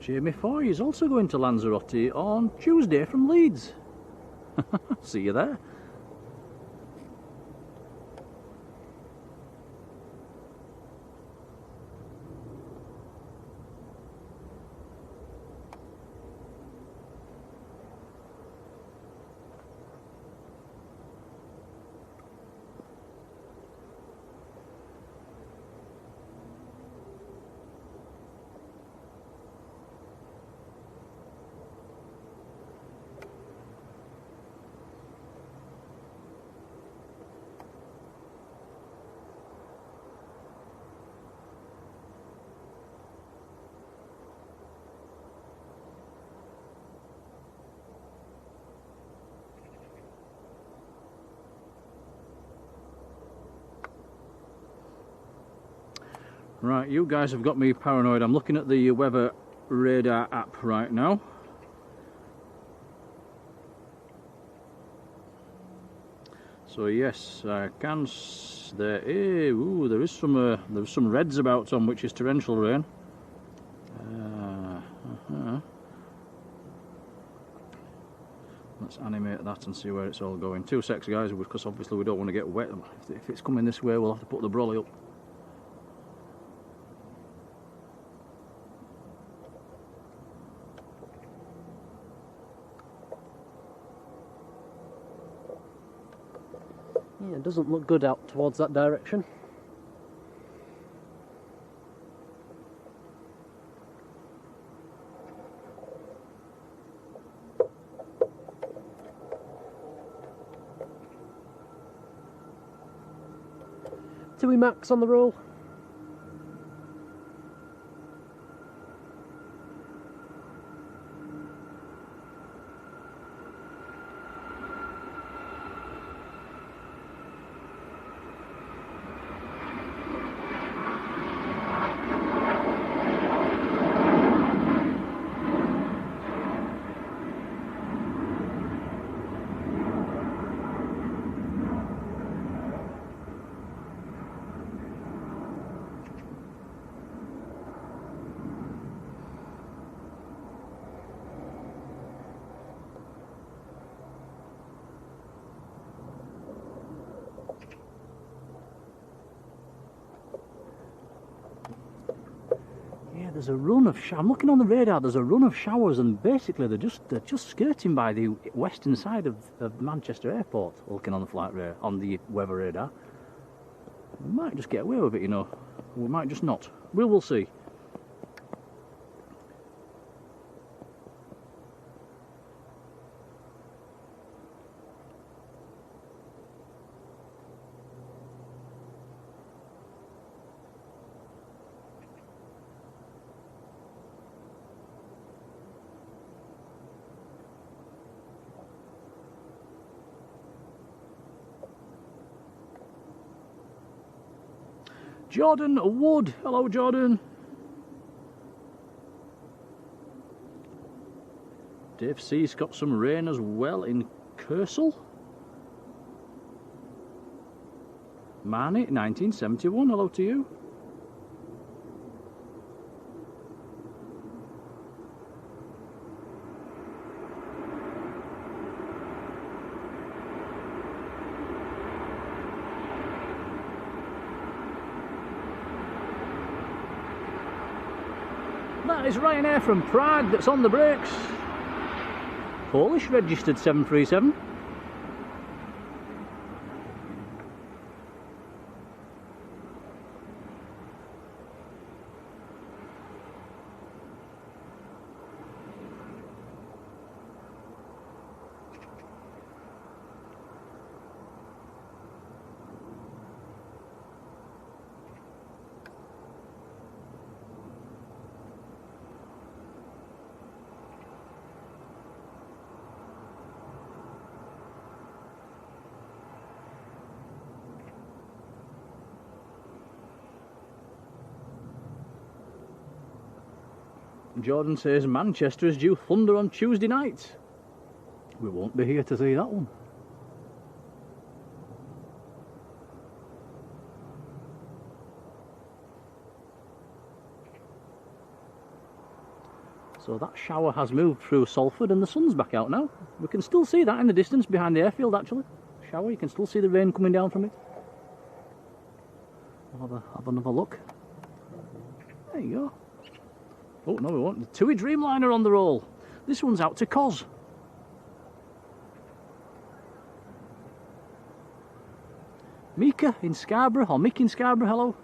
S1: Jamie Foy is also going to Lanzarote on Tuesday from Leeds. See you there. Right, you guys have got me paranoid. I'm looking at the weather radar app right now. So yes, I can. There is some reds about, Tom, which is torrential rain. Let's animate that and see where it's all going. 2 secs, guys, because obviously we don't want to get wet. If it's coming this way, we'll have to put the brolly up.
S2: Yeah, it doesn't look good out towards that direction. Tui Max on the roll.
S1: There's a run of I'm looking on the radar. There's a run of showers, and basically they're just skirting by the western side of Manchester Airport. Looking on the flight radar, on the weather radar, we might just get away with it, you know. We might just not. We'll see. Jordan Wood, hello Jordan. Dave C's got some rain as well in Kersal. Marnie, 1971, hello to you. That is Ryanair from Prague that's on the brakes. Polish registered 737. Jordan says Manchester is due thunder on Tuesday night. We won't be here to see that one. So that shower has moved through Salford and the sun's back out now. We can still see that in the distance behind the airfield actually. Shower, you can still see the rain coming down from it. We'll have another look. There you go. Oh no, we won't. The TUI Dreamliner on the roll. This one's out to Cos. Mika in Scarborough, or Mick in Scarborough, hello.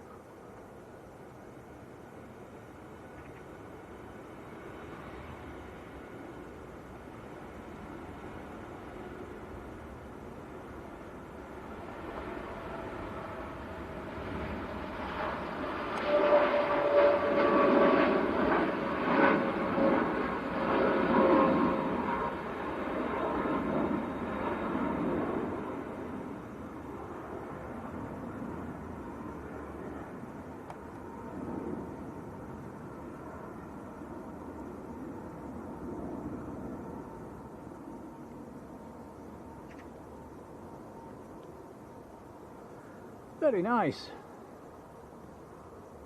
S1: Very nice.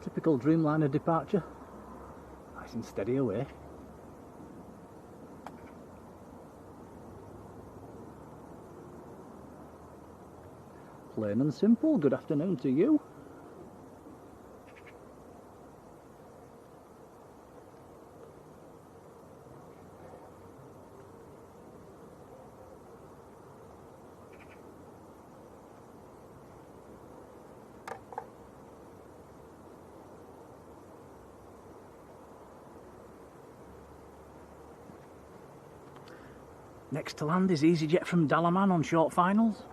S1: Typical Dreamliner departure. Nice and steady away. Plain and simple. Good afternoon to you. Next to land is EasyJet from Dalaman on short finals.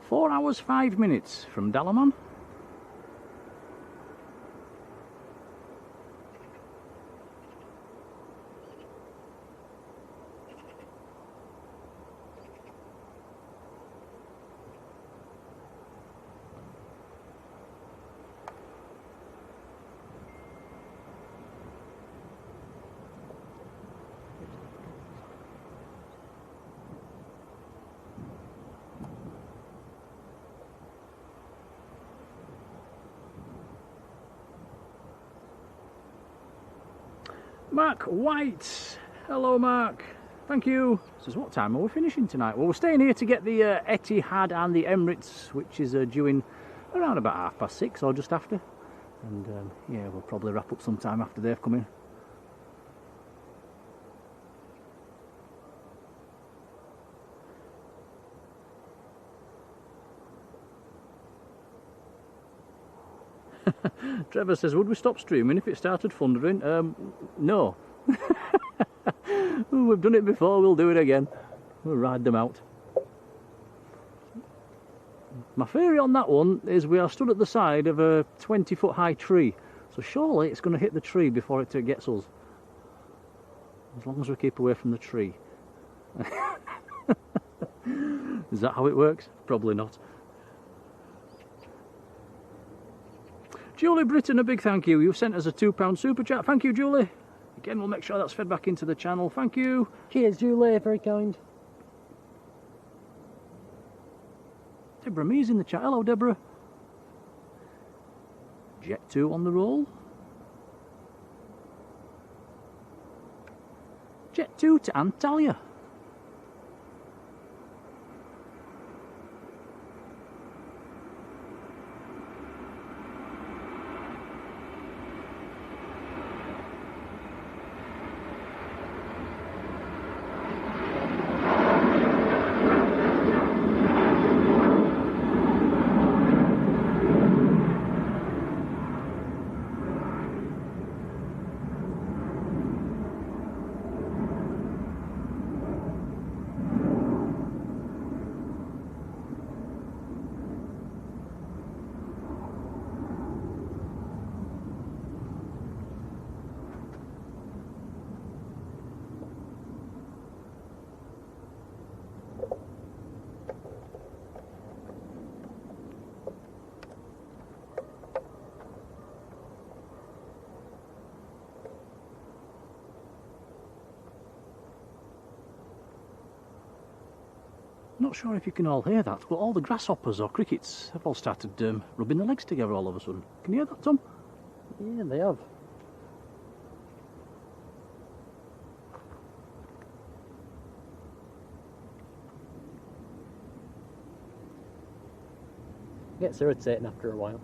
S1: Four hours 5 minutes from Dalaman. Mark White, hello Mark, thank you. Says what time are we finishing tonight? Well, we're staying here to get the Etihad and the Emirates, which is due in around about 6:30 or just after, and yeah, we'll probably wrap up sometime after they've come in. Trevor says, would we stop streaming if it started thundering? No. We've done it before, we'll do it again. We'll ride them out. My theory on that one is we are stood at the side of a 20-foot high tree, so surely it's going to hit the tree before it gets us. As long as we keep away from the tree. Is that how it works? Probably not. Julie Britton, a big thank you. You've sent us a £2 super chat. Thank you, Julie. Again, we'll make sure that's fed back into the channel. Thank you.
S2: Cheers, Julie. Very kind.
S1: Deborah Mees in the chat. Hello, Deborah. Jet 2 on the roll. Jet 2 to Antalya. not sure if you can all hear that, but all the grasshoppers or crickets have all started rubbing their legs together all of a sudden. Can you hear that, Tom?
S2: Yeah, they have. Gets irritating after a while.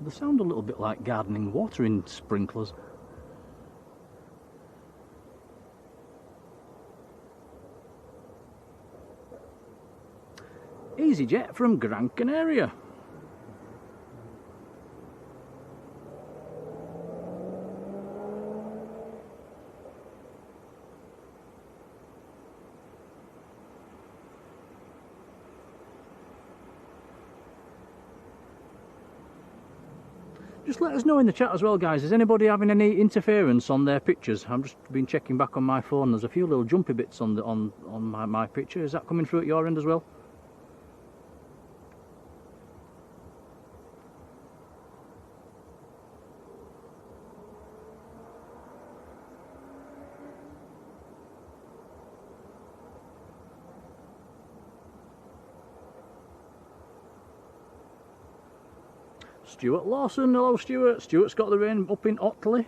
S1: They sound a little bit like gardening watering sprinklers. EasyJet from Gran Canaria. Just let us know in the chat as well, guys. Is anybody having any interference on their pictures? I've just been checking back on my phone. There's a few little jumpy bits on my picture. Is that coming through at your end as well? Stuart Lawson, hello Stuart. Stuart's got the rain up in Otley.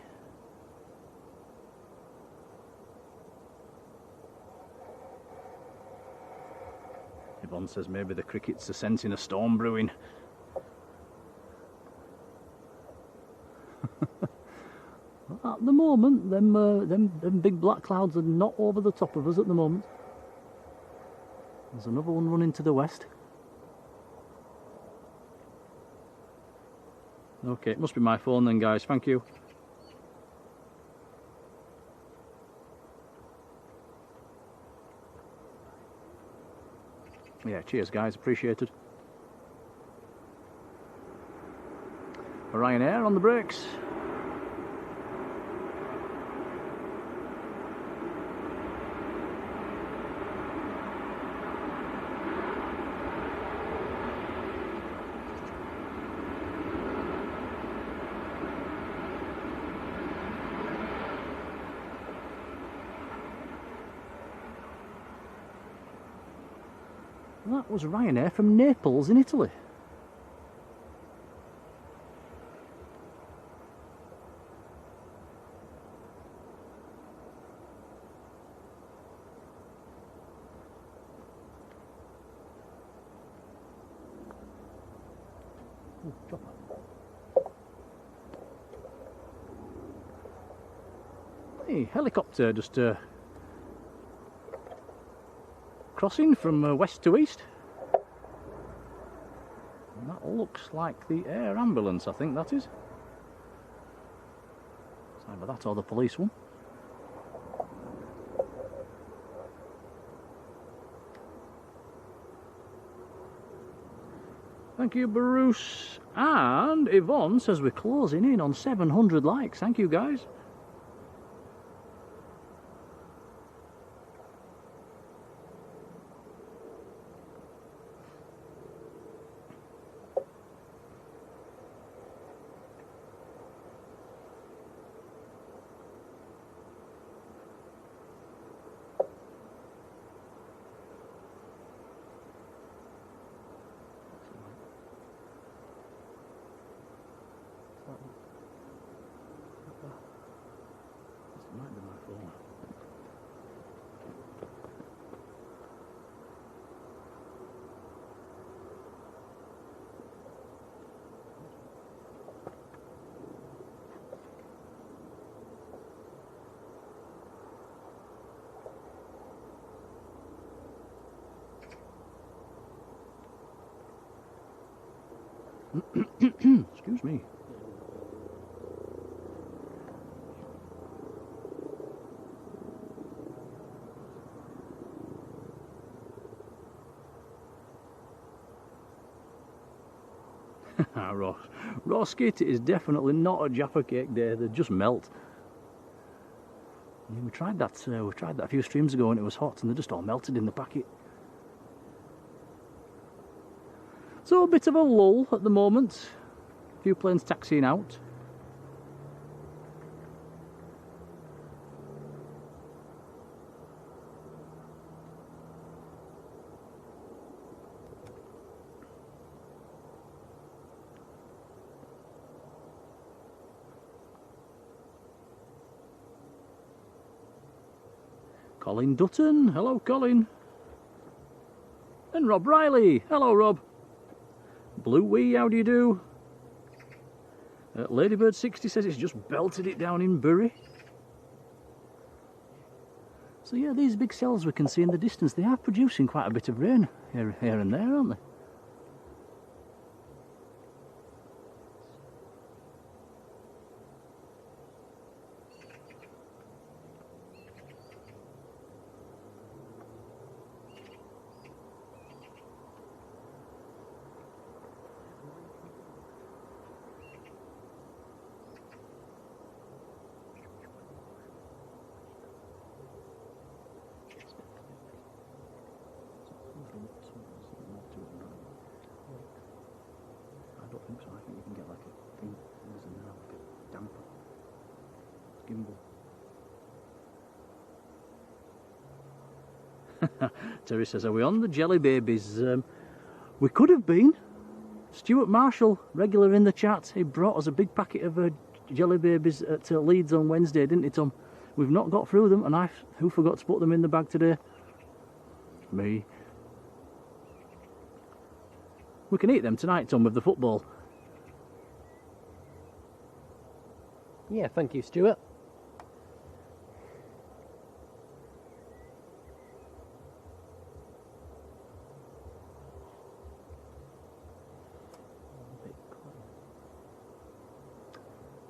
S1: Yvonne says maybe the crickets are sensing a storm brewing. At the moment, them big black clouds are not over the top of us at the moment. There's another one running to the west. Okay, it must be my phone then, guys. Thank you. Yeah, cheers, guys. Appreciated. Ryanair on the brakes. That was Ryanair from Naples in Italy. Oh, chopper. Hey, helicopter just crossing from west to east. And that looks like the air ambulance, I think that is. It's either that or the police one. Thank you, Bruce. And Yvonne says we're closing in on 700 likes. Thank you, guys. Might be my phone. Excuse me. Raw skit is definitely not a Jaffa cake day. They just melt. I mean, we tried that a few streams ago and it was hot and they just all melted in the packet. So a bit of a lull at the moment. few planes taxiing out. Colin Dutton, hello Colin. And Rob Riley, hello Rob. Blue Wee, how do you do? Ladybird 60 says it's just belted it down in Bury. So yeah, these big cells we can see in the distance, they are producing quite a bit of rain here and there, aren't they? I don't think so. I think you can get like a thing in there, like a damper gimbal. Terry says, are we on the jelly babies? We could have been. Stuart Marshall, regular in the chat, he brought us a big packet of jelly babies at Leeds on Wednesday, didn't he, Tom? We've not got through them, and who forgot to put them in the bag today? Me. We can eat them tonight, Tom, with the football.
S2: Yeah, thank you, Stuart.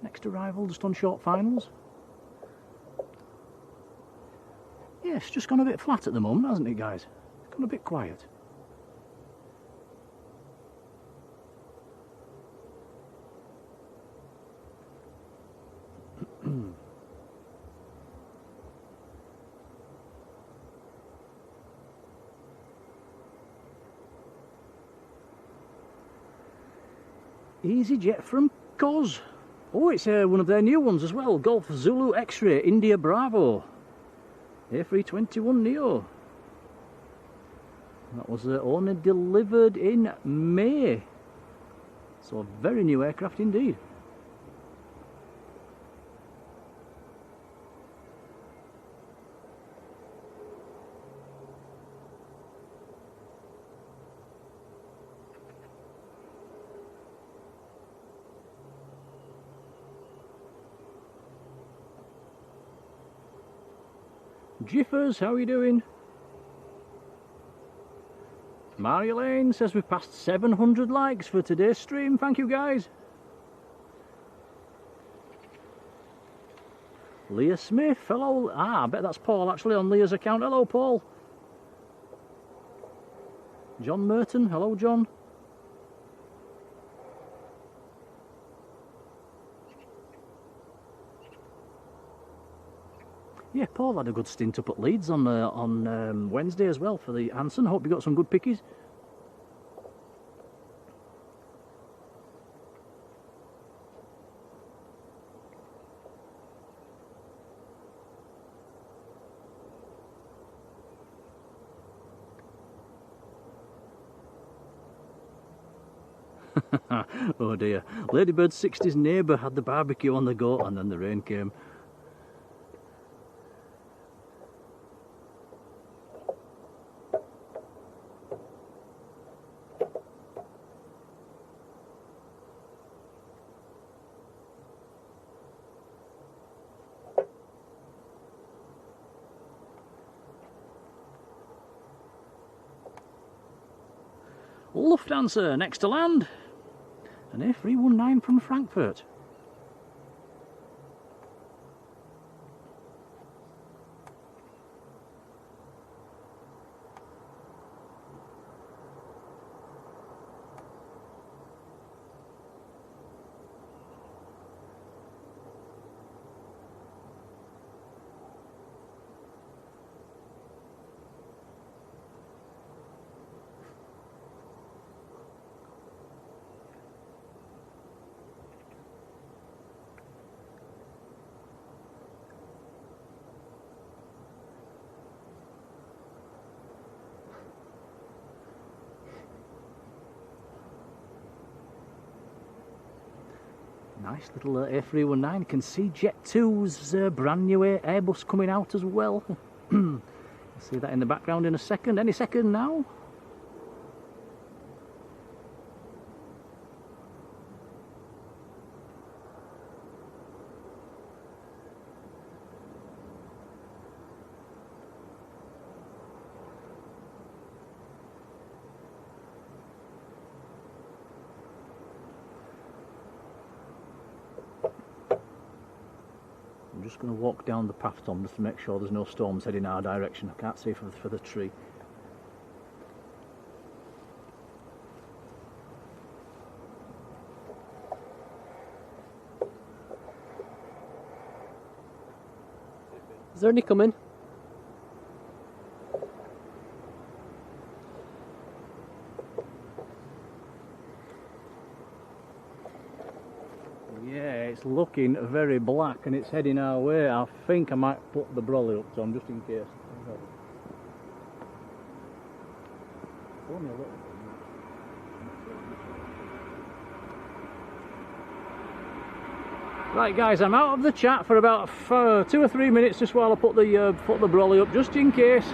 S1: Next arrival, just on short finals. Yeah, it's just gone a bit flat at the moment, hasn't it, guys? It's gone a bit quiet. EasyJet from Cos. Oh, it's one of their new ones as well. Golf Zulu X-Ray India Bravo. A321neo. That was only delivered in May. So a very new aircraft indeed. Jiffers, how are you doing? Marjolein says we've passed 700 likes for today's stream. Thank you, guys. Leah Smith, hello. I bet that's Paul actually on Leah's account. Hello, Paul. John Merton, hello, John. Yeah, Paul had a good stint up at Leeds on Wednesday as well for the Hanson. Hope you got some good pickies. Oh dear. Ladybird 60's neighbour had the barbecue on the go and then the rain came. Lufthansa next to land. An A319 from Frankfurt. Nice little A319. You can see Jet 2's brand new Airbus coming out as well. You'll see that in the background in a second. Any second now. I'm just going to walk down the path, Tom, just to make sure there's no storms heading our direction. I can't see for the tree.
S2: Is there any coming?
S1: Yeah, it's looking very black and it's heading our way. I think I might put the brolly up, Tom, just in case. Only a little bit. Right, guys, I'm out of the chat for about 2 or 3 minutes, just while I put the brolly up, just in case.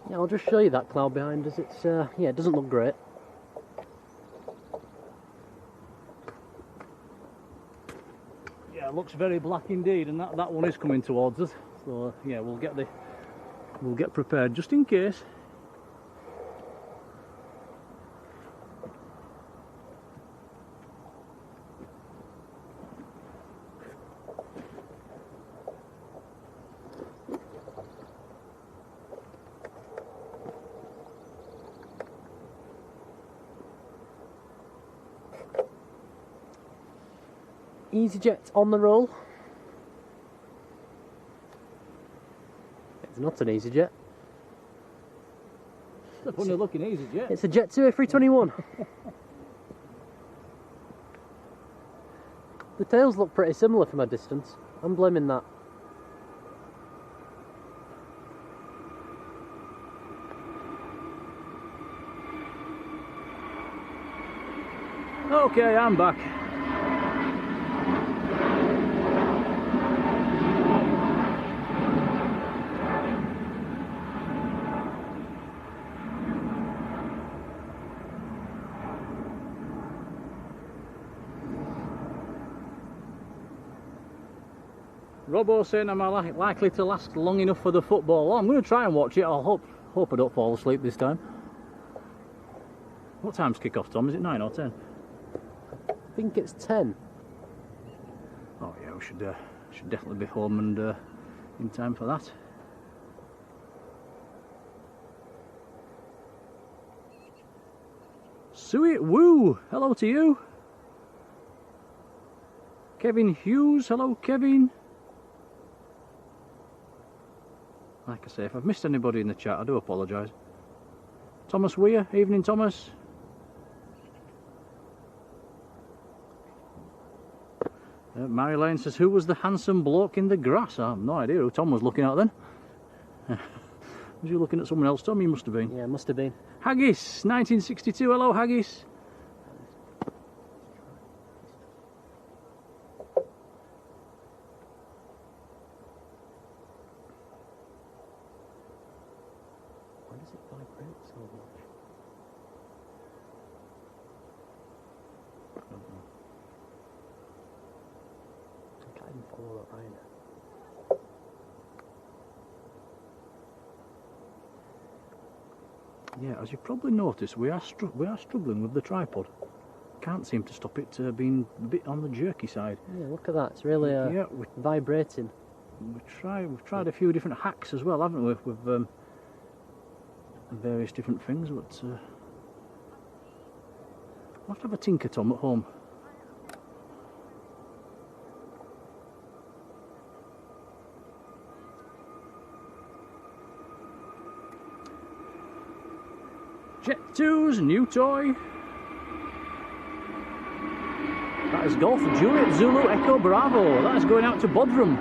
S2: Yeah, I'll just show you that cloud behind us. It's yeah, it doesn't look great.
S1: Yeah, it looks very black indeed, and that one is coming towards us. So yeah, we'll get prepared just in case.
S2: EasyJet on the roll. It's not an EasyJet.
S1: It's a funny looking EasyJet.
S2: It's a Jet 2 A321. The tails look pretty similar from a distance. I'm blaming that.
S1: Okay, I'm back. Robbo saying, am I likely to last long enough for the football? Well, I'm going to try and watch it. I'll hope I don't fall asleep this time. What time's kick-off, Tom? Is it 9 or 10?
S2: I think it's 10.
S1: Oh yeah, we should definitely be home and in time for that. Suet Woo, hello to you. Kevin Hughes, hello Kevin. Like I say, if I've missed anybody in the chat, I do apologise. Thomas Weir, evening Thomas. Marjolein says, who was the handsome bloke in the grass? I have no idea who Tom was looking at then. Was you looking at someone else, Tom? You must have been.
S2: Yeah, must have been.
S1: Haggis, 1962, hello Haggis.
S2: Why does it vibrate so much? I don't know. I can't even follow that right now.
S1: Yeah, as you've probably noticed, we are struggling with the tripod. Can't seem to stop it being a bit on the jerky side.
S2: Yeah, look at that. It's really vibrating.
S1: We've tried a few different hacks as well, haven't we? With various different things, but we'll have to have a tinker, Tom, at home. Jet 2's new toy. That is Golf Juliet Zulu Echo Bravo. That is going out to Bodrum.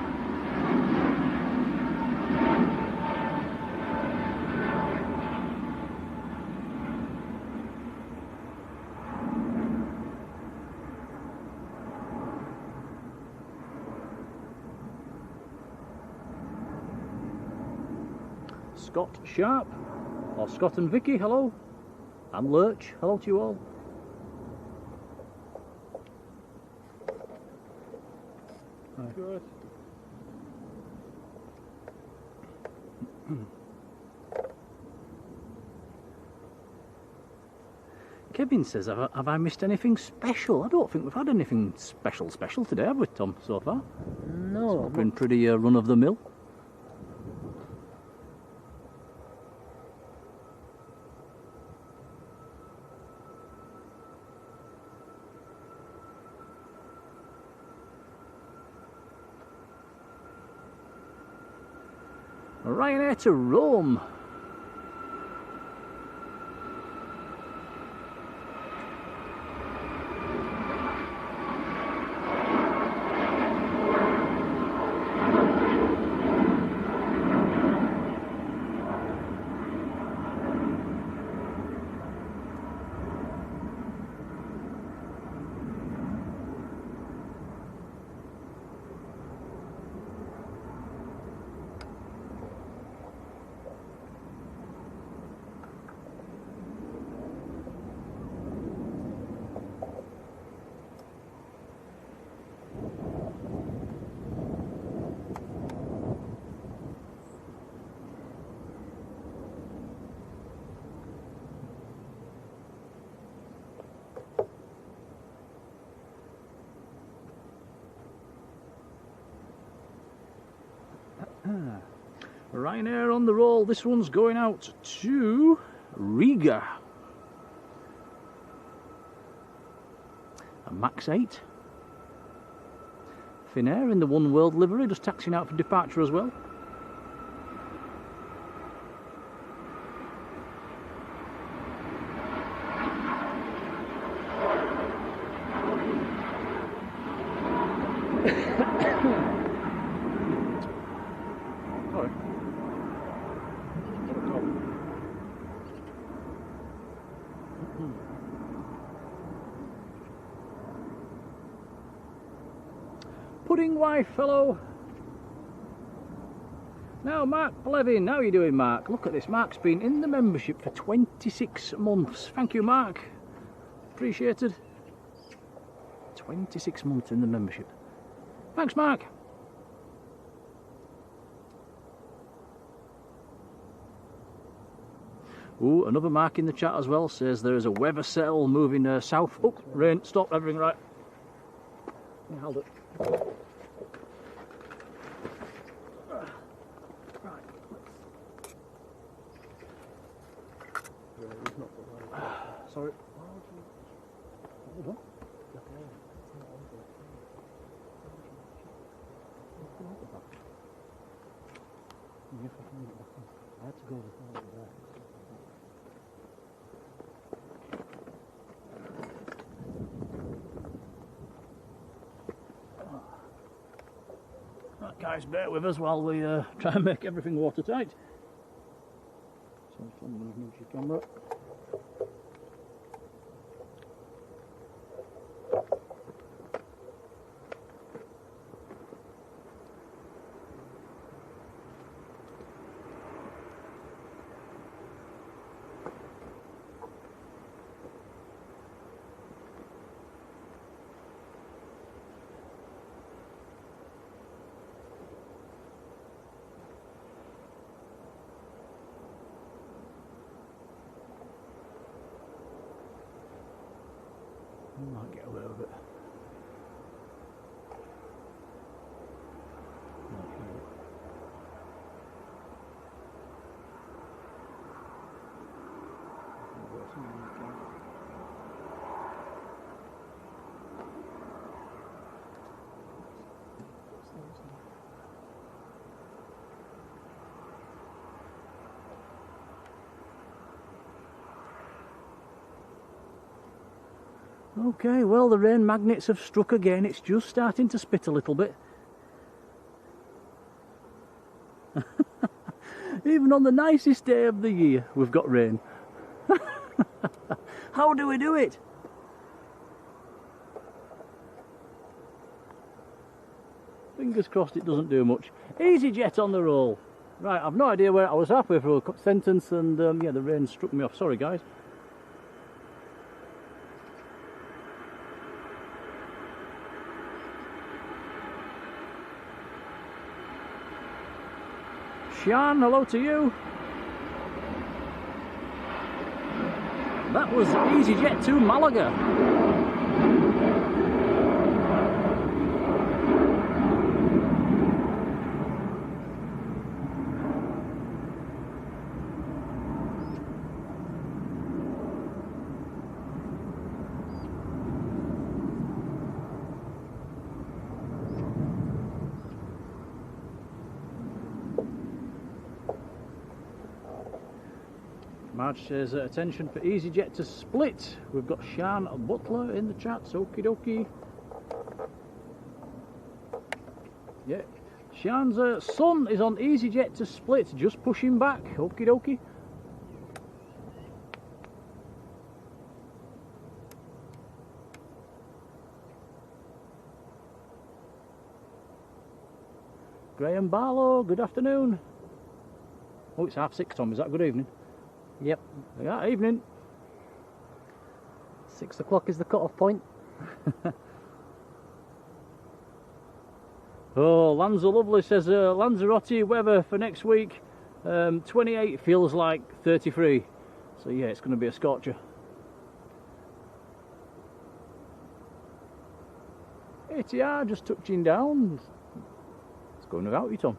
S1: Scott Sharp, or Scott and Vicky, hello. And Lurch, hello to you all.
S3: Good.
S1: Kevin says, have I missed anything special? I don't think we've had anything special today, have we, Tom, so far?
S2: No.
S1: It's been pretty run-of-the-mill. Ryanair to Rome. Ryanair on the roll. This one's going out to Riga. A Max 8. Finnair in the One World livery, just taxiing out for departure as well. Pudding wife, hello. Now Mark Blevin, how are you doing, Mark? Look at this, Mark's been in the membership for 26 months. Thank you, Mark. Appreciated. 26 months in the membership. Thanks, Mark. Ooh, another Mark in the chat as well says there is a weather cell moving south. Oh, rain, stop, everything right. Yeah, hold it. Sorry. if I can get back in. I had to go over there. Right, guys, bear with us while we try and make everything watertight. So I'm going to nudge the camera. I might get away with it. Okay, well, the rain magnets have struck again. It's just starting to spit a little bit. Even on the nicest day of the year, we've got rain. How do we do it? Fingers crossed it doesn't do much. EasyJet on the roll. Right, I've no idea where I was halfway through a sentence and yeah, the rain struck me off. Sorry, guys. Sean, hello to you. That was EasyJet to Malaga. Marge says, attention for EasyJet to Split. We've got Shan Butler in the chats, okie dokie. Yeah, Shan's son is on EasyJet to Split, just push him back, okie dokie. Graham Barlow, good afternoon. Oh, it's 6:30, Tom, is that good evening?
S2: Yep.
S1: Yeah, evening.
S2: 6 o'clock is the cut-off point.
S1: Oh, Lanza Lovely says, Lanzarote weather for next week, 28 feels like 33. So yeah, it's going to be a scorcher. ATR just touching down. It's going without you, Tom.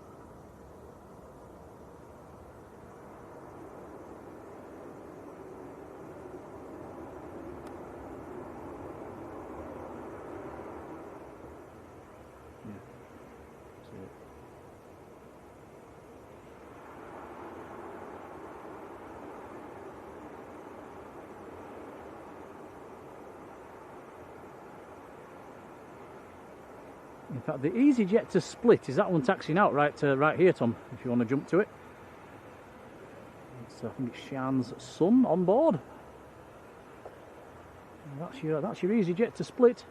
S1: In fact, the EasyJet to Split, is that one taxiing out right here, Tom, if you want to jump to it. I think it's Shan's son on board. That's your EasyJet to Split.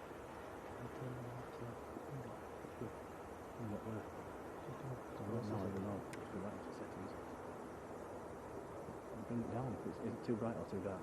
S1: Bring it down. Is it too bright or too dark?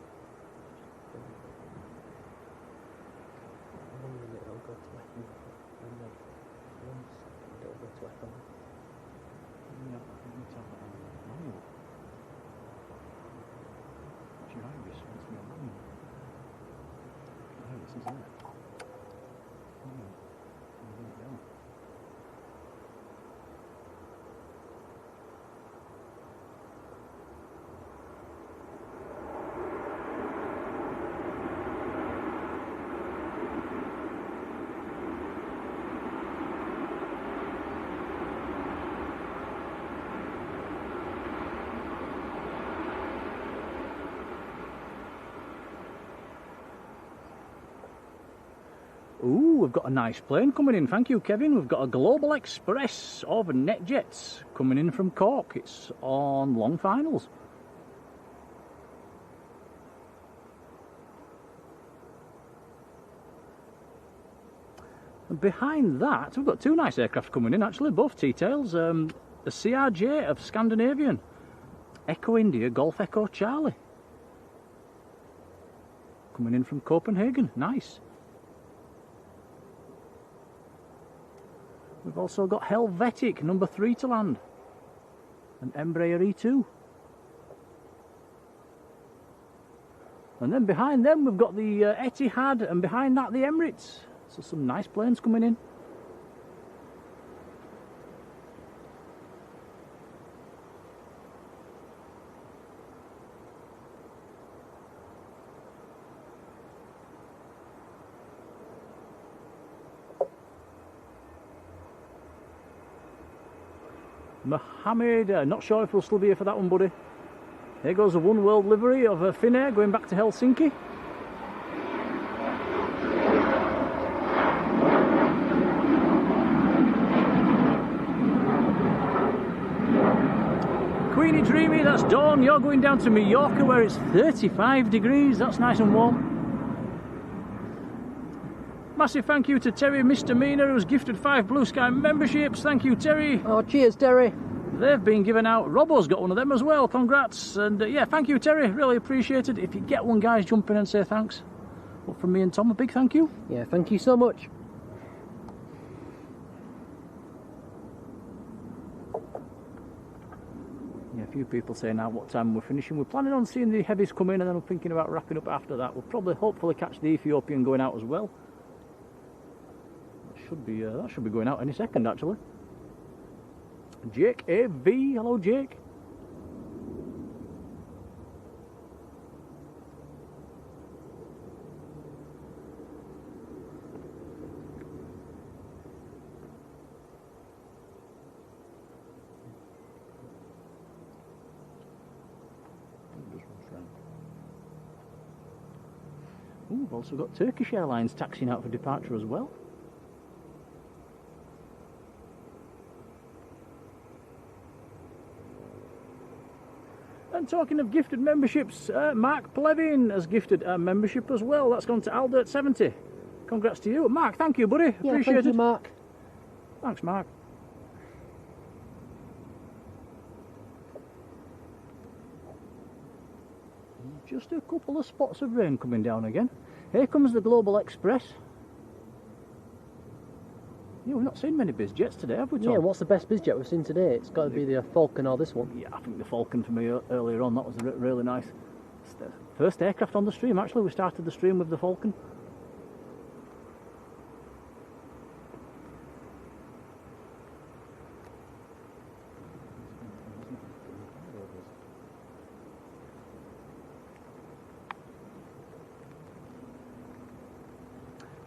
S1: Ooh, we've got a nice plane coming in. Thank you, Kevin. We've got a Global Express of NetJets coming in from Cork. It's on long finals. And behind that, we've got two nice aircraft coming in, actually, both T-tails. The CRJ of Scandinavian. Echo India, Golf Echo Charlie. Coming in from Copenhagen. Nice. We've also got Helvetic, number 3 to land. An Embraer E2. And then behind them we've got the Etihad, and behind that the Emirates. So some nice planes coming in. Mohammed, not sure if we'll still be here for that one, buddy. Here goes the One World livery of Finnair going back to Helsinki. Queenie Dreamy, that's Dawn. You're going down to Mallorca where it's 35 degrees. That's nice and warm. Massive thank you to Terry Misdemeanor, who's gifted 5 Blue Sky memberships. Thank you, Terry.
S2: Oh, cheers, Terry.
S1: They've been given out. Robbo's got one of them as well. Congrats. And yeah, thank you, Terry. Really appreciate it. If you get one, guys, jump in and say thanks. But from me and Tom, a big thank you.
S2: Yeah, thank you so much.
S1: Yeah, a few people saying now what time we're finishing. We're planning on seeing the heavies come in, and then we're thinking about wrapping up after that. We'll probably, hopefully, catch the Ethiopian going out as well. That should be going out any second, actually. Jake AV, hello Jake. Ooh, we've also got Turkish Airlines taxiing out for departure as well. And talking of gifted memberships, Mark Plevin has gifted a membership as well. That's gone to Aldert70. Congrats to you. Mark, thank you, buddy.
S2: Yeah,
S1: appreciate
S2: thank you,
S1: it.
S2: Mark.
S1: Thanks, Mark. Just a couple of spots of rain coming down again. Here comes the Global Express. Yeah, we've not seen many BizJets today, have we, Tom?
S2: Yeah, what's the best BizJet we've seen today? It's got to be the Falcon or this one.
S1: Yeah, I think the Falcon for me earlier on, that was really nice. It's the first aircraft on the stream, actually. We started the stream with the Falcon.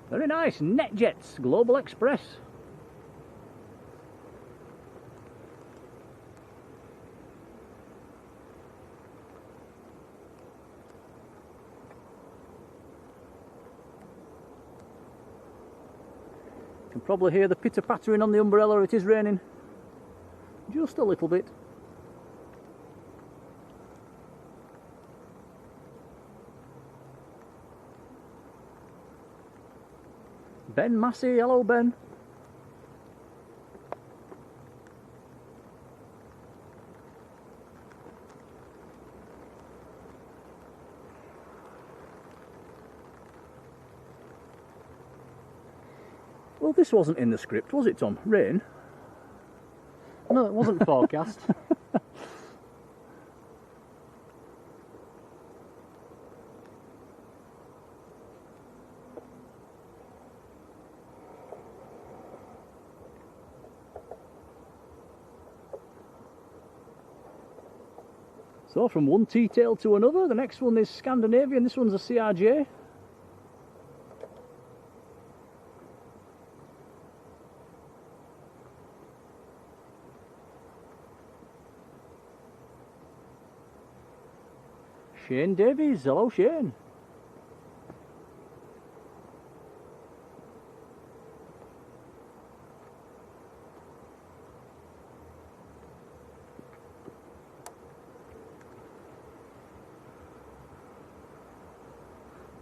S1: Very nice, NetJets, Global Express. You can probably hear the pitter pattering on the umbrella. It is raining just a little bit. Ben Massey, hello Ben. Well, this wasn't in the script, was it, Tom? Rain?
S2: No, it wasn't forecast.
S1: So from one T-tail to another, the next one is Scandinavian, this one's a CRJ. Shane Davies, hello Shane.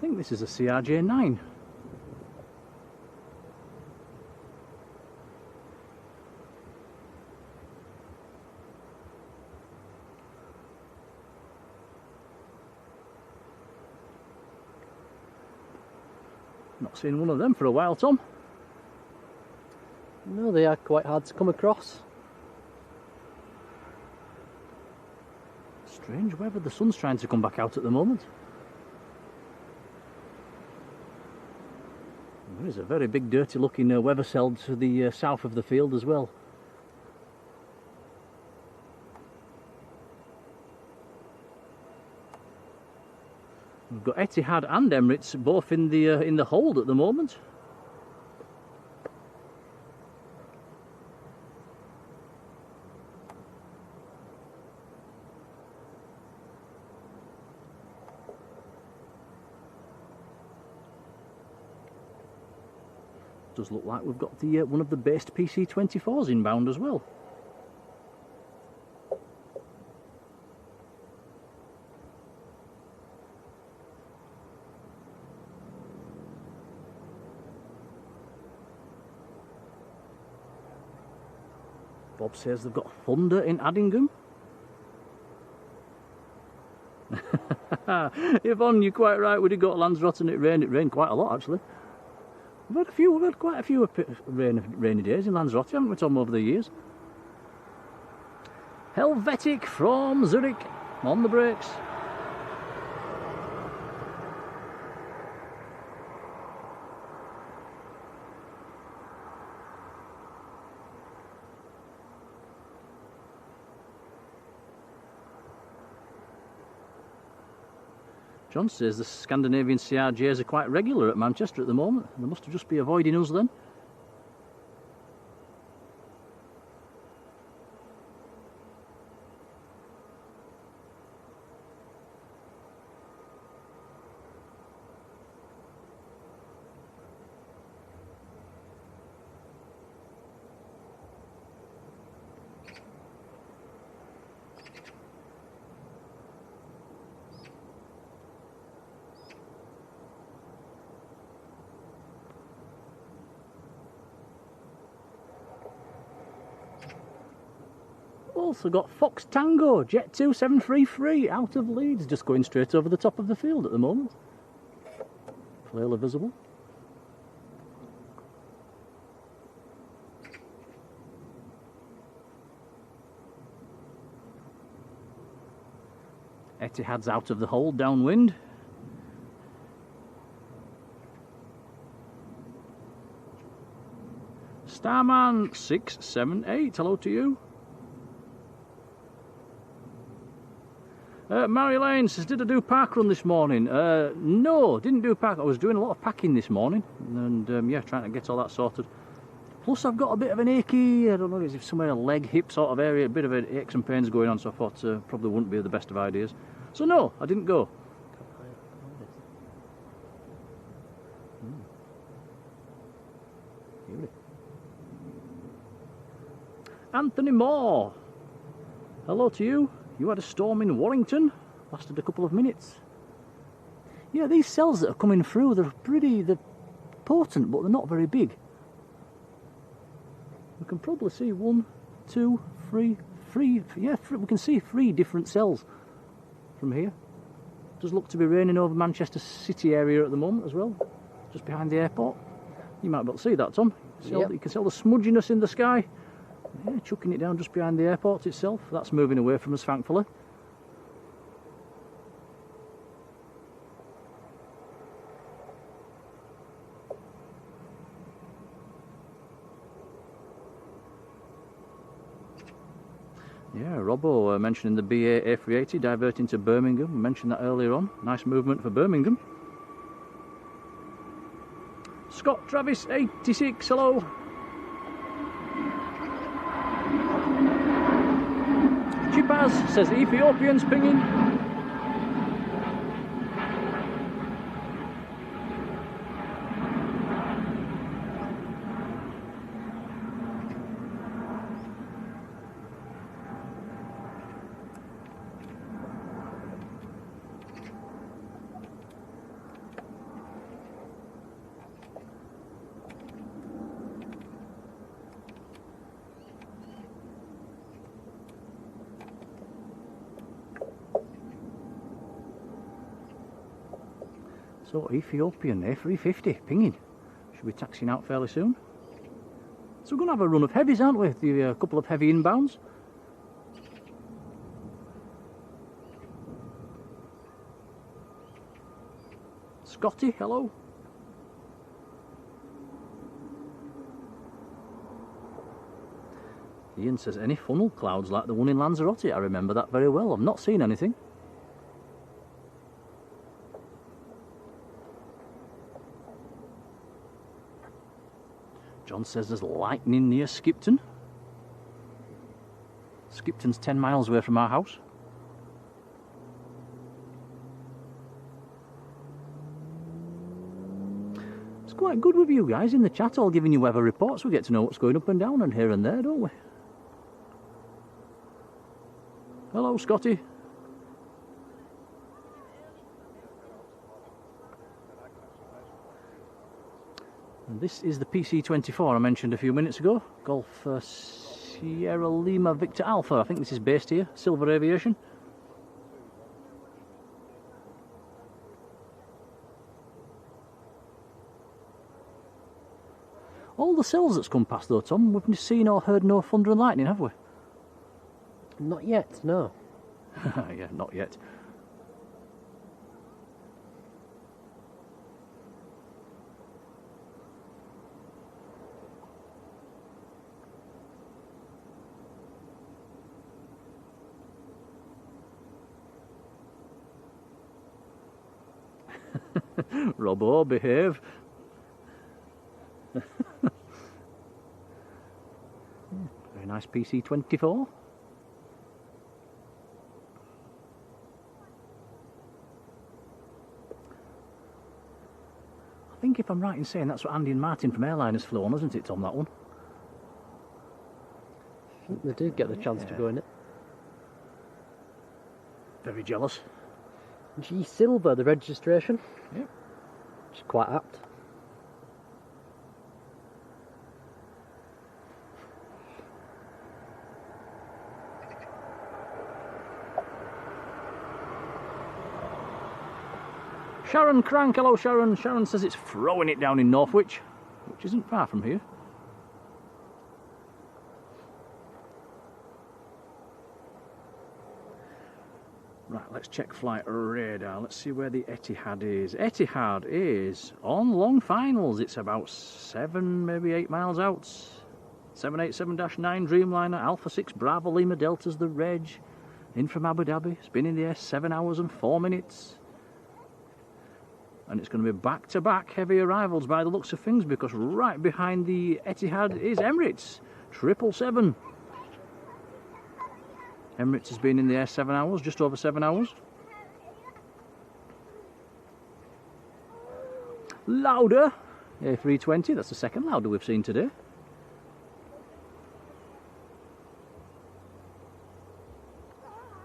S1: think this is a CRJ9. Not seen one of them for a while, Tom.
S2: No, they are quite hard to come across.
S1: Strange weather, the sun's trying to come back out at the moment. There is a very big dirty looking weather cell to the south of the field as well. We've got Etihad and Emirates both in the hold at the moment. Does look like we've got the one of the based PC-24s inbound as well. Bob says they've got thunder in Addingham. Yvonne, you're quite right. We did go to Lanzarote and it rained. It rained quite a lot actually. We've had quite a few rainy days in Lanzarote, haven't we, Tom, over the years? Helvetic from Zurich on the brakes. John says the Scandinavian CRJs are quite regular at Manchester at the moment. They must just be avoiding us then. Also got Fox Tango, Jet 2733 out of Leeds, just going straight over the top of the field at the moment. Clearly visible. Etihad's out of the hold downwind. Starman 678, hello to you. Marjolein says, did I do park run this morning? No, didn't do park. I was doing a lot of packing this morning and yeah, trying to get all that sorted. Plus I've got a bit of an achy, I don't know, if somewhere a leg, hip sort of area, a bit of aches and pains going on, so I thought probably wouldn't be the best of ideas. So no, I didn't go. Anthony Moore, hello to you. You had a storm in Warrington, lasted a couple of minutes. Yeah, these cells that are coming through, they're potent, but they're not very big. We can probably see 1, 2, 3, yeah, we can see 3 different cells from here. Does look to be raining over Manchester City area at the moment as well, just behind the airport. You might be able to see that, Tom.
S2: Yep.
S1: You can see all the smudginess in the sky. Yeah, chucking it down just behind the airport itself. That's moving away from us, thankfully. Yeah, Robbo mentioning the BA A380 diverting to Birmingham. We mentioned that earlier on. Nice movement for Birmingham. Scott Travis 86, hello. Chipaz says Ethiopians pinging. So Ethiopian A350 pinging. Should be taxiing out fairly soon. So we're going to have a run of heavies, aren't we? A couple of heavy inbounds. Scotty, hello. Ian says, any funnel clouds like the one in Lanzarote? I remember that very well. I've not seen anything. John says there's lightning near Skipton. Skipton's 10 miles away from our house. It's quite good with you guys in the chat, all giving you weather reports. We get to know what's going up and down and here and there, don't we? Hello, Scotty. And this is the PC-24 I mentioned a few minutes ago. Golf Sierra Lima Victor Alpha. I think this is based here. Silver Aviation. All the cells that's come past though, Tom, we've seen or heard no thunder and lightning, have we?
S2: Not yet, no.
S1: Yeah, not yet. Robbo, behave. Very nice PC-24. I think if I'm right in saying that's what Andy and Martin from Airliners flew on, isn't it, Tom, that one?
S2: I think they did get the chance to go in it.
S1: Very jealous.
S2: G Silver, the registration.
S1: Yep.
S2: Which is quite apt.
S1: Sharon Crank, hello Sharon. Sharon says it's throwing it down in Northwich, which isn't far from here. Right, let's check flight radar. Let's see where the Etihad is. Etihad is on long finals. It's about 7, maybe 8 miles out. 787-9 Dreamliner, Alpha 6 Bravo Lima Delta's the reg. In from Abu Dhabi. It's been in the air 7 hours and 4 minutes. And it's going to be back-to-back heavy arrivals by the looks of things, because right behind the Etihad is Emirates 777. Emirates has been in the air 7 hours, just over 7 hours. Lauda, A320, that's the second Lauda we've seen today.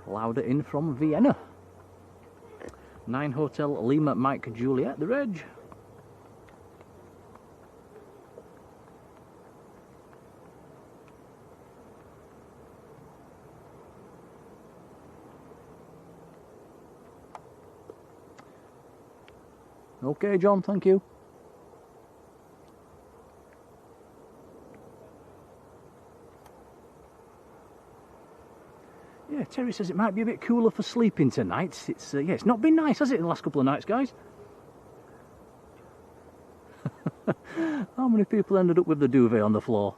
S1: Lauda in from Vienna. 9 Hotel Lima Mike Juliet, the reg. Okay, John, thank you. Yeah, Terry says it might be a bit cooler for sleeping tonight. It's yeah, it's not been nice, has it, in the last couple of nights, guys? How many people ended up with the duvet on the floor?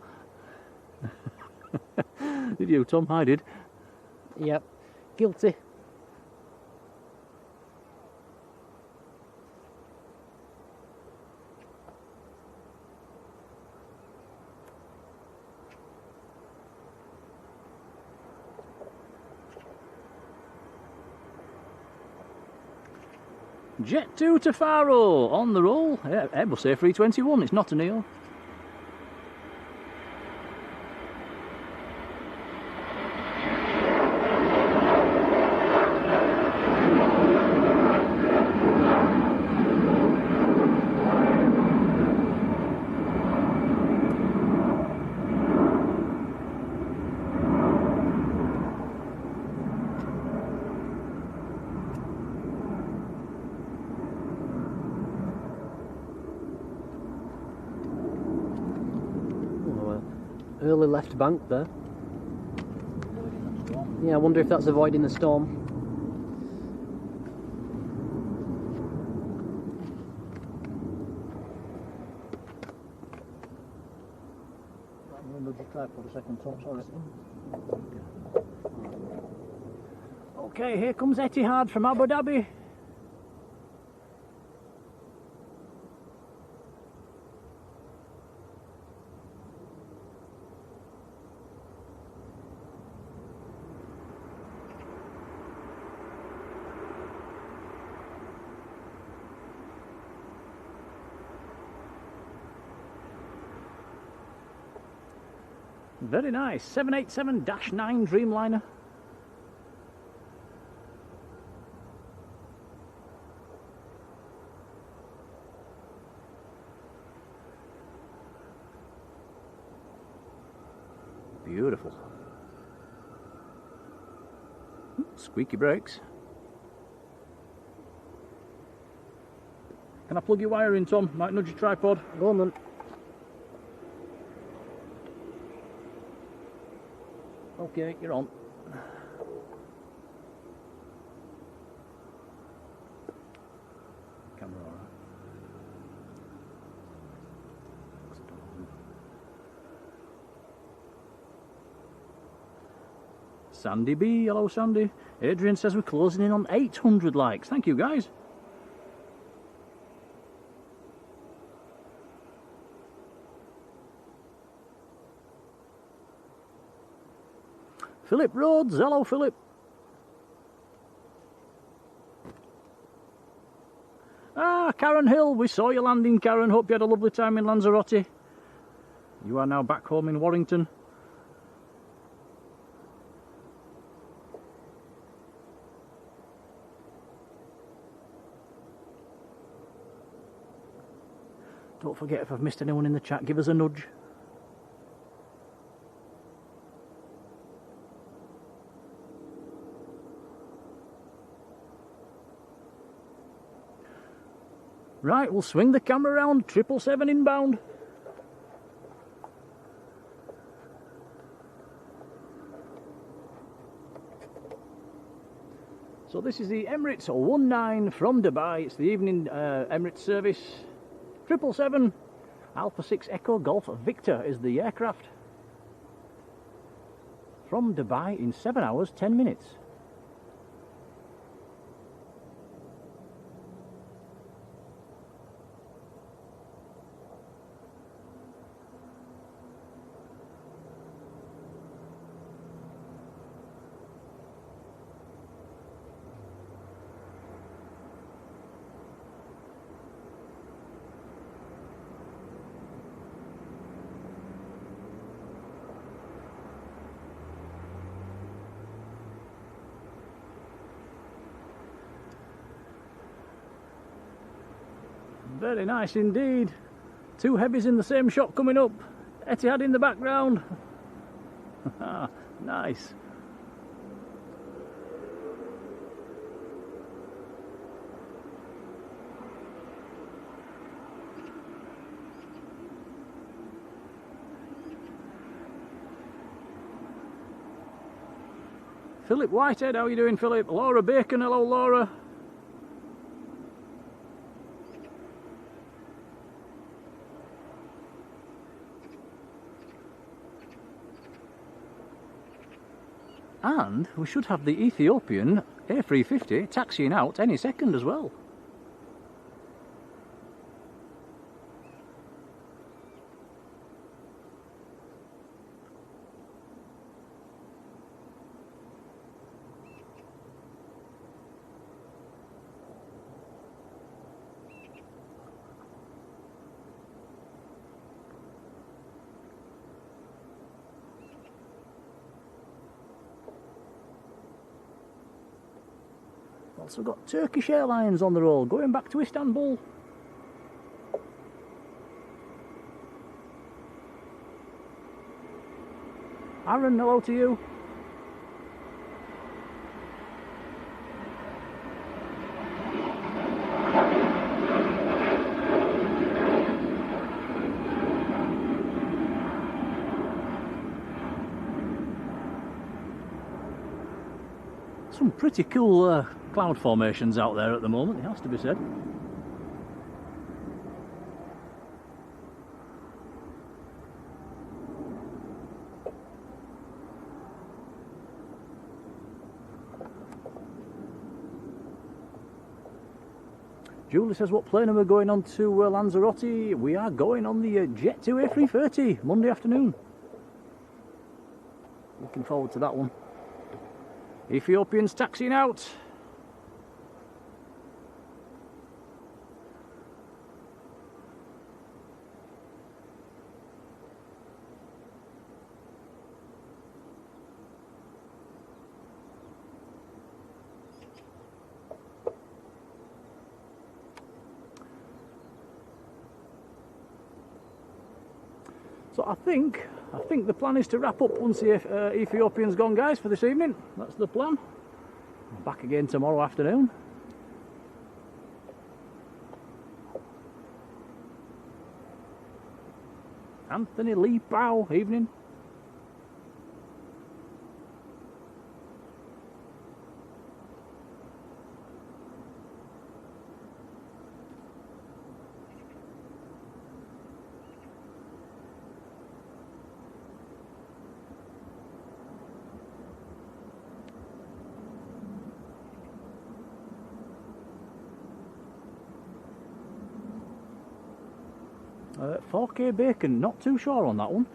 S1: Did you, Tom? I did.
S2: Yep. Guilty.
S1: Jet 2 to Faro, on the roll. Yeah, Airbus A321, it's not a Neo.
S2: early left bank there. Yeah, I wonder if that's avoiding the storm.
S1: Okay, here comes Etihad from Abu Dhabi. Very nice, 787-9 Dreamliner. Beautiful. Squeaky brakes. Can I plug your wire in, Tom? Might nudge your tripod.
S2: Go on then.
S1: Okay, you're on. Camera all right. Sandy B, hello Sandy. Adrian says we're closing in on 800 likes. Thank you guys. Philip Rhodes, hello Philip. Ah, Karen Hill, we saw you landing, Karen. Hope you had a lovely time in Lanzarote. You are now back home in Warrington. Don't forget, if I've missed anyone in the chat, give us a nudge. Right, we'll swing the camera around, 777 inbound. So this is the Emirates 19 from Dubai. It's the evening Emirates service. 777 Alpha 6 Echo Golf Victor is the aircraft. From Dubai in 7 hours, 10 minutes. Very nice indeed. Two heavies in the same shot coming up. Etihad in the background. Nice. Philip Whitehead, how are you doing, Philip? Laura Bacon, hello Laura. And we should have the Ethiopian A350 taxiing out any second as well. Also got Turkish Airlines on the roll, going back to Istanbul. Aaron, hello to you. Some pretty cool cloud formations out there at the moment, it has to be said. Julie says, what plane are we going on to Lanzarote? We are going on the Jet2 A330 Monday afternoon. Looking forward to that one. Ethiopians taxiing out. So I think the plan is to wrap up once the Ethiopian's gone, guys, for this evening. That's the plan. Back again tomorrow afternoon. Anthony Lee Bow, evening. Uh, 4K bacon, not too sure on that one.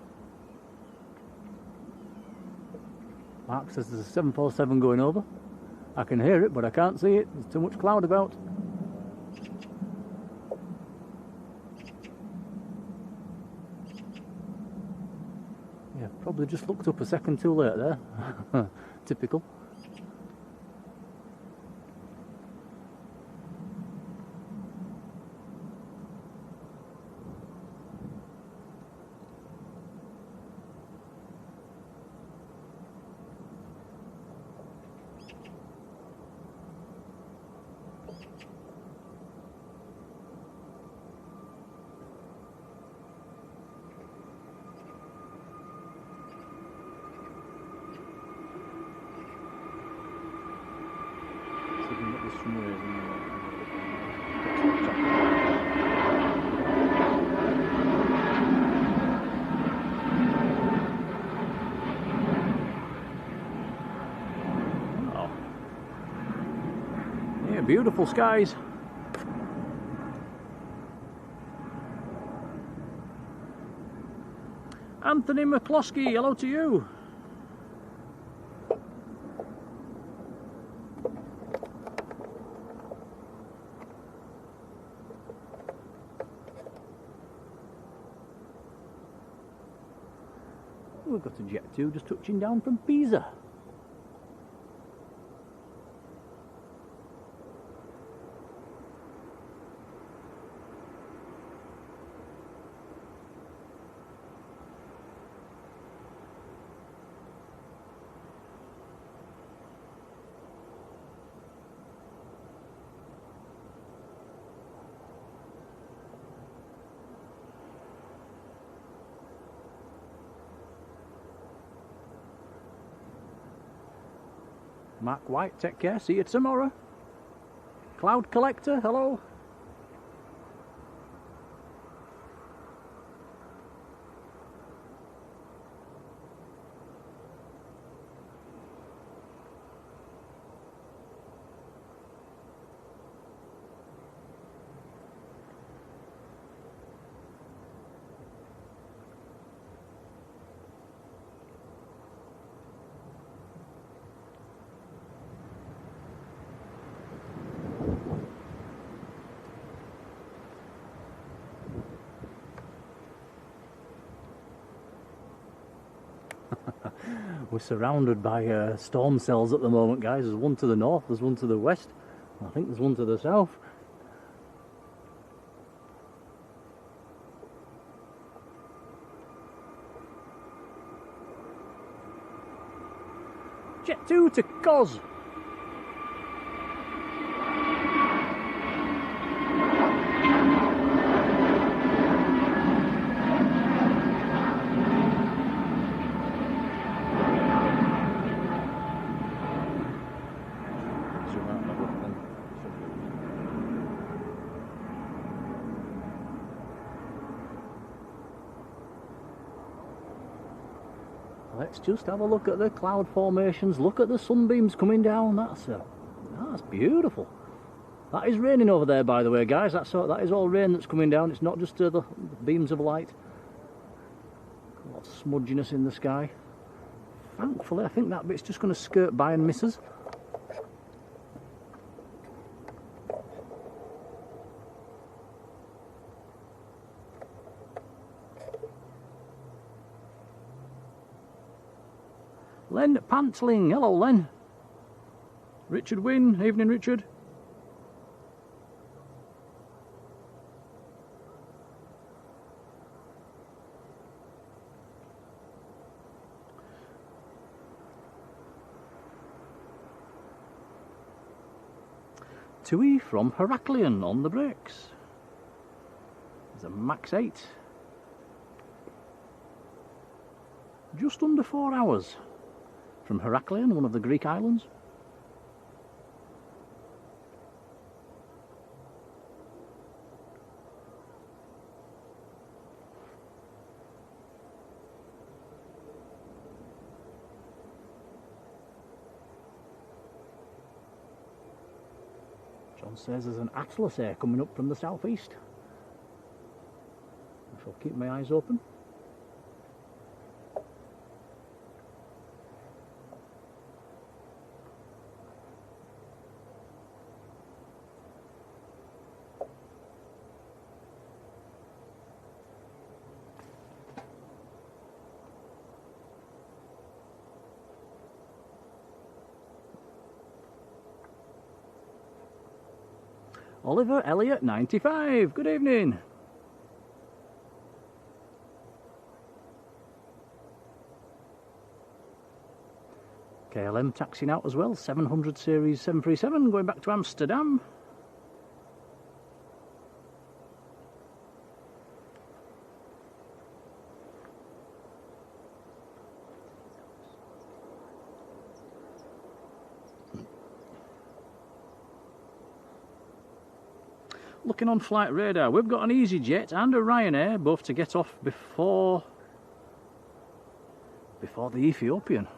S1: Mark says there's a 747 going over. I can hear it, but I can't see it. There's too much cloud about. Yeah, probably just looked up a second too late there. Typical. Yeah, beautiful skies. Anthony McCloskey, hello to you. We've got a Jet2 just touching down from Pisa. Mark White, take care, see you tomorrow. Cloud Collector, hello. We're surrounded by storm cells at the moment, guys. There's one to the north, there's one to the west, I think there's one to the south. Jet2 to Cos. Let's just have a look at the cloud formations. Look at the sunbeams coming down. That's beautiful. That is raining over there, by the way, guys. That is all rain that's coming down. It's not just the beams of light. A lot of smudginess in the sky. Thankfully, I think that bit's just going to skirt by and miss us. Len Pantling, hello Len. Richard Wynne, evening Richard. Tui from Heraklion on the brakes. There's a max 8. Just under 4 hours from Heraklion, one of the Greek islands. John says there's an Atlas air coming up from the southeast. I shall keep my eyes open. Oliver Elliott 95, good evening. KLM taxiing out as well, 700 series 737 going back to Amsterdam. Looking on flight radar, we've got an EasyJet and a Ryanair, both to get off before the Ethiopian.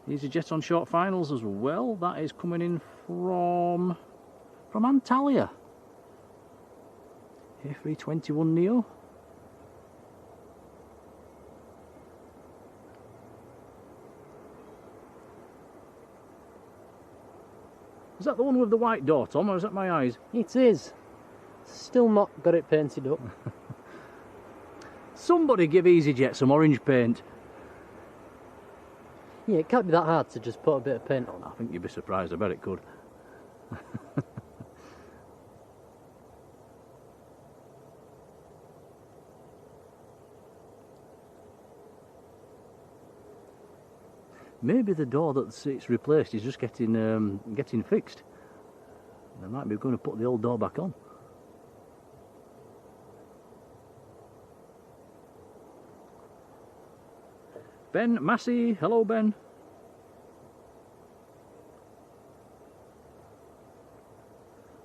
S1: EasyJet on short finals as well. That is coming in from Antalya. A321neo. Is that the one with the white door, Tom, or is that my eyes?
S2: It is. Still not got it painted up.
S1: Somebody give EasyJet some orange paint.
S2: Yeah, it can't be that hard to just put a bit of paint on.
S1: I think you'd be surprised, I bet it could. Maybe the door that it's replaced is just getting fixed. They might be going to put the old door back on. Ben Massey, hello Ben.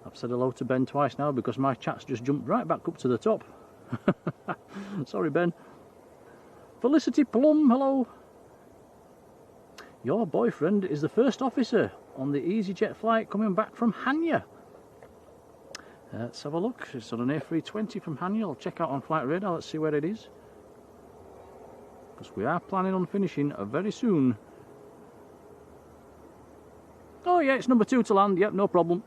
S1: I've said hello to Ben twice now because my chat's just jumped right back up to the top. Sorry Ben. Felicity Plum, hello. Your boyfriend is the first officer on the EasyJet flight coming back from Hanya. Let's have a look. It's on an A320 from Hanya. I'll check out on flight radar. Let's see where it is. Because we are planning on finishing very soon. Oh yeah, it's number 2 to land. Yep, no problem.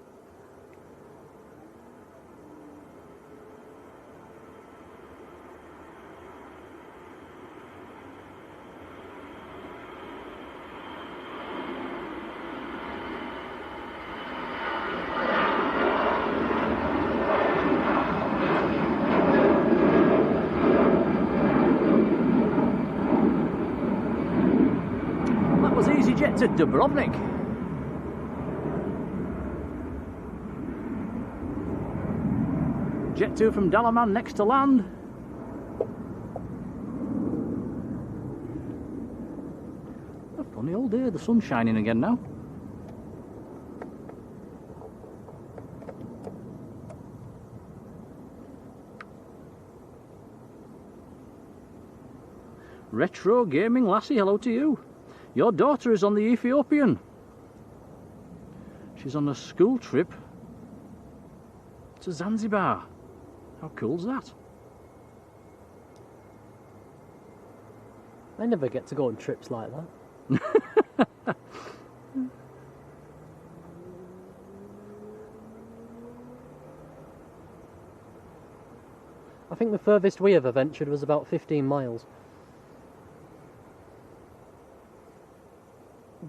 S1: To Dubrovnik. Jet 2 from Dalaman next to land. A funny old day, the sun's shining again now. Retro Gaming Lassie, hello to you. Your daughter is on the Ethiopian. She's on a school trip to Zanzibar. How cool's that?
S2: I never get to go on trips like that. I think the furthest we ever ventured was about 15 miles.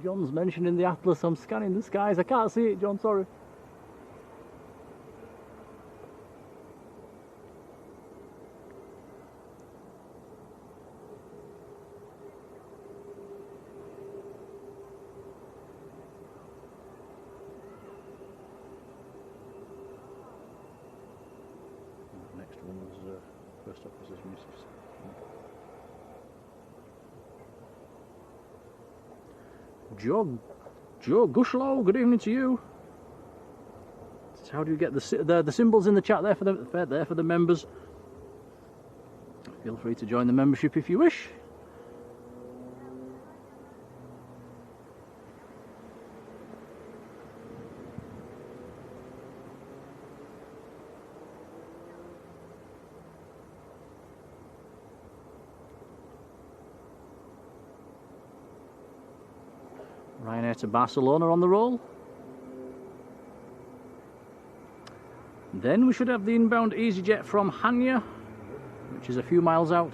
S1: John's mentioning the Atlas. I'm scanning the skies. I can't see it, John, sorry. Next one was first officer's missus. Joe Gushlow, good evening to you. How do you get the symbols in the chat there for the members? Feel free to join the membership if you wish. Ryanair to Barcelona on the roll. Then we should have the inbound EasyJet from Hanya, which is a few miles out.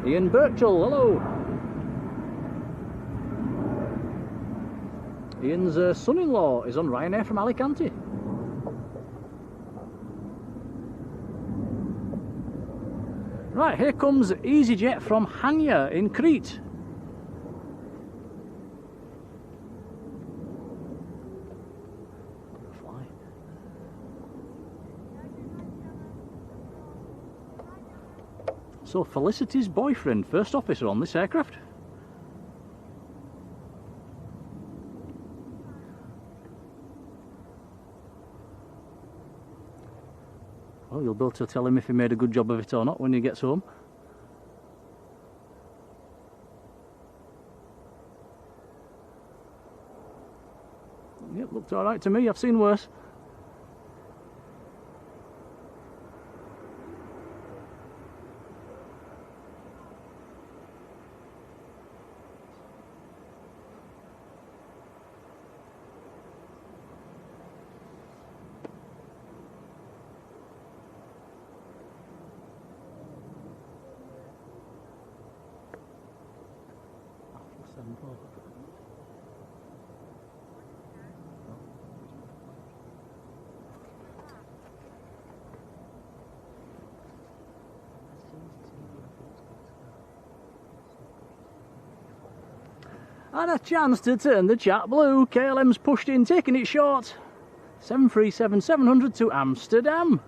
S1: Ian Birchall, hello. Ian's son-in-law is on Ryanair from Alicante. Right, here comes EasyJet from Hanya in Crete. Fly. So Felicity's boyfriend, first officer on this aircraft. Well, you'll be able to tell him if he made a good job of it or not when he gets home. Yep, looked alright to me, I've seen worse. Had a chance to turn the chat blue. KLM's pushed in, taking it short. 737-700 to Amsterdam.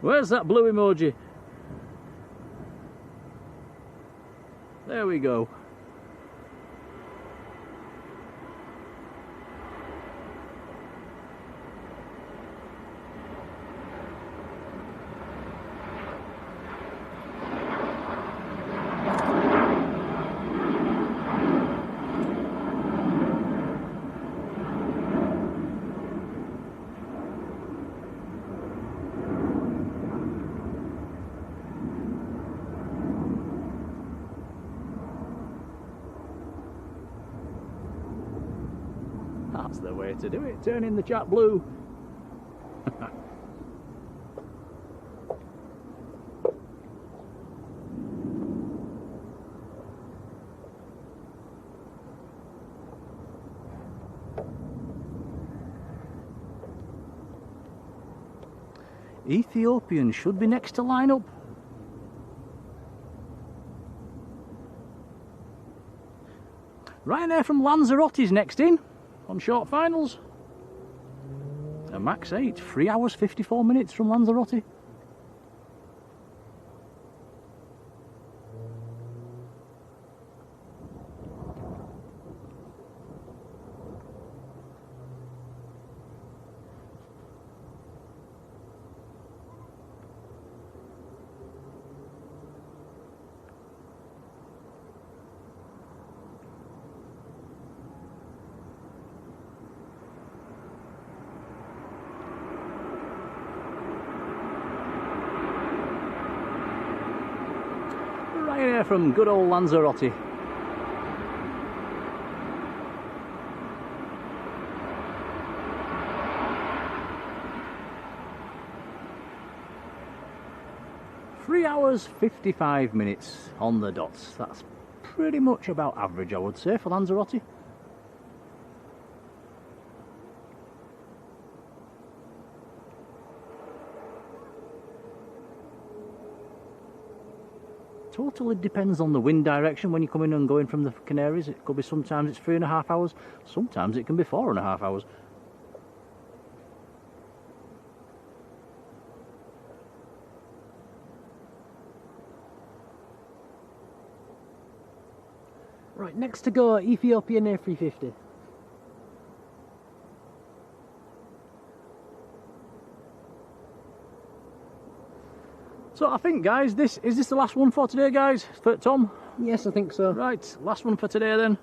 S1: Where's that blue emoji? There we go. That's the way to do it, turn in the chat blue. Ethiopian should be next to line up. Ryanair from Lanzarote is next in on short finals. a max 8. 3 hours 54 minutes from Lanzarote. Right here from good old Lanzarote. Three hours 55 minutes on the dots. That's pretty much about average, I would say, for Lanzarote. Totally depends on the wind direction when you come in and going from the Canaries. It could be sometimes it's 3.5 hours, sometimes it can be 4.5 hours.
S2: Right, next to go, Ethiopian A350.
S1: So I think, guys, is this the last one for today, guys? For Tom?
S2: Yes, I think so.
S1: Right, last one for today then.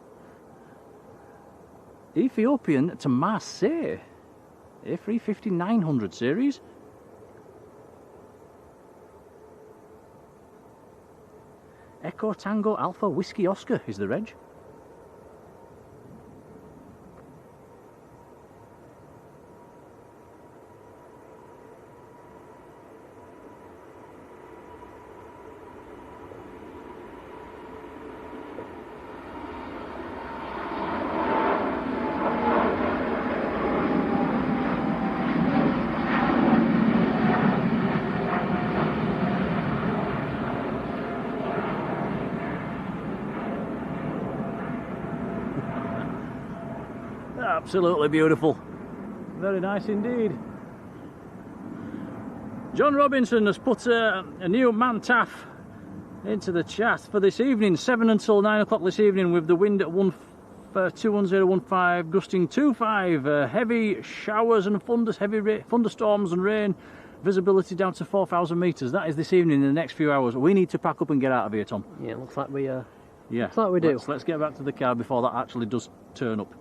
S1: Ethiopian to Marseille. A350 900 series. Echo Tango Alpha Whiskey Oscar is the reg. Absolutely beautiful. Very nice indeed. John Robinson has put a new Mantaf into the chat for this evening, 7 until 9 o'clock this evening, with the wind at 21015, gusting 25, heavy showers and thunderstorms and rain, visibility down to 4,000 metres. That is this evening. In the next few hours we need to pack up and get out of here, Tom.
S2: Yeah, looks like we
S1: looks
S2: like we do.
S1: Let's get back to the car before that actually does turn up.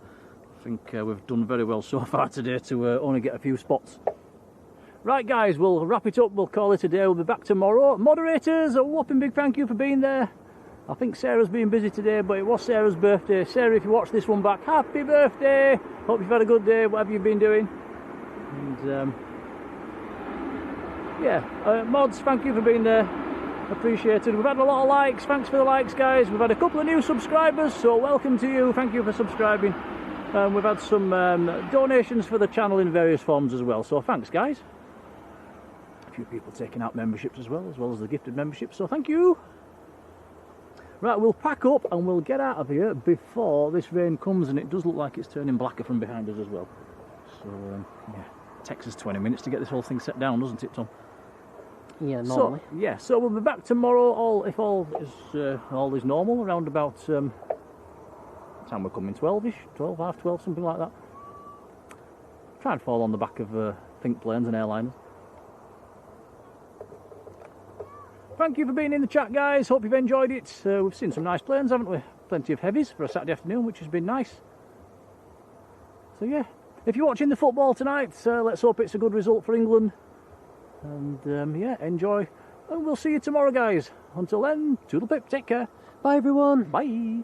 S1: I think we've done very well so far today to only get a few spots. Right, guys, we'll wrap it up. We'll call it a day. We'll be back tomorrow. Moderators, a whopping big thank you for being there. I think Sarah's been busy today, but it was Sarah's birthday. Sarah, if you watch this one back, happy birthday! Hope you've had a good day, whatever you've been doing. And mods, thank you for being there. Appreciated. We've had a lot of likes. Thanks for the likes, guys. We've had a couple of new subscribers, so welcome to you. Thank you for subscribing. We've had some donations for the channel in various forms as well, so thanks, guys. A few people taking out memberships as well as the gifted memberships, so thank you. Right, we'll pack up and we'll get out of here before this rain comes, and it does look like it's turning blacker from behind us as well. So yeah, it takes us 20 minutes to get this whole thing set down, doesn't it, Tom?
S2: Yeah, normally.
S1: So we'll be back tomorrow, if all is normal, around about time we're coming, 12ish, 12, half 12, something like that. Try and fall on the back of Think planes and airliners. Thank you for being in the chat, guys. Hope you've enjoyed it. We've seen some nice planes, haven't we? Plenty of heavies for a Saturday afternoon, which has been nice. So yeah, if you're watching the football tonight, let's hope it's a good result for England. And yeah, enjoy. And we'll see you tomorrow, guys. Until then, toodle pip, take care.
S2: Bye, everyone.
S1: Bye.